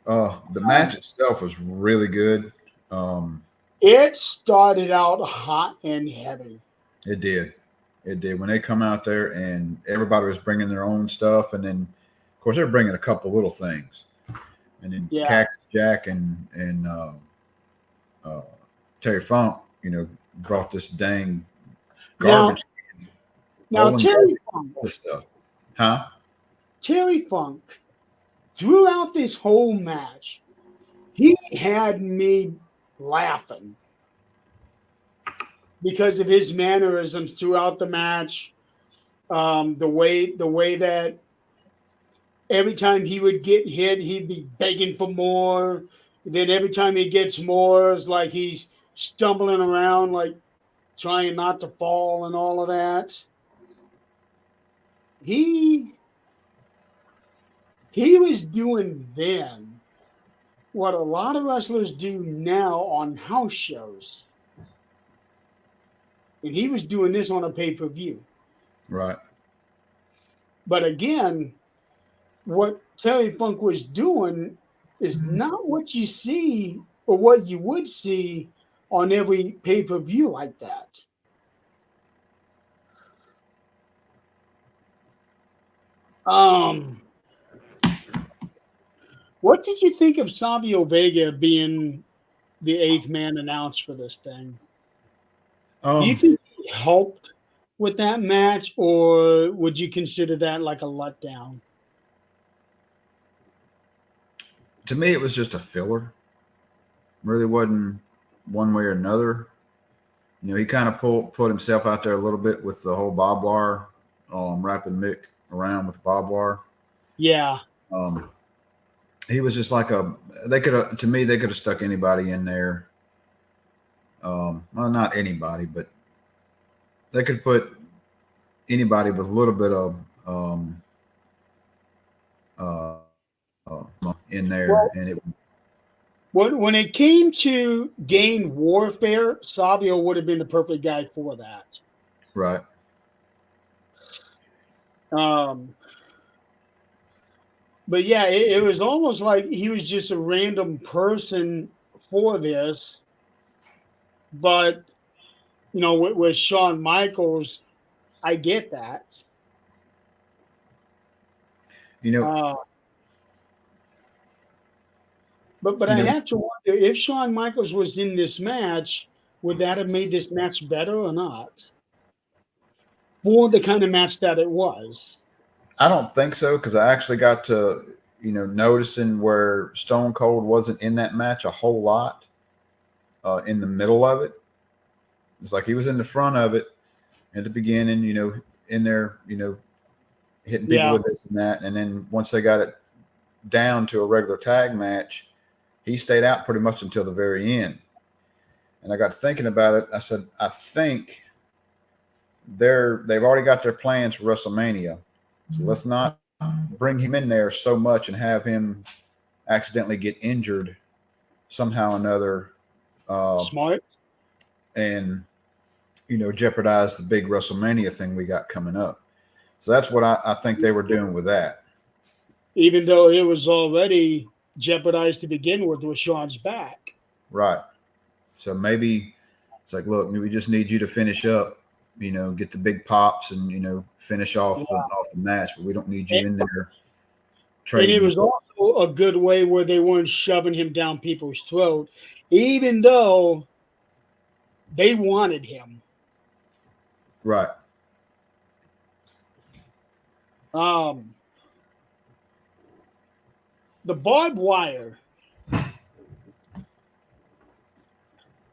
The match itself was really good. It started out hot and heavy. It did. It did. When they come out there and everybody was bringing their own stuff, and then, of course, they were bringing a couple little things, and then Yeah. Cactus Jack and Terry Funk, brought this dang garbage. Now Terry Funk, stuff, huh? Terry Funk, throughout this whole match, he had me laughing because of his mannerisms throughout the match. The way that every time he would get hit, he'd be begging for more. Then every time he gets more, it's like he's stumbling around, like trying not to fall and all of that. He was doing then what a lot of wrestlers do now on house shows. And he was doing this on a pay-per-view. Right. But again, what Terry Funk was doing is not what you see or what you would see on every pay-per-view like that. What did you think of Savio Vega being the eighth man announced for this thing? Do you think he helped with that match, or would you consider that like a letdown? To me, it was just a filler. Really wasn't one way or another. He kind of put himself out there a little bit with the whole barbed wire, wrapping Mick around with barbed wire. Yeah. He was just like they could have stuck anybody in there. Well, not anybody, but they could put anybody with a little bit of in there, Well, and it. When it came to gang warfare, Savio would have been the perfect guy for that. Right. But yeah, it was almost like he was just a random person for this. But with Shawn Michaels, I get that. But I have to wonder if Shawn Michaels was in this match, would that have made this match better or not? For the kind of match that it was. I don't think so, because I actually got to, noticing where Stone Cold wasn't in that match a whole lot in the middle of it. It's like he was in the front of it at the beginning, in there, hitting people with this and that. And then once they got it down to a regular tag match, he stayed out pretty much until the very end. And I got thinking about it. I said, I think they've already got their plans for WrestleMania. So let's not bring him in there so much and have him accidentally get injured somehow or another. Smart. And, jeopardize the big WrestleMania thing we got coming up. So that's what I think they were doing with that. Even though it was already jeopardized to begin with Shawn's back. Right. So maybe It's like, look, we just need you to finish up, get the big pops and, finish off the match, but we don't need you in there And trading. it was also a good way where they weren't shoving him down people's throat, even though they wanted him. Right. The barbed wire.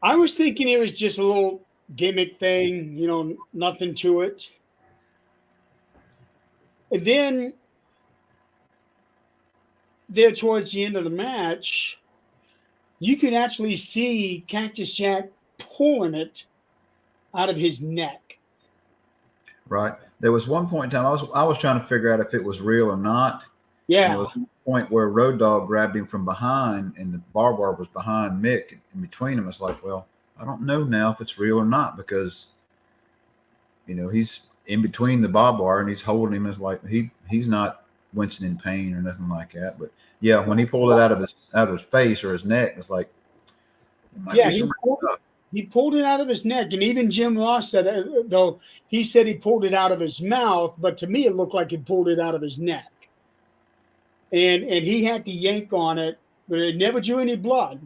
I was thinking it was just a little gimmick thing, nothing to it. And then there towards the end of the match, you could actually see Cactus Jack pulling it out of his neck. Right. There was one point in time I was trying to figure out if it was real or not. Yeah. And there was one point where Road Dogg grabbed him from behind, and the barbed wire was behind Mick. In between them, it's like, well, I don't know now if it's real or not, because he's in between the barbed wire and he's holding him. As like he's not wincing in pain or nothing like that. But yeah, when he pulled it out of his face or his neck, it's like, yeah, he pulled it out of his neck. And even Jim Ross said, though he said he pulled it out of his mouth, but to me it looked like he pulled it out of his neck. And he had to yank on it, but it never drew any blood.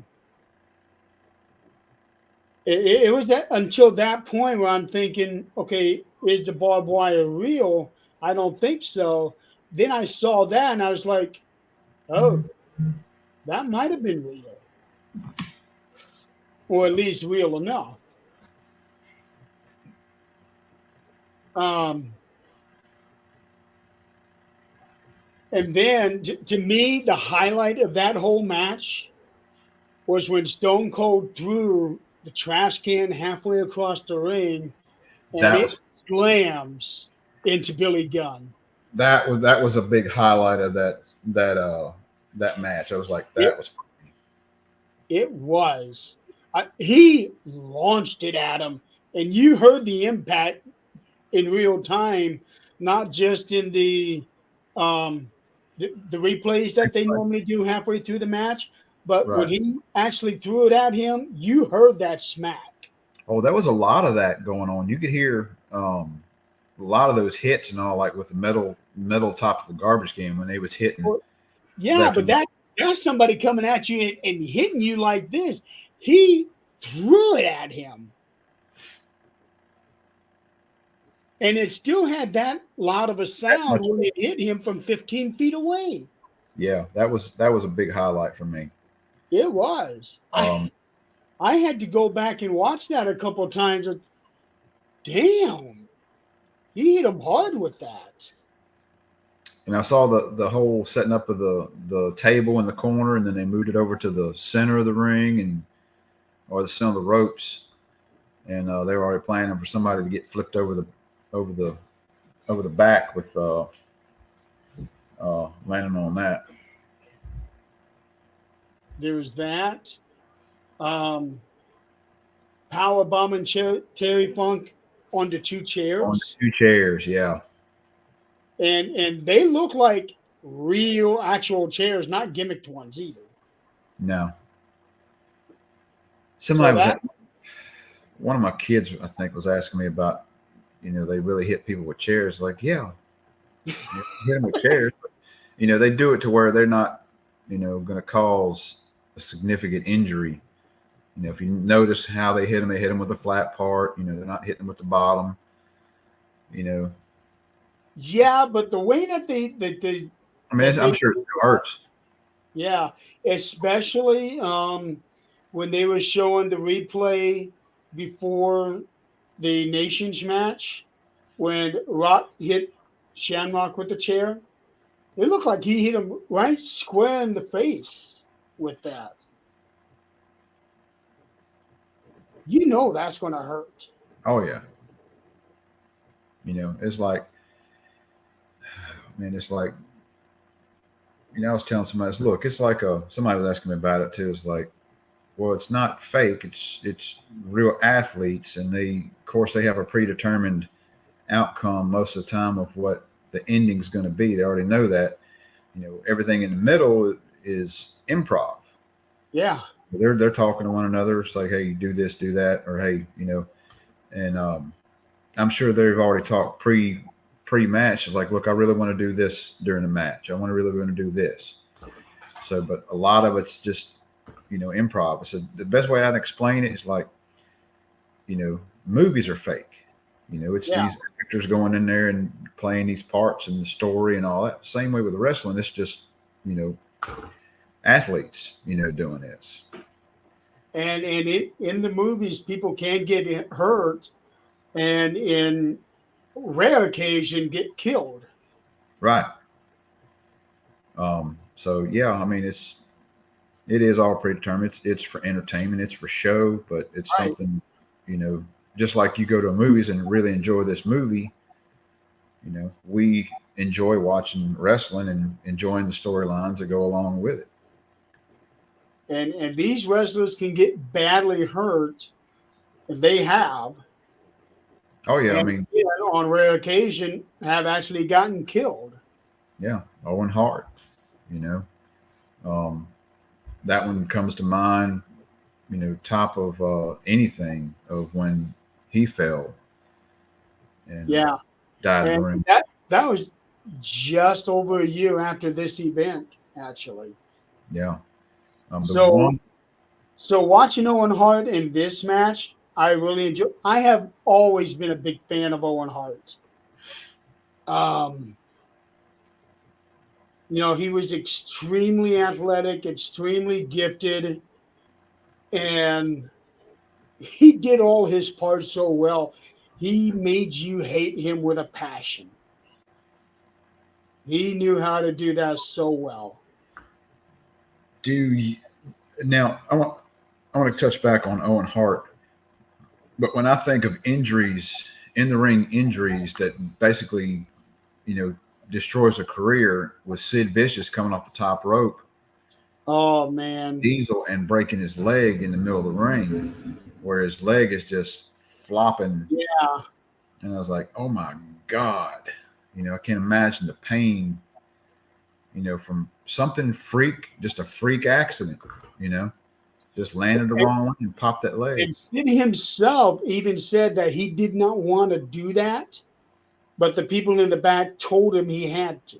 It was that until that point where I'm thinking, okay, is the barbed wire real? I don't think so. Then I saw that and I was like, oh, that might have been real. Or at least real enough. And then, to me, the highlight of that whole match was when Stone Cold threw the trash can halfway across the ring, and it slams into Billy Gunn. That was a big highlight of that match. I was like, that was funny. It was. He launched it at him, and you heard the impact in real time, not just in the replays that they normally do halfway through the match, but when he actually threw it at him, you heard that smack. Oh, there was a lot of that going on. You could hear a lot of those hits and all, like with the metal top of the garbage can when they was hitting. Well, yeah, but that's somebody coming at you and hitting you like this. He threw it at him. And it still had that loud of a sound when it hit him from 15 feet away. Yeah, that was a big highlight for me. It was. I had to go back and watch that a couple of times. Damn, he hit him hard with that. And I saw the whole setting up of the table in the corner, and then they moved it over to the center of the ring or the center of the ropes, and they were already planning for somebody to get flipped over the back with landing on that. There was that. Power bombing Terry Funk onto two chairs. On 2 chairs, yeah. And they look like real, actual chairs, not gimmicked ones either. No. One of my kids, I think, was asking me about, they really hit people with chairs. Like, yeah, hit them with chairs. But, they do it to where they're not, going to cause a significant injury. If you notice how they hit them with a flat part. They're not hitting them with the bottom. Yeah, but the way that they I'm sure it hurts. Yeah, especially when they were showing the replay before the Nations match, when Rock hit Shamrock with the chair. It looked like he hit him right square in the face with that. That's going to hurt. Oh, yeah. It's like, man, it's like, I was telling somebody, look, it's like somebody was asking me about it too. It's like, well, it's not fake. It's real athletes. And of course, they have a predetermined outcome most of the time of what the ending's going to be. They already know that, everything in the middle is improv. Yeah. They're talking to one another. It's like, hey, do this, do that, or hey, and I'm sure they've already talked pre-match. It's like, look, I really want to do this during the match. I really want to do this. So, but a lot of it's just improv. So the best way I'd explain it is like, movies are fake. It's Yeah. these actors going in there and playing these parts and the story and all that. Same way with wrestling. It's just, athletes, doing this. And in the movies, people can get hurt, and in rare occasion get killed. Right. So yeah, I mean, it is all predetermined. It's for entertainment. It's for show, but it's Right. something, just like you go to movies and really enjoy this movie. We enjoy watching wrestling and enjoying the storylines that go along with it. And these wrestlers can get badly hurt, and they have. Oh yeah, I And mean, on rare occasion have actually gotten killed. yeah, Owen Hart, you know, um, that one comes to mind. Top of anything of when he fell and Yeah. died in the And ring. that was just over a year after this event, actually. Yeah, the So one. so watching Owen Hart in this match, I really enjoy. I have always been a big fan of Owen Hart. Um, he was extremely athletic, extremely gifted, and he did all his parts so well. He made you hate him with a passion. He knew how to do that so well. Do you, now I want to touch back on Owen Hart, but when I think of injuries in the ring, injuries that basically destroys a career, with Sid Vicious coming off the top rope, Oh man. Diesel, and breaking his leg in the middle of the ring, where his leg is just flopping, Yeah. and I was like, oh my god, I can't imagine the pain, from something freak, just a freak accident, just landed the And, wrong way and popped that leg. and Sid himself even said that he did not want to do that, but the people in the back told him he had to.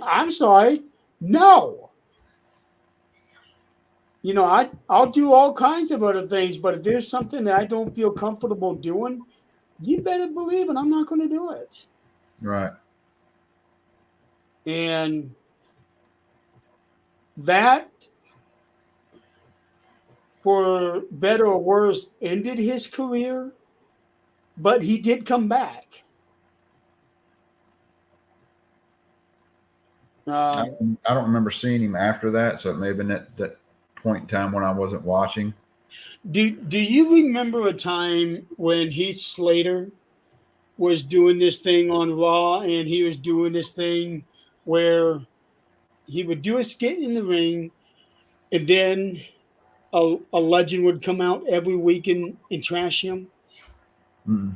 I'm sorry. No. I'll do all kinds of other things, but if there's something that I don't feel comfortable doing, you better believe it. I'm not going to do it. Right. And that, for better or worse, ended his career, but he did come back. I, Um, I don't remember seeing him after that, so it may have been that point in time when I wasn't watching. do you remember a time when Heath Slater was doing this thing on Raw, and he was doing this thing where he would do a skit in the ring, and then a legend would come out every week and trash him? Mm-mm.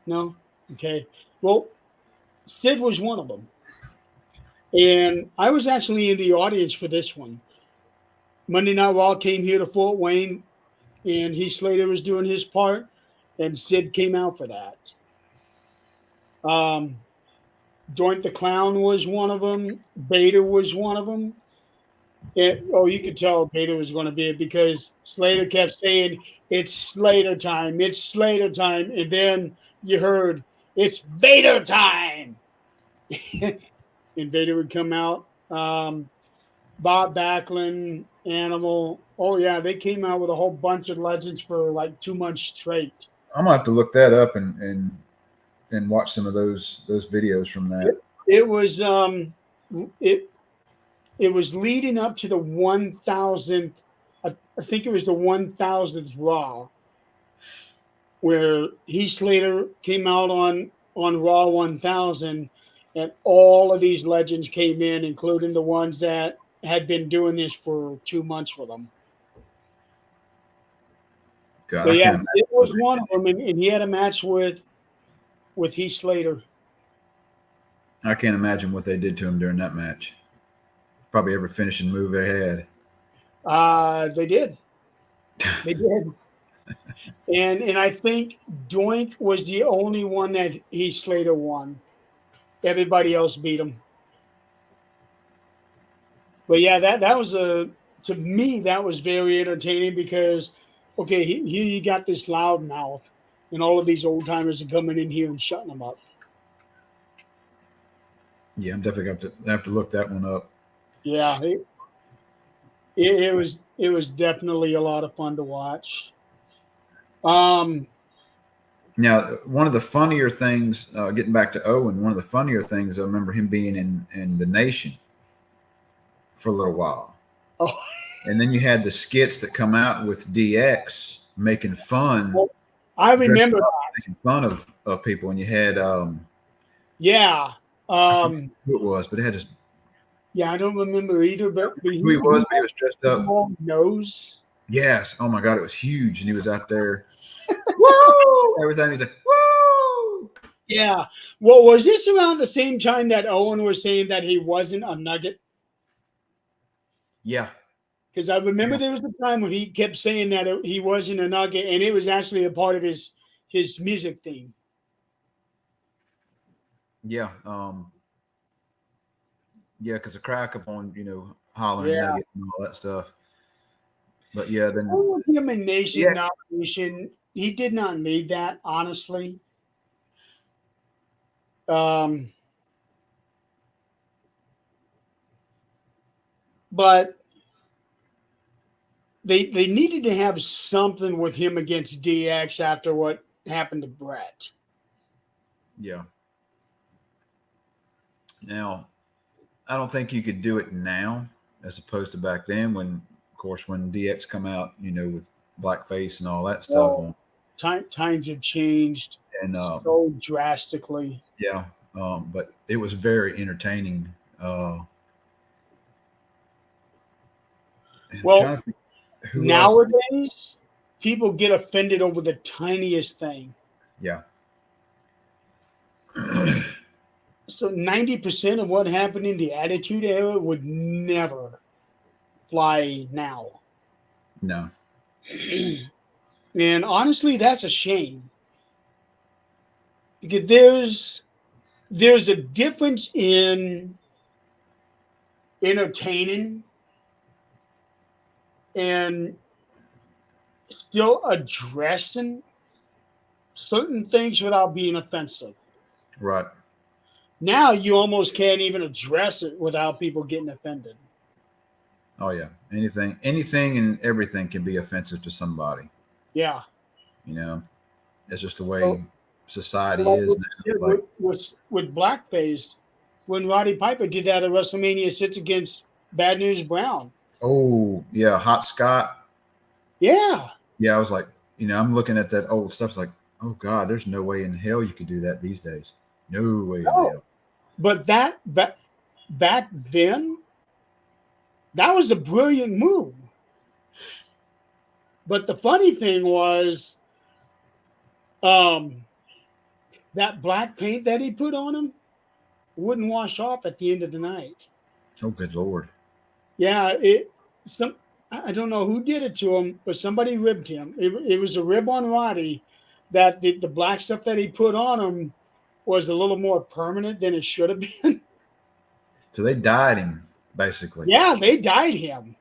No? Okay. Well, Sid was one of them. And I was actually in the audience for this one. Monday Night Raw came here to Fort Wayne, and Heath Slater was doing his part, and Sid came out for that. Um, Doink the Clown was one of them. Beta was one of them. You could tell Beta was going to be it because Slater kept saying, "It's Slater time, it's Slater time." And then you heard, "It's Vader time." And Vader would come out. Bob Backlund, Animal. Oh, yeah, they came out with a whole bunch of legends for like 2 months straight. I'm gonna have to look that up and watch some of those videos from that. It was it it was leading up to the 1000th. I think it was the 1000th Raw, where Heath Slater came out on Raw 1000, and all of these legends came in, including the ones that had been doing this for 2 months with them. God, But I yeah, can't it imagine. was one of them, and he had a match with Heath Slater. I can't imagine what they did to him during that match. probably every finishing move they had. They did. They did. And I think Doink was the only one that Heath Slater won. Everybody else beat him. But yeah, that was to me that was very entertaining because okay, he got this loud mouth, and all of these old timers are coming in here and shutting him up. Yeah, I'm definitely have to look that one up. Yeah, it was definitely a lot of fun to watch. Um, Now, one of the funnier things, getting back to Owen, one of the funnier things I remember him being in the Nation for a little while, oh, and then you had the skits that come out with DX making fun, I dressing remember up, that. making fun of people, and you had Yeah, I forget who it was, but it had this yeah, I don't remember either, but who he was, but he was dressed he up. long nose. Yes, oh my God, it was huge, and he was out there, woo! Every time he's like, woo! Yeah. Well, was this around the same time that Owen was saying that he wasn't a nugget? Yeah, Because I remember yeah, there was a time when he kept saying that he wasn't a nugget, and it was actually a part of his music theme. yeah, yeah, because the crack up on hollering Yeah. nugget and all that stuff. But yeah, then Oh, him a nation yeah, nomination. He did not need that, honestly. Um, but they needed to have something with him against DX after what happened to Brett. yeah. Now, I don't think you could do it now as opposed to back then when, of course, when DX come out, with blackface and all that stuff Well, on. times have changed And so drastically. yeah, but it was very entertaining. I'm Well, trying to think who else. nowadays, people get offended over the tiniest thing. Yeah. So 90% of what happened in the Attitude Era would never fly now. No. And honestly, that's a shame. Because there's a difference in entertaining and still addressing certain things without being offensive. Right. Now you almost can't even address it without people getting offended. Oh yeah. Anything and everything can be offensive to somebody. Yeah. It's just the way So, society like is now. Like, with Blackface, when Roddy Piper did that at WrestleMania 6 against Bad News Brown. oh yeah, Hot Scott. Yeah. Yeah, I was like, I'm looking at that old stuff. It's like, oh God, there's no way in hell you could do that these days. No way in hell. But back then, that was a brilliant move. But the funny thing was, that black paint that he put on him wouldn't wash off at the end of the night. Oh, good Lord. Yeah, I don't know who did it to him, but somebody ribbed him. It was a rib on Roddy that the black stuff that he put on him was a little more permanent than it should have been. So they dyed him, basically. Yeah, they dyed him.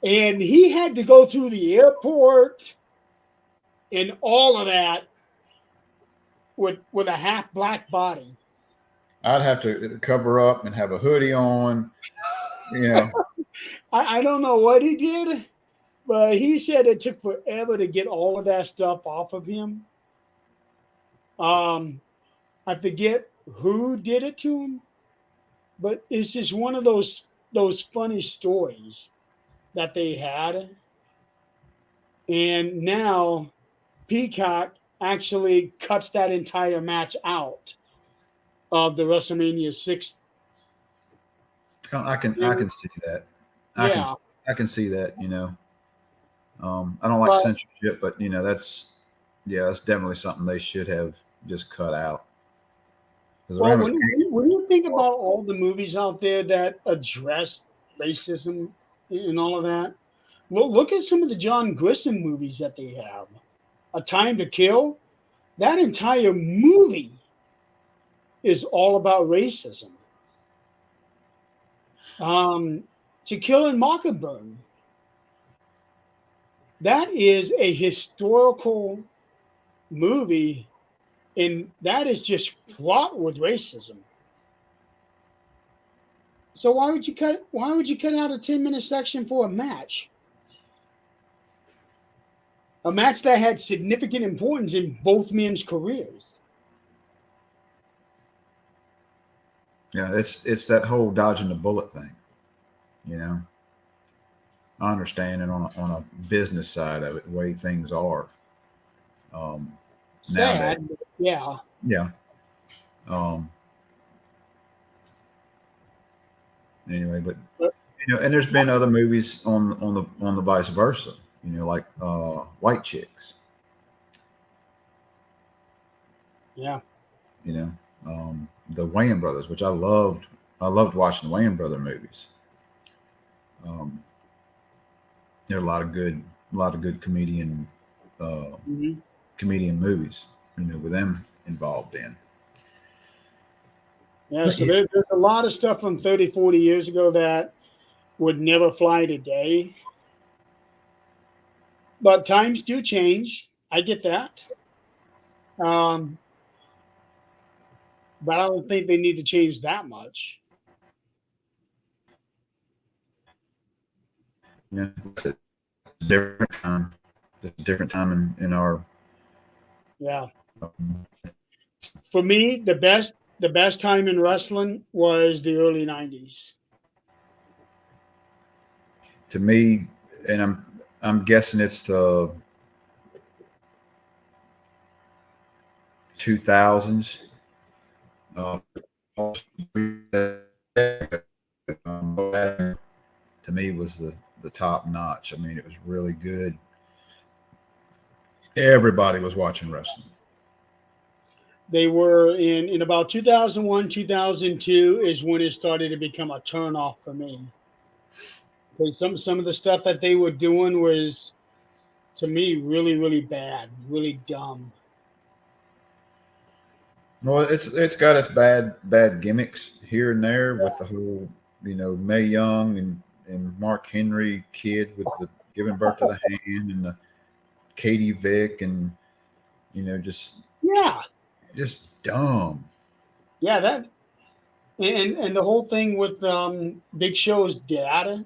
And he had to go through the airport and all of that with a half black body. I'd have to cover up and have a hoodie on. I don't know what he did, but he said it took forever to get all of that stuff off of him. I forget who did it to him, but it's just one of those funny stories that they had. And now Peacock actually cuts that entire match out of the WrestleMania 6. I can see that. Yeah. I can see that. I don't like censorship, but that's definitely something they should have just cut out. Well, when you think about all the movies out there that address racism and all of that. Look at some of the John Grissom movies that they have. A Time to Kill. That entire movie is all about racism. To Kill a Mockingbird. That is a historical movie, and that is just fraught with racism. So why would you cut? Why would you cut out a 10-minute section for a match? A match that had significant importance in both men's careers. Yeah, it's that whole dodging the bullet thing. You know, I understand it on a business side of it, the way things are. Nowadays. Sad, yeah. Yeah. Anyway, but and there's been other movies on the vice versa. Like White Chicks. Yeah. The Wayans brothers, which I loved. I loved watching the Wayans brother movies. There are a lot of good comedian movies, with them involved in. Yeah, so there's a lot of stuff from 30, 40 years ago that would never fly today. But times do change. I get that. But I don't think they need to change that much. Yeah, it's a different time. It's a different time in our. Yeah. For me, the best time in wrestling was the early 90s. To me, and I'm guessing it's the 2000s. To me, was the top notch. I mean, it was really good. Everybody was watching wrestling. They were in about 2001, 2002 is when it started to become a turnoff for me. Because some of the stuff that they were doing was, to me, really, really bad, really dumb. Well, it's got its bad gimmicks here and there with the whole, Mae Young and Mark Henry kid with the giving birth to the hand and the Katie Vick and just dumb. Yeah, that and the whole thing with Big Show's dad.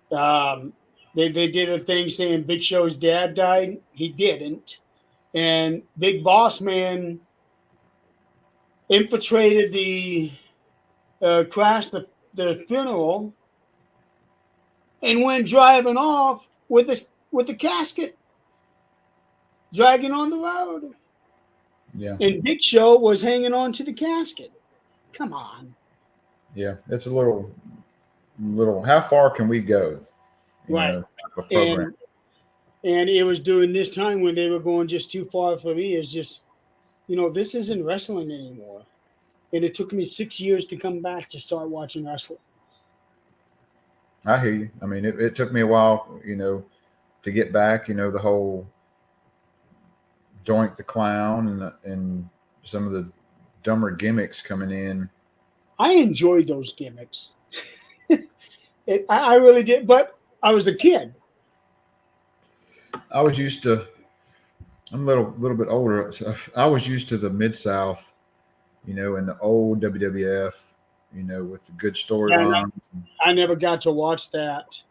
They did a thing saying Big Show's dad died. He didn't. And Big Boss Man infiltrated crashed the funeral and went driving off with the casket dragging on the road. Yeah. And Big Show was hanging on to the casket. Come on. Yeah, it's a little. How far can we go? Right. And it was during this time when they were going just too far for me. It's just, this isn't wrestling anymore. And it took me 6 years to come back to start watching wrestling. I hear you. I mean, it took me a while, to get back. The whole Doink the Clown and some of the dumber gimmicks coming in. I enjoyed those gimmicks. I really did, but I was a kid. I was used to. I'm a little bit older. So I was used to the Mid-South, and the old WWF, with the good storyline. I never got to watch that.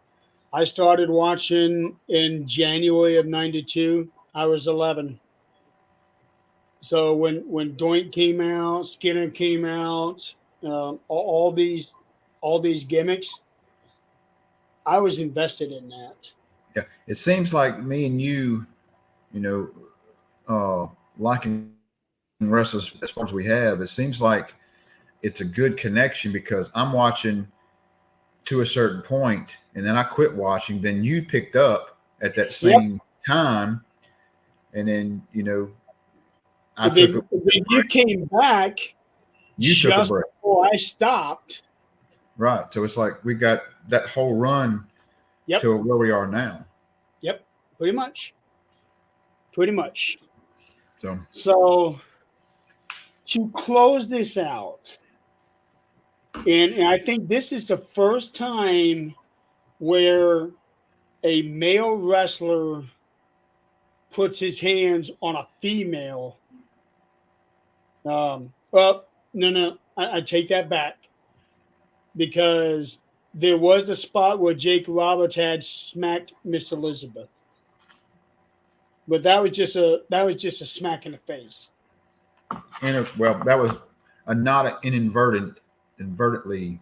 I started watching in January of '92. I was 11. So when Doink came out, Skinner came out, all these gimmicks, I was invested in that. Yeah, it seems like me and you, liking wrestlers as far as we have. It seems like it's a good connection because I'm watching to a certain point, and then I quit watching. Then you picked up at that same time, and then you came back You took a break before I stopped, Right. So it's like we got that whole run Yep. to where we are now. Yep. Pretty much. Pretty much. So So to close this out, and I think this is the first time where a male wrestler puts his hands on a female. Well, no, I take that back because there was a spot where Jake Roberts had smacked Miss Elizabeth, but that was just a smack in the face. well, that was not an inadvertently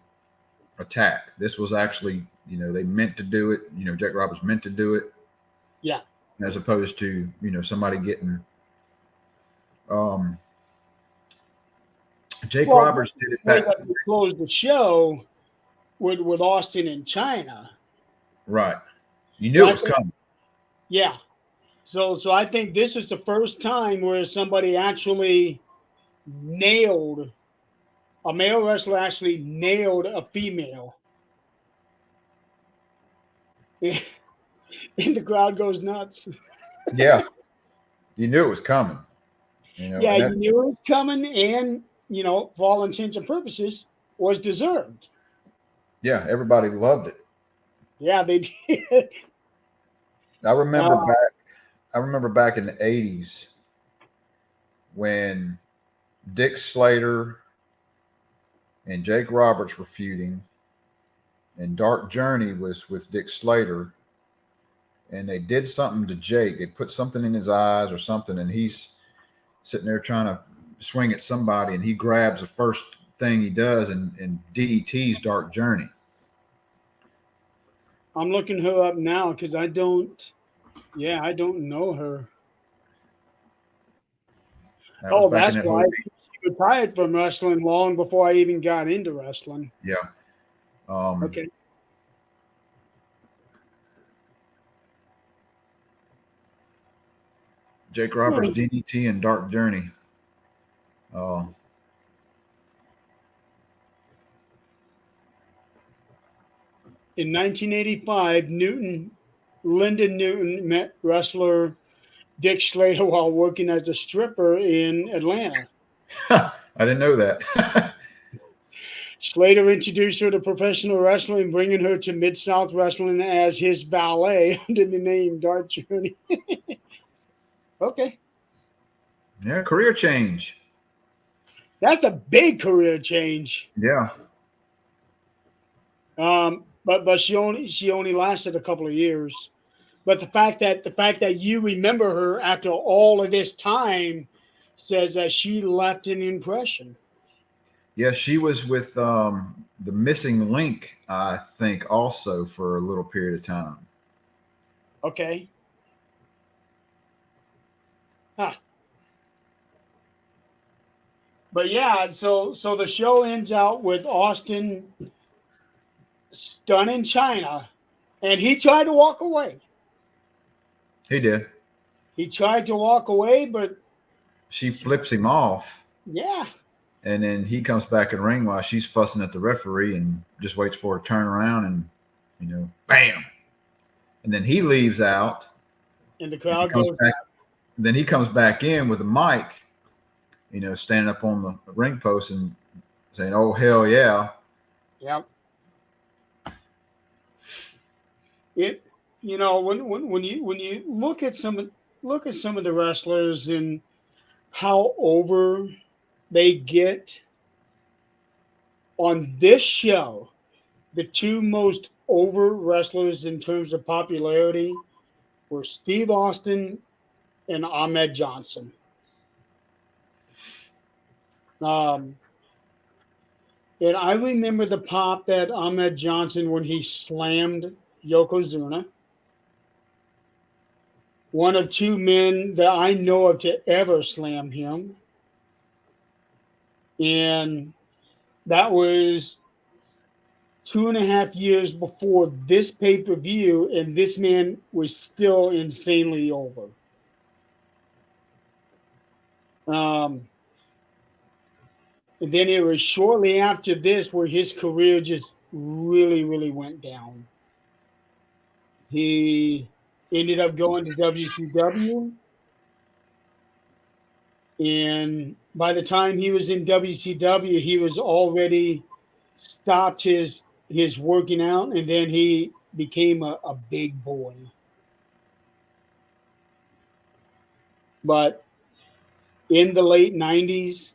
attack. This was actually, they meant to do it. Jake Roberts meant to do it. Yeah. As opposed to, somebody getting. Jake Roberts did it back. We closed the show with Austin in China. Right. You knew it was coming. Yeah. So I think this is the first time where somebody actually nailed a male wrestler actually nailed a female. And the crowd goes nuts. Yeah. You knew it was coming. Yeah, you knew it was coming, and for all intents and purposes, was deserved. Yeah, everybody loved it. Yeah, they did. I remember back in the 80s when Dick Slater and Jake Roberts were feuding, and Dark Journey was with Dick Slater, and they did something to Jake. They put something in his eyes or something, and he's sitting there trying to swing at somebody, and he grabs the first thing he does and DDT's Dark Journey. I'm looking her up now because I don't know her. That's why she retired from wrestling long before I even got into wrestling. Yeah. Okay. Jake Roberts, DDT, and Dark Journey. In 1985, Lyndon Newton met wrestler Dick Slater while working as a stripper in Atlanta. I didn't know that. Slater introduced her to professional wrestling, bringing her to Mid-South Wrestling as his valet under the name Dark Journey. Okay. Yeah, career change. That's a big career change. Yeah. But she only lasted a couple of years. But the fact that you remember her after all of this time says that she left an impression. Yeah, she was with the Missing Link, I think, also for a little period of time. Okay. Huh. But yeah, so the show ends out with Austin stunning China, and he tried to walk away. He did. He tried to walk away, but she flips him off. Yeah. And then he comes back in the ring while she's fussing at the referee and just waits for her to turn around and, bam. And then he leaves out. And the crowd goes back. Then he comes back in with a mic, standing up on the ring post and saying, "Oh, hell yeah." Yep. When you look at some of the wrestlers and how over they get on this show, the two most over wrestlers in terms of popularity were Steve Austin and Ahmed Johnson. And I remember the pop that Ahmed Johnson when he slammed Yokozuna. One of two men that I know of to ever slam him. And that was 2.5 years before this pay-per-view, and this man was still insanely over. And then it was shortly after this where his career just really went down. He ended up going to WCW, and by the time he was in WCW, he was already stopped his working out, and then he became a big boy. But in the late 90s,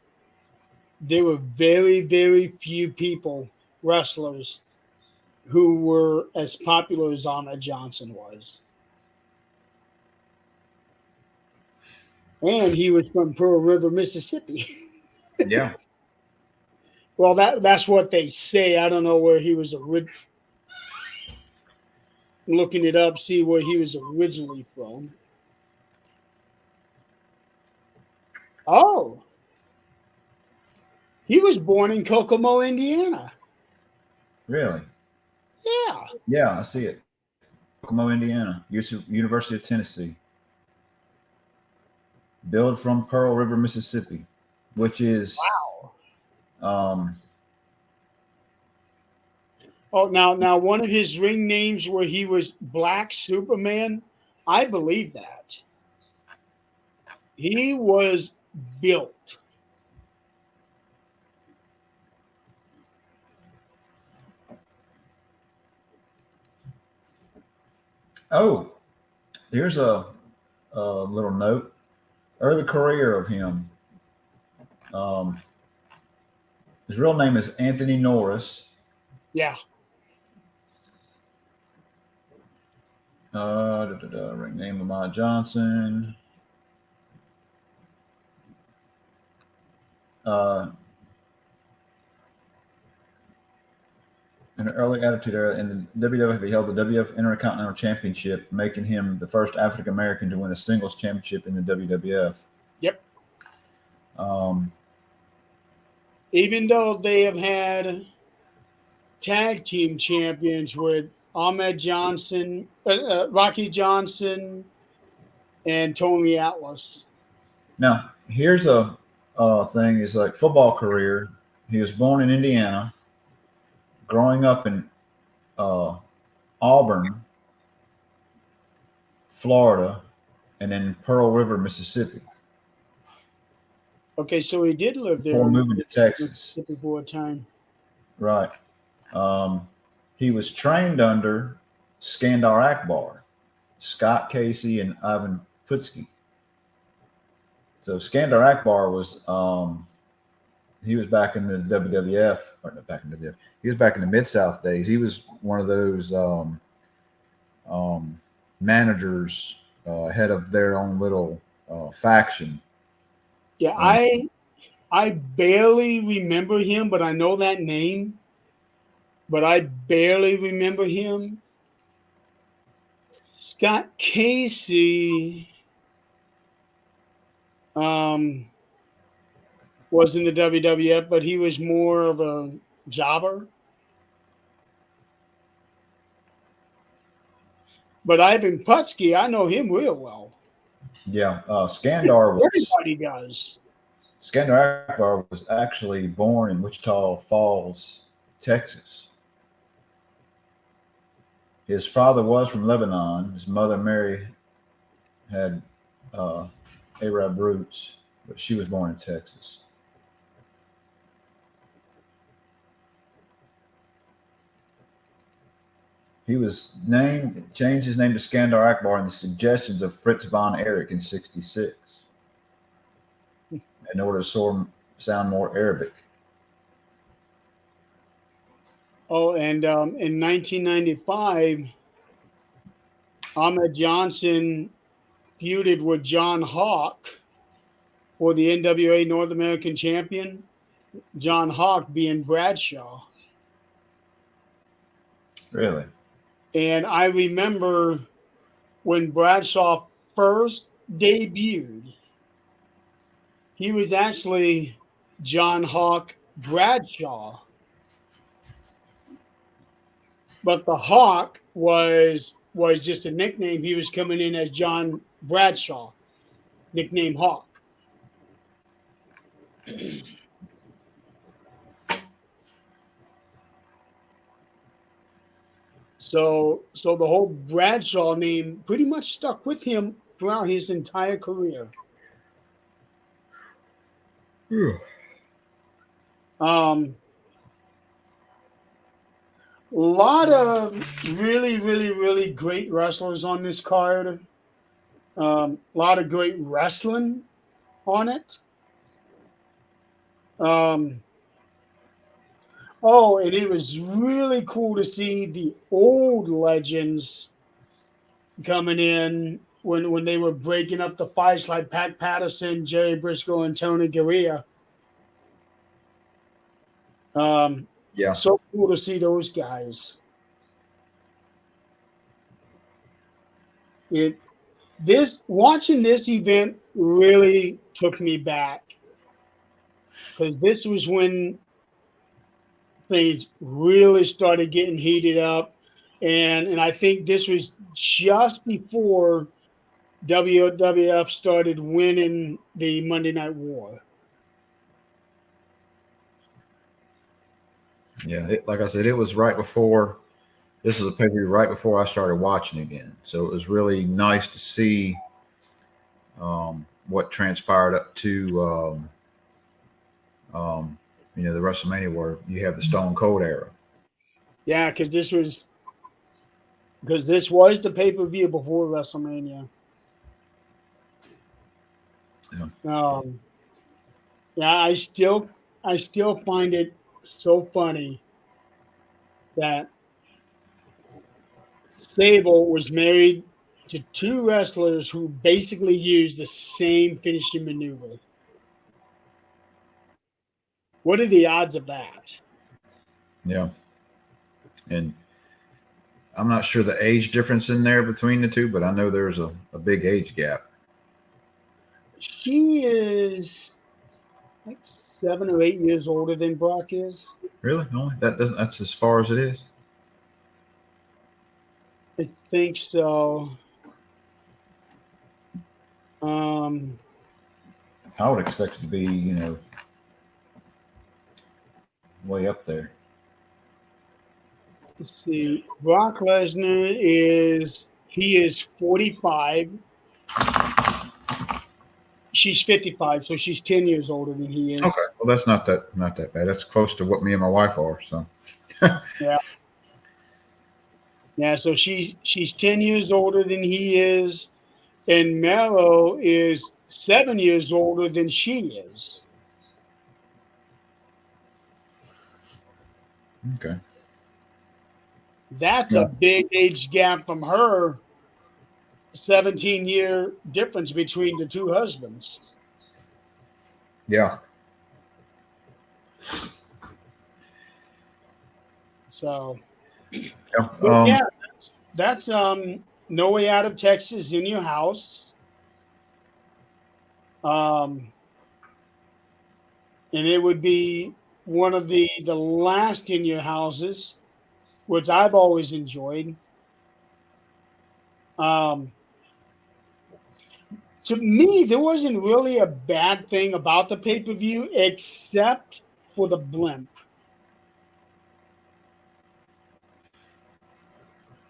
there were very few people, wrestlers, who were as popular as Ahmed Johnson was. And he was from Pearl River, Mississippi. Yeah. Well, that's what they say. I don't know where he was looking it up, see where he was originally from. Oh, he was born in Kokomo, Indiana. Really? Yeah. Yeah, I see it. Kokomo, Indiana, University of Tennessee. Billed from Pearl River, Mississippi, which is Wow. Oh, now one of his ring names where he was Black Superman, I believe that. He was built. oh, here's a little note. Early career of him. Um, his real name is Anthony Norris. Yeah. Ring name Lamar Johnson. In an early attitude era in the WWF, he held the WWF Intercontinental Championship, making him the first African American to win a singles championship in the WWF. Yep. Um, Even though they have had tag team champions with Ahmed Johnson, Rocky Johnson, and Tony Atlas. Now, here's a thing: is like football career. He was born in Indiana, growing up in Auburn, Florida, and then Pearl River, Mississippi, Okay, so he did live there before in moving to Texas. Mississippi for a time. Right. He was trained under Skandar Akbar, Scott Casey, and Ivan Putski. So Skandar Akbar was he was back in the WWF, or not back in the WWF. He was back in the Mid South days. He was one of those managers, head of their own little faction. Yeah, I barely remember him, but I know that name. But I barely remember him. Scott Casey was in the WWF, but he was more of a jobber. But Ivan Putski, I know him real well. Yeah, Skandar was. Everybody does. Skandar Akbar was actually born in Wichita Falls, Texas. His father was from Lebanon. His mother, Mary, had Arab roots, but she was born in Texas. He was changed his name to Skandar Akbar in the suggestions of Fritz von Erich in '66 in order to sound more Arabic. Oh, and in 1995, Ahmed Johnson feuded with John Hawk for the NWA North American Champion. John Hawk being Bradshaw. Really? And I remember when Bradshaw first debuted, he was actually John Hawk Bradshaw. But the Hawk was just a nickname. He was coming in as John Bradshaw, nickname Hawk. So the whole Bradshaw name pretty much stuck with him throughout his entire career. Um, a lot of really, really, really great wrestlers on this card. A lot of great wrestling on it. Um, oh, and it was really cool to see the old legends coming in when they were breaking up the fights, like Pat Patterson, Jerry Briscoe, and Tony Garea. Yeah. So cool to see those guys. It this watching this event really took me back because this was when things really started getting heated up, and I think this was just before WWF started winning the Monday Night War. Yeah. Like I said, it was right before. This was a pay-per-view right before I started watching again. So it was really nice to see what transpired up to the WrestleMania where you have the Stone Cold era. Yeah, because this was the pay-per-view before WrestleMania. Yeah. Yeah, I still find it so funny that Sable was married to two wrestlers who basically used the same finishing maneuver. What are the odds of that? Yeah. And I'm not sure the age difference in there between the two, but I know there's a big age gap. She is like 7 or 8 years older than Brock is. Really? Only that's as far as it is? I think so. Um, I would expect it to be, way up there. let's see. Brock Lesnar is 45. She's 55, so she's 10 years older than he is. Okay. Well, that's not that bad. That's close to what me and my wife are. So. Yeah. Yeah, so she's 10 years older than he is, and Mero is 7 years older than she is. Okay. That's a big age gap from her 17-year difference between the two husbands. Yeah. So, Yeah. that's No Way Out of Texas in Your House. And it would be one of the last in your houses, which I've always enjoyed. To me, there wasn't really a bad thing about the pay-per-view except for the blimp.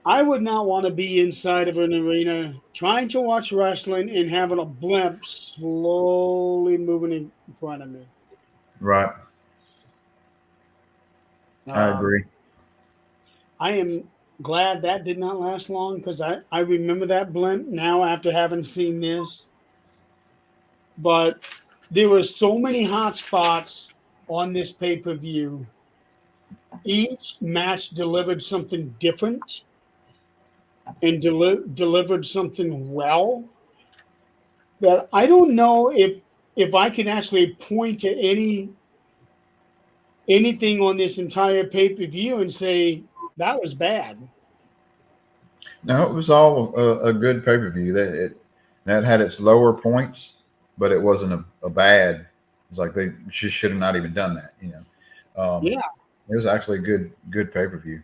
I would not want to be inside of an arena trying to watch wrestling and having a blimp slowly moving in front of me. Right. I agree. I am glad that did not last long because I remember that blimp now after having seen this. But there were so many hot spots on this pay-per-view. Each match delivered something different and delivered something well that I don't know if I can actually point to anything on this entire pay-per-view and say that was bad. No, it was all a good pay-per-view. That had its lower points, but it wasn't a bad. It was like they just should have not even done that. Yeah. It was actually a good pay-per-view.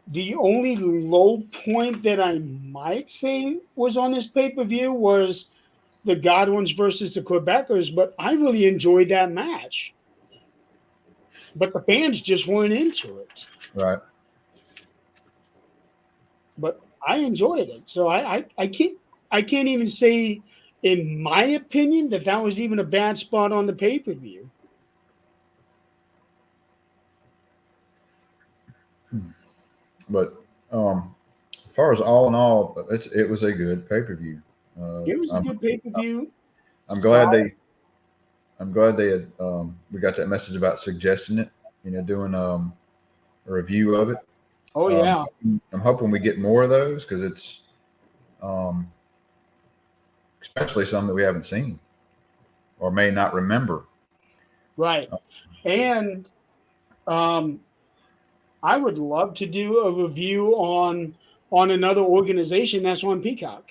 The only low point that I might say was on this pay-per-view was the Godwins versus the Quebecers, but I really enjoyed that match. But the fans just weren't into it. Right. but I enjoyed it. So I can't even say, in my opinion, that was even a bad spot on the pay per view. But as far as all in all, it was a good pay per view. It was a I'm good pay per view. I'm glad Solid. they had we got that message about suggesting it. Doing a review of it. Oh Um, yeah, I'm hoping we get more of those because it's um, especially some that we haven't seen or may not remember. right. And um, I would love to do a review on another organization that's on Peacock,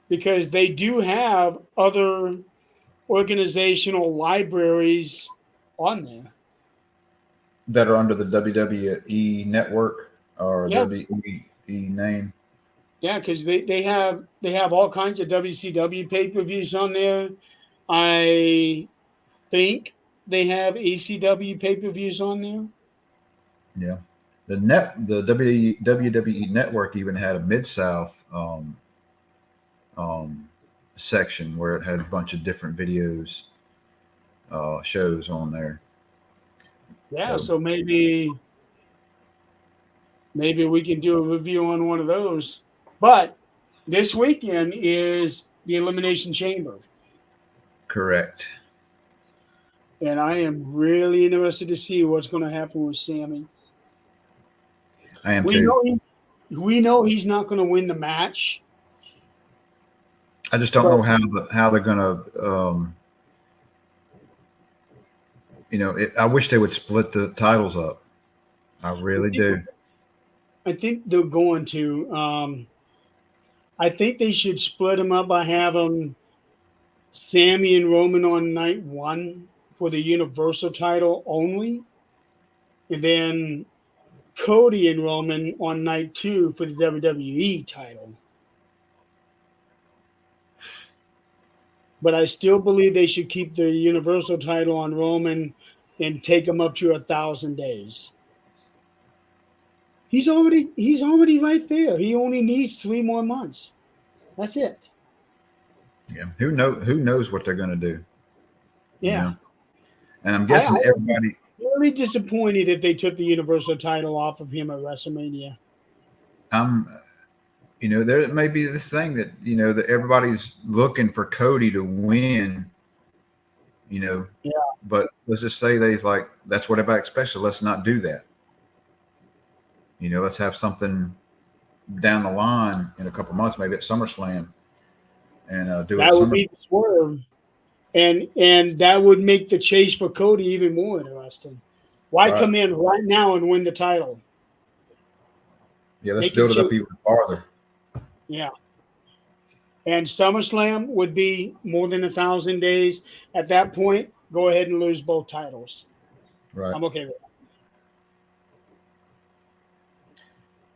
because they do have other organizational libraries on there. That are under the WWE network or Yeah, WWE name. yeah, because they have all kinds of WCW pay per views on there. I think they have ECW pay per views on there. Yeah. The WWE network even had a Mid South um, section where it had a bunch of different videos, shows on there. Yeah, So so maybe we can do a review on one of those. But this weekend is the Elimination Chamber, correct. and I am really interested to see what's going to happen with Sammy. I am We too. know we know he's not going to win the match, I just don't but know how they're gonna. I wish they would split the titles up. I I really think do. I think they're going to. I think they should split them up by having Sammy and Roman on night one for the Universal title only, and then Cody and Roman on night two for the WWE title. But I still believe they should keep the Universal title on Roman and take him up to 1,000 days. He's already right there. He only needs 3 more months. That's it. Yeah. Who knows what they're gonna do? You Yeah. know. And I'm I guessing would be everybody. really disappointed if they took the Universal title off of him at WrestleMania. I'm. There may be this thing that that everybody's looking for Cody to win. You know, Yeah. but let's just say they's like that's what everybody expects. So let's not do that. Let's have something down the line in a couple months, maybe at SummerSlam, and do it at That would Summer. be the swerve. And that would make the chase for Cody even more interesting. Why Right. come in right now and win the title? Yeah, let's Make him build it up chase. even farther. Yeah. And SummerSlam would be more than 1,000 days. At that point, go ahead and lose both titles. Right. I'm okay with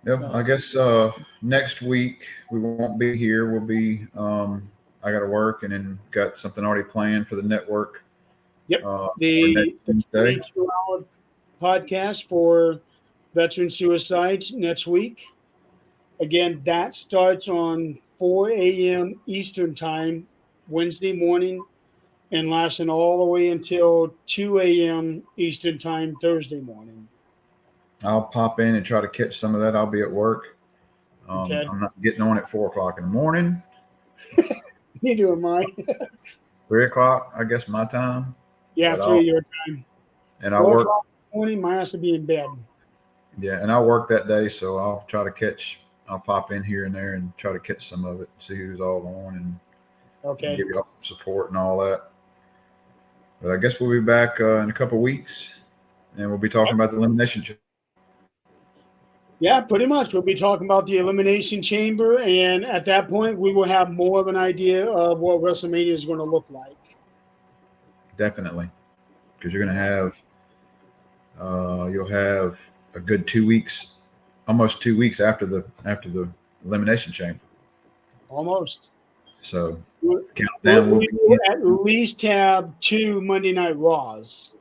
Yeah, that. I guess next week we won't be here. We'll be. I got to work, and then got something already planned for the network Yep. for next The Tuesday. 22-hour podcast for veteran suicides next week. Again, that starts on 4 a.m. Eastern Time, Wednesday morning, and lasting all the way until 2 a.m. Eastern Time, Thursday morning. I'll pop in and try to catch some of that. I'll be at work. Okay. I'm not getting on at 4 o'clock in the morning. Neither am I. 3 o'clock, I guess my time. Yeah, But 3 your time. I'll Four work. o'clock in the morning, my ass to be in bed. Yeah, and I'll work that day, so I'll try to catch. I'll pop in here and there and try to catch some of it, see who's all on, and Okay. give you all some support and all that. But I guess we'll be back in a couple of weeks, and we'll be talking about the elimination. Yeah, pretty much. We'll be talking about the Elimination Chamber, and at that point, we will have more of an idea of what WrestleMania is going to look like. Definitely, because you're going to have, you'll have a good 2 weeks, almost 2 weeks after the elimination chamber. Almost. So We countdown will will at least have 2 Monday Night Raws.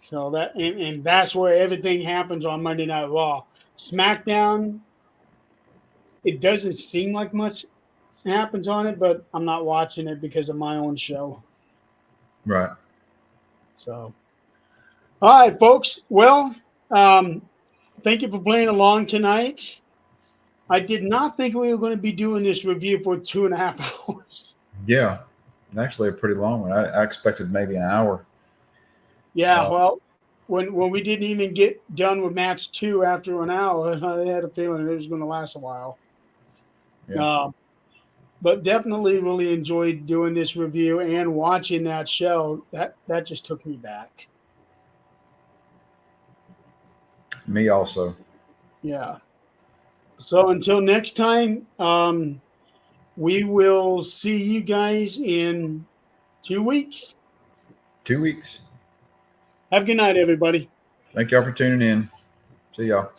So and that's where everything happens on Monday Night Raw. SmackDown, it doesn't seem like much happens on it, but I'm not watching it because of my own show. Right. So, all right, folks. Well, thank you for playing along tonight. I did not think we were going to be doing this review for 2.5 hours. Yeah. Actually, a pretty long one. I expected maybe an hour. Yeah, well, when we didn't even get done with match 2 after an hour, I had a feeling it was going to last a while. Yeah. But definitely really enjoyed doing this review and watching that show. That just took me back. Me also. Yeah. So until next time, we will see you guys in 2 weeks. 2 weeks. Have a good night, everybody. Thank y'all for tuning in. See y'all.